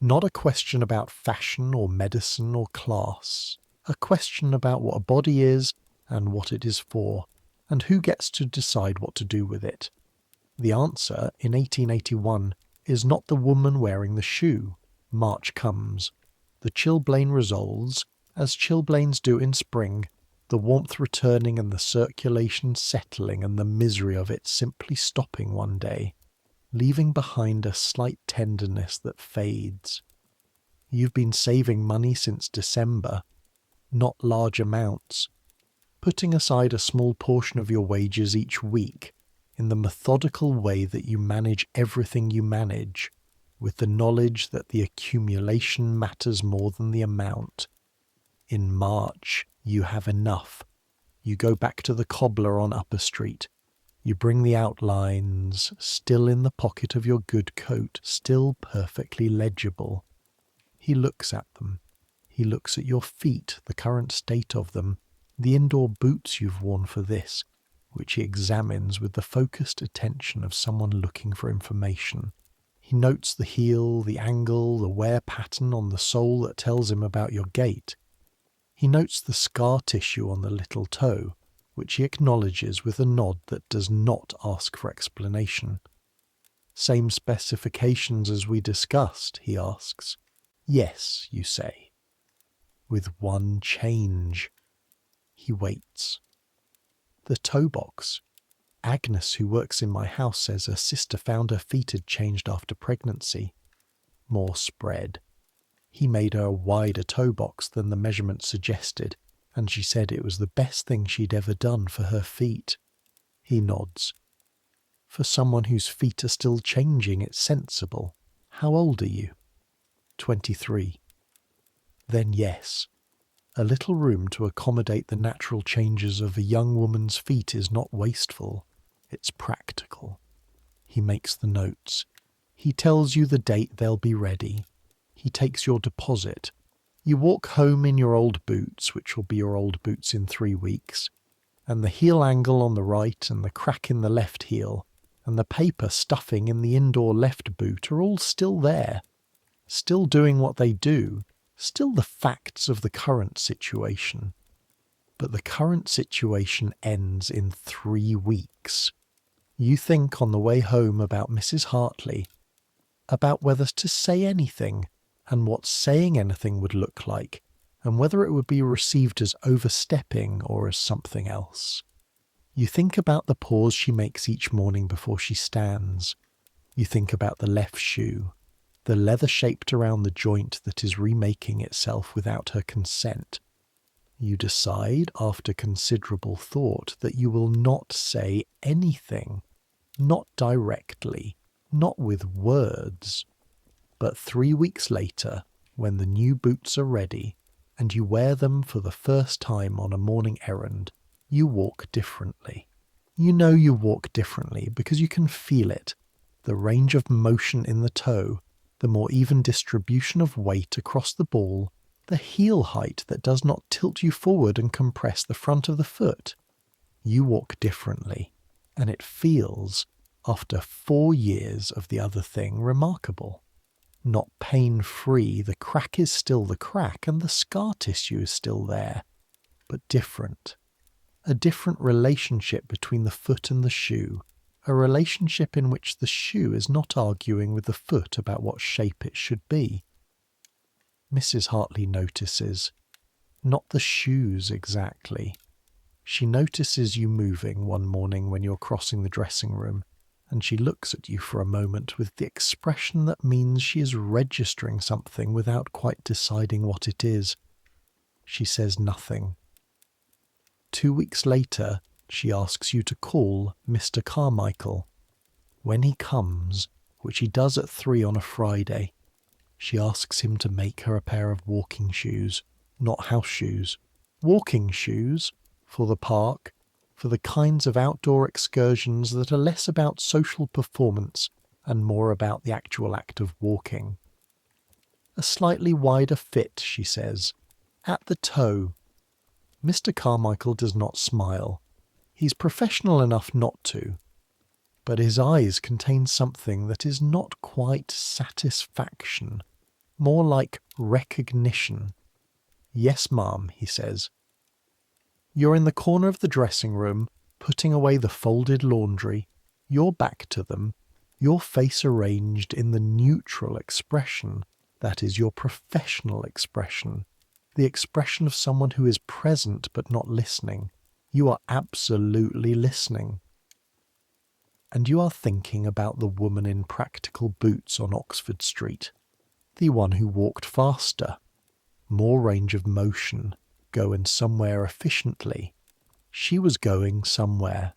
Not a question about fashion or medicine or class. A question about what a body is and what it is for, and who gets to decide what to do with it. The answer, in 1881, is not the woman wearing the shoe. March comes. The chilblain resolves, as chilblains do in spring, the warmth returning and the circulation settling and the misery of it simply stopping one day, leaving behind a slight tenderness that fades. You've been saving money since December, not large amounts, putting aside a small portion of your wages each week in the methodical way that you manage everything you manage, with the knowledge that the accumulation matters more than the amount. In March, you have enough. You go back to the cobbler on Upper Street. You bring the outlines, still in the pocket of your good coat, still perfectly legible. He looks at them. He looks at your feet, the current state of them, the indoor boots you've worn for this, which he examines with the focused attention of someone looking for information. He notes the heel, the angle, the wear pattern on the sole that tells him about your gait. He notes the scar tissue on the little toe, which he acknowledges with a nod that does not ask for explanation. Same specifications as we discussed, he asks. Yes, you say. With one change. He waits. The toe box. Agnes, who works in my house, says her sister found her feet had changed after pregnancy. More spread. He made her a wider toe box than the measurement suggested, and she said it was the best thing she'd ever done for her feet. He nods. For someone whose feet are still changing, it's sensible. How old are you? 23. Then yes. A little room to accommodate the natural changes of a young woman's feet is not wasteful. It's practical. He makes the notes. He tells you the date they'll be ready. He takes your deposit. You walk home in your old boots, which will be your old boots in 3 weeks, and the heel angle on the right and the crack in the left heel and the paper stuffing in the indoor left boot are all still there, still doing what they do, still the facts of the current situation. But the current situation ends in 3 weeks. You think on the way home about Mrs. Hartley, about whether to say anything, and what saying anything would look like, and whether it would be received as overstepping or as something else. You think about the pause she makes each morning before she stands. You think about the left shoe, the leather shaped around the joint that is remaking itself without her consent. You decide, after considerable thought, that you will not say anything, not directly, not with words. But 3 weeks later, when the new boots are ready, and you wear them for the first time on a morning errand, you walk differently. You know you walk differently because you can feel it, the range of motion in the toe, the more even distribution of weight across the ball, the heel height that does not tilt you forward and compress the front of the foot. You walk differently, and it feels, after 4 years of the other thing, remarkable. Not pain-free, the crack is still the crack and the scar tissue is still there, but different. A different relationship between the foot and the shoe, a relationship in which the shoe is not arguing with the foot about what shape it should be. Mrs. Hartley notices, not the shoes exactly. She notices you moving one morning when you're crossing the dressing room, and she looks at you for a moment with the expression that means she is registering something without quite deciding what it is. She says nothing. 2 weeks later, she asks you to call Mr. Carmichael. When he comes, which he does at 3 on a Friday, she asks him to make her a pair of walking shoes, not house shoes. Walking shoes for the park, for the kinds of outdoor excursions that are less about social performance and more about the actual act of walking. A slightly wider fit, she says, at the toe. Mr. Carmichael does not smile. He's professional enough not to. But his eyes contain something that is not quite satisfaction, more like recognition. Yes, ma'am, he says. You're in the corner of the dressing room, putting away the folded laundry, your back to them, your face arranged in the neutral expression that is your professional expression, the expression of someone who is present but not listening. You are absolutely listening. And you are thinking about the woman in practical boots on Oxford Street, the one who walked faster, more range of motion, going somewhere efficiently. She was going somewhere.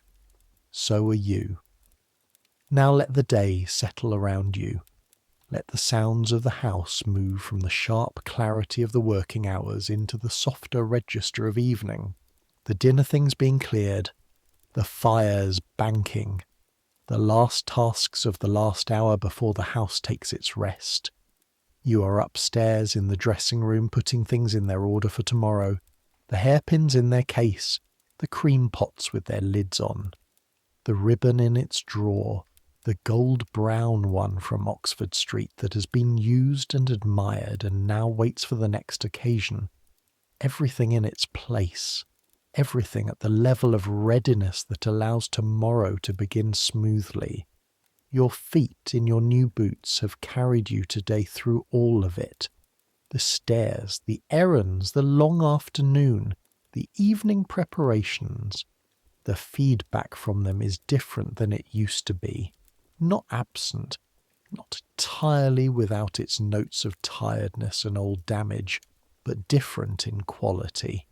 So are you. Now let the day settle around you. Let the sounds of the house move from the sharp clarity of the working hours into the softer register of evening. The dinner things being cleared, the fires banking, the last tasks of the last hour before the house takes its rest. You are upstairs in the dressing room putting things in their order for tomorrow, the hairpins in their case, the cream pots with their lids on, the ribbon in its drawer, the gold-brown one from Oxford Street that has been used and admired and now waits for the next occasion. Everything in its place, everything at the level of readiness that allows tomorrow to begin smoothly. Your feet in your new boots have carried you today through all of it. The stairs, the errands, the long afternoon, the evening preparations. The feedback from them is different than it used to be. Not absent, not entirely without its notes of tiredness and old damage, but different in quality.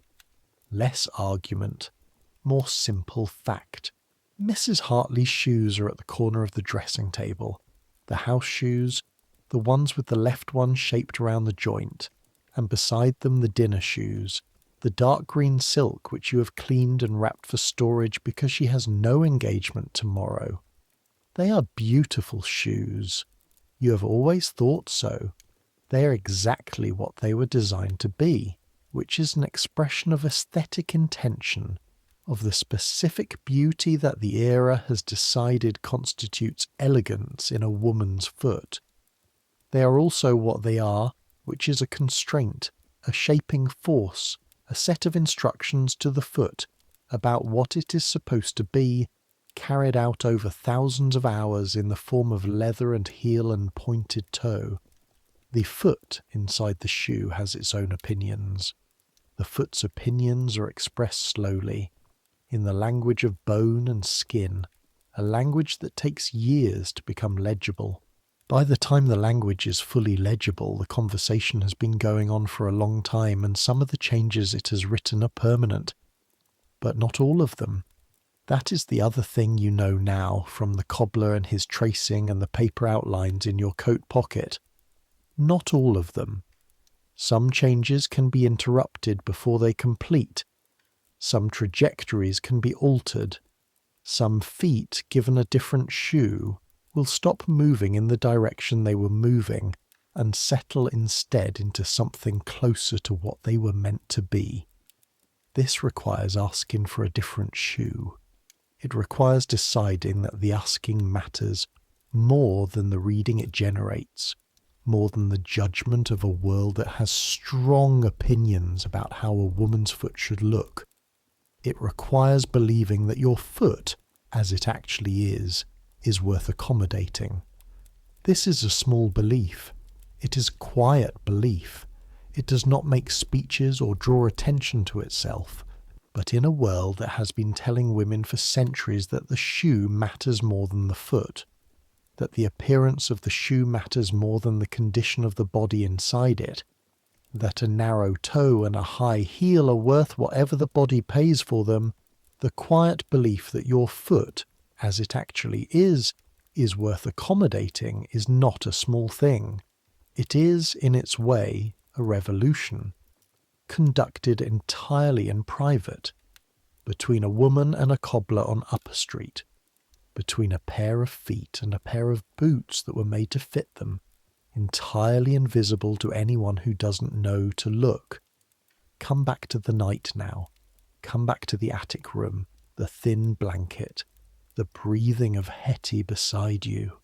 Less argument, more simple fact. Mrs. Hartley's shoes are at the corner of the dressing table. The house shoes, the ones with the left one shaped around the joint, and beside them the dinner shoes, the dark green silk which you have cleaned and wrapped for storage because she has no engagement tomorrow. They are beautiful shoes. You have always thought so. They are exactly what they were designed to be, which is an expression of aesthetic intention, of the specific beauty that the era has decided constitutes elegance in a woman's foot. They are also what they are, which is a constraint, a shaping force, a set of instructions to the foot about what it is supposed to be, carried out over thousands of hours in the form of leather and heel and pointed toe. The foot inside the shoe has its own opinions. The foot's opinions are expressed slowly, in the language of bone and skin, a language that takes years to become legible. By the time the language is fully legible, the conversation has been going on for a long time, and some of the changes it has written are permanent, but not all of them. That is the other thing you know now from the cobbler and his tracing and the paper outlines in your coat pocket. Not all of them. Some changes can be interrupted before they complete. Some trajectories can be altered. Some feet, given a different shoe, will stop moving in the direction they were moving and settle instead into something closer to what they were meant to be. This requires asking for a different shoe. It requires deciding that the asking matters more than the reading it generates, more than the judgment of a world that has strong opinions about how a woman's foot should look. It requires believing that your foot, as it actually is worth accommodating. This is a small belief. It is quiet belief. It does not make speeches or draw attention to itself. But in a world that has been telling women for centuries that the shoe matters more than the foot, that the appearance of the shoe matters more than the condition of the body inside it, that a narrow toe and a high heel are worth whatever the body pays for them, the quiet belief that your foot, as it actually is worth accommodating is not a small thing. It is, in its way, a revolution, conducted entirely in private, between a woman and a cobbler on Upper Street, between a pair of feet and a pair of boots that were made to fit them, entirely invisible to anyone who doesn't know to look. Come back to the night now. Come back to the attic room, the thin blanket, the breathing of Hetty beside you.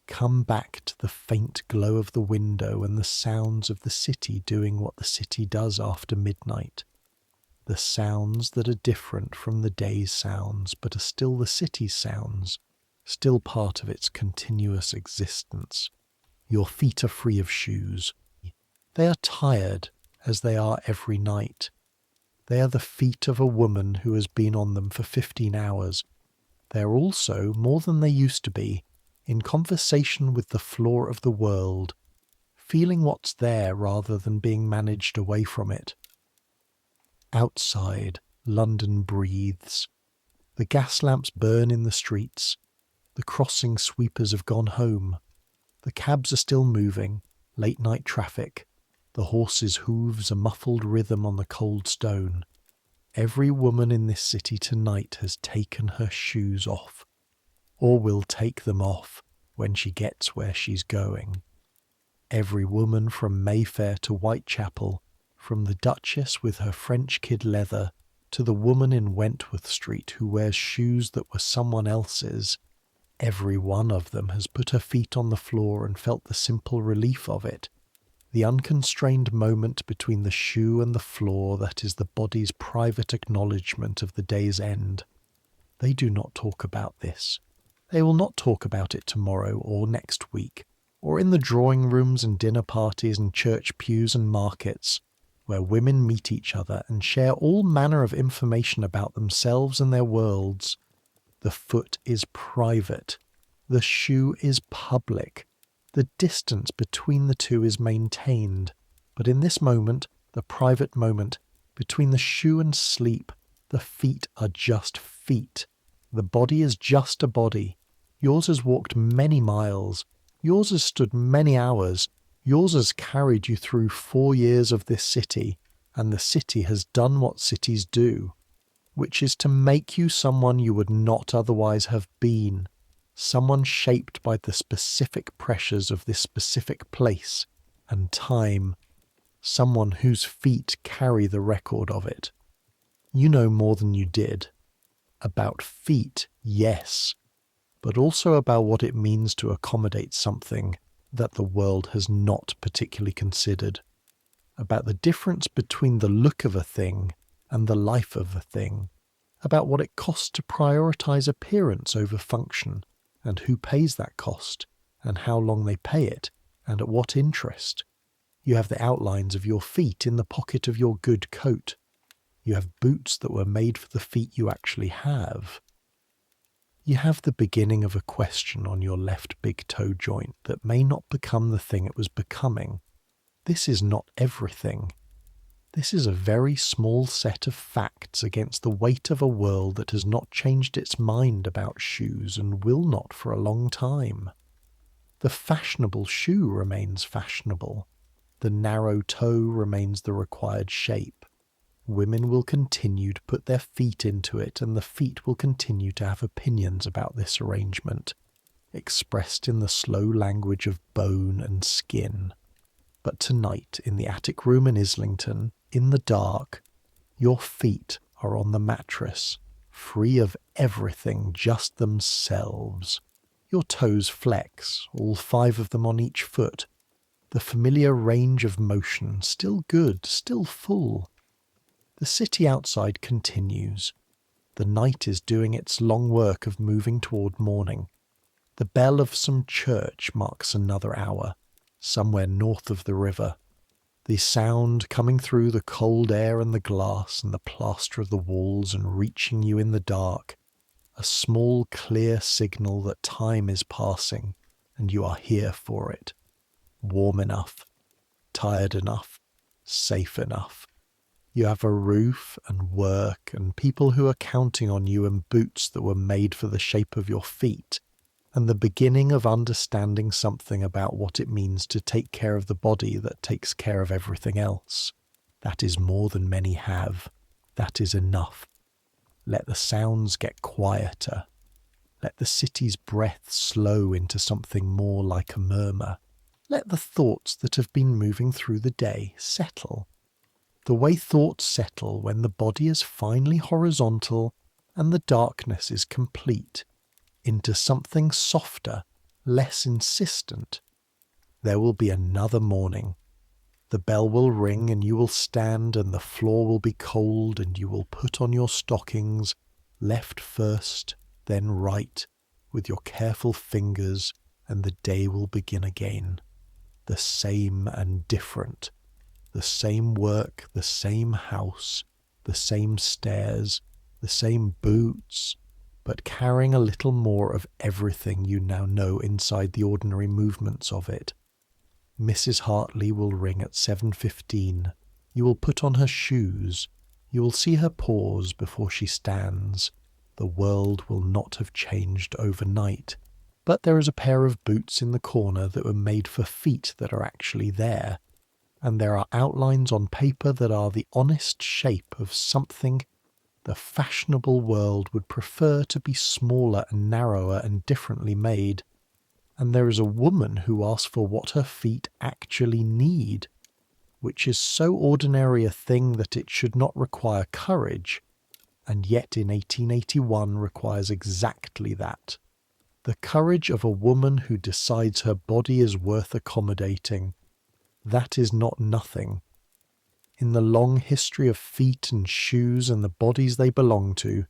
Come back to the faint glow of the window and the sounds of the city doing what the city does after midnight. The sounds that are different from the day's sounds, but are still the city's sounds, still part of its continuous existence. Your feet are free of shoes. They are tired, as they are every night. They are the feet of a woman who has been on them for 15 hours. They are also, more than they used to be, in conversation with the floor of the world, feeling what's there rather than being managed away from it. Outside, London breathes. The gas lamps burn in the streets. The crossing sweepers have gone home. The cabs are still moving, late-night traffic. The horses' hooves a muffled rhythm on the cold stone. Every woman in this city tonight has taken her shoes off, or will take them off when she gets where she's going. Every woman from Mayfair to Whitechapel, from the Duchess with her French kid leather to the woman in Wentworth Street who wears shoes that were someone else's, every one of them has put her feet on the floor and felt the simple relief of it, the unconstrained moment between the shoe and the floor that is the body's private acknowledgement of the day's end. They do not talk about this. They will not talk about it tomorrow or next week, or in the drawing rooms and dinner parties and church pews and markets, where women meet each other and share all manner of information about themselves and their worlds. The foot is private. The shoe is public. The distance between the two is maintained, but in this moment, the private moment, between the shoe and sleep, the feet are just feet. The body is just a body. Yours has walked many miles. Yours has stood many hours. Yours has carried you through 4 years of this city, and the city has done what cities do, which is to make you someone you would not otherwise have been. Someone shaped by the specific pressures of this specific place and time, someone whose feet carry the record of it. You know more than you did. About feet, yes, but also about what it means to accommodate something that the world has not particularly considered, about the difference between the look of a thing and the life of a thing, about what it costs to prioritize appearance over function, and who pays that cost, and how long they pay it, and at what interest. You have the outlines of your feet in the pocket of your good coat. You have boots that were made for the feet you actually have. You have the beginning of a question on your left big toe joint that may not become the thing it was becoming. This is not everything. This is a very small set of facts against the weight of a world that has not changed its mind about shoes and will not for a long time. The fashionable shoe remains fashionable. The narrow toe remains the required shape. Women will continue to put their feet into it, and the feet will continue to have opinions about this arrangement, expressed in the slow language of bone and skin. But tonight, in the attic room in Islington, in the dark, your feet are on the mattress, free of everything, just themselves. Your toes flex, all 5 of them on each foot. The familiar range of motion, still good, still full. The city outside continues. The night is doing its long work of moving toward morning. The bell of some church marks another hour, somewhere north of the river. The sound coming through the cold air and the glass and the plaster of the walls and reaching you in the dark, a small clear signal that time is passing and you are here for it, warm enough, tired enough, safe enough. You have a roof and work and people who are counting on you and boots that were made for the shape of your feet, and the beginning of understanding something about what it means to take care of the body that takes care of everything else. That is more than many have. That is enough. Let the sounds get quieter. Let the city's breath slow into something more like a murmur. Let the thoughts that have been moving through the day settle. The way thoughts settle when the body is finally horizontal and the darkness is complete, into something softer, less insistent. There will be another morning. The bell will ring and you will stand and the floor will be cold and you will put on your stockings, left first, then right, with your careful fingers, and the day will begin again. The same and different. The same work, the same house, the same stairs, the same boots, but carrying a little more of everything you now know inside the ordinary movements of it. Mrs. Hartley will ring at 7:15. You will put on her shoes. You will see her pause before she stands. The world will not have changed overnight, but there is a pair of boots in the corner that were made for feet that are actually there, and there are outlines on paper that are the honest shape of something the fashionable world would prefer to be smaller and narrower and differently made, and there is a woman who asks for what her feet actually need, which is so ordinary a thing that it should not require courage, and yet in 1881 requires exactly that. The courage of a woman who decides her body is worth accommodating. That is not nothing. In the long history of feet and shoes and the bodies they belong to,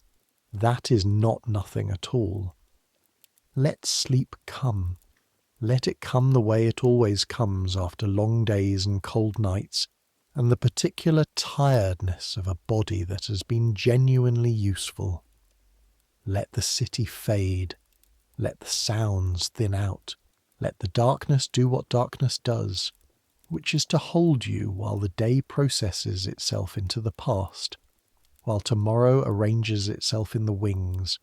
that is not nothing at all. Let sleep come. Let it come the way it always comes after long days and cold nights, and the particular tiredness of a body that has been genuinely useful. Let the city fade. Let the sounds thin out. Let the darkness do what darkness does, which is to hold you while the day processes itself into the past, while tomorrow arranges itself in the wings,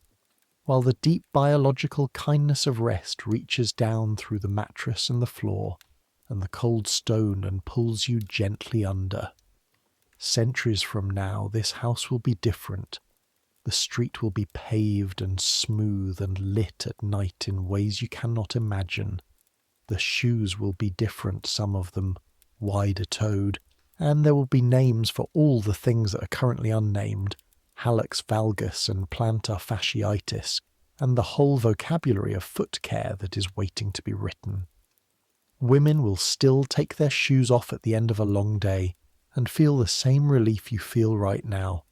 while the deep biological kindness of rest reaches down through the mattress and the floor and the cold stone and pulls you gently under. Centuries from now, this house will be different. The street will be paved and smooth and lit at night in ways you cannot imagine. The shoes will be different, some of them, wider-toed, and there will be names for all the things that are currently unnamed, hallux valgus and plantar fasciitis, and the whole vocabulary of foot care that is waiting to be written. Women will still take their shoes off at the end of a long day and feel the same relief you feel right now.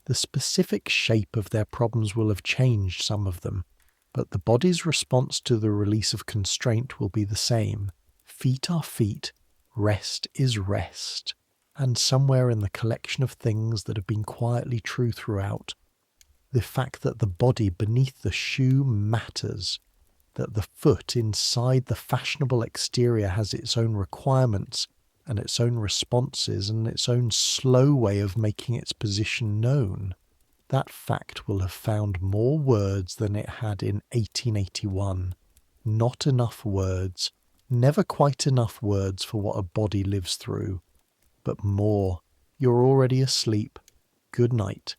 The specific shape of their problems will have changed, some of them, but the body's response to the release of constraint will be the same. Feet are feet, rest is rest, and somewhere in the collection of things that have been quietly true throughout, the fact that the body beneath the shoe matters, that the foot inside the fashionable exterior has its own requirements and its own responses and its own slow way of making its position known. That fact will have found more words than it had in 1881. Not enough words, never quite enough words for what a body lives through. But more. You're already asleep. Good night.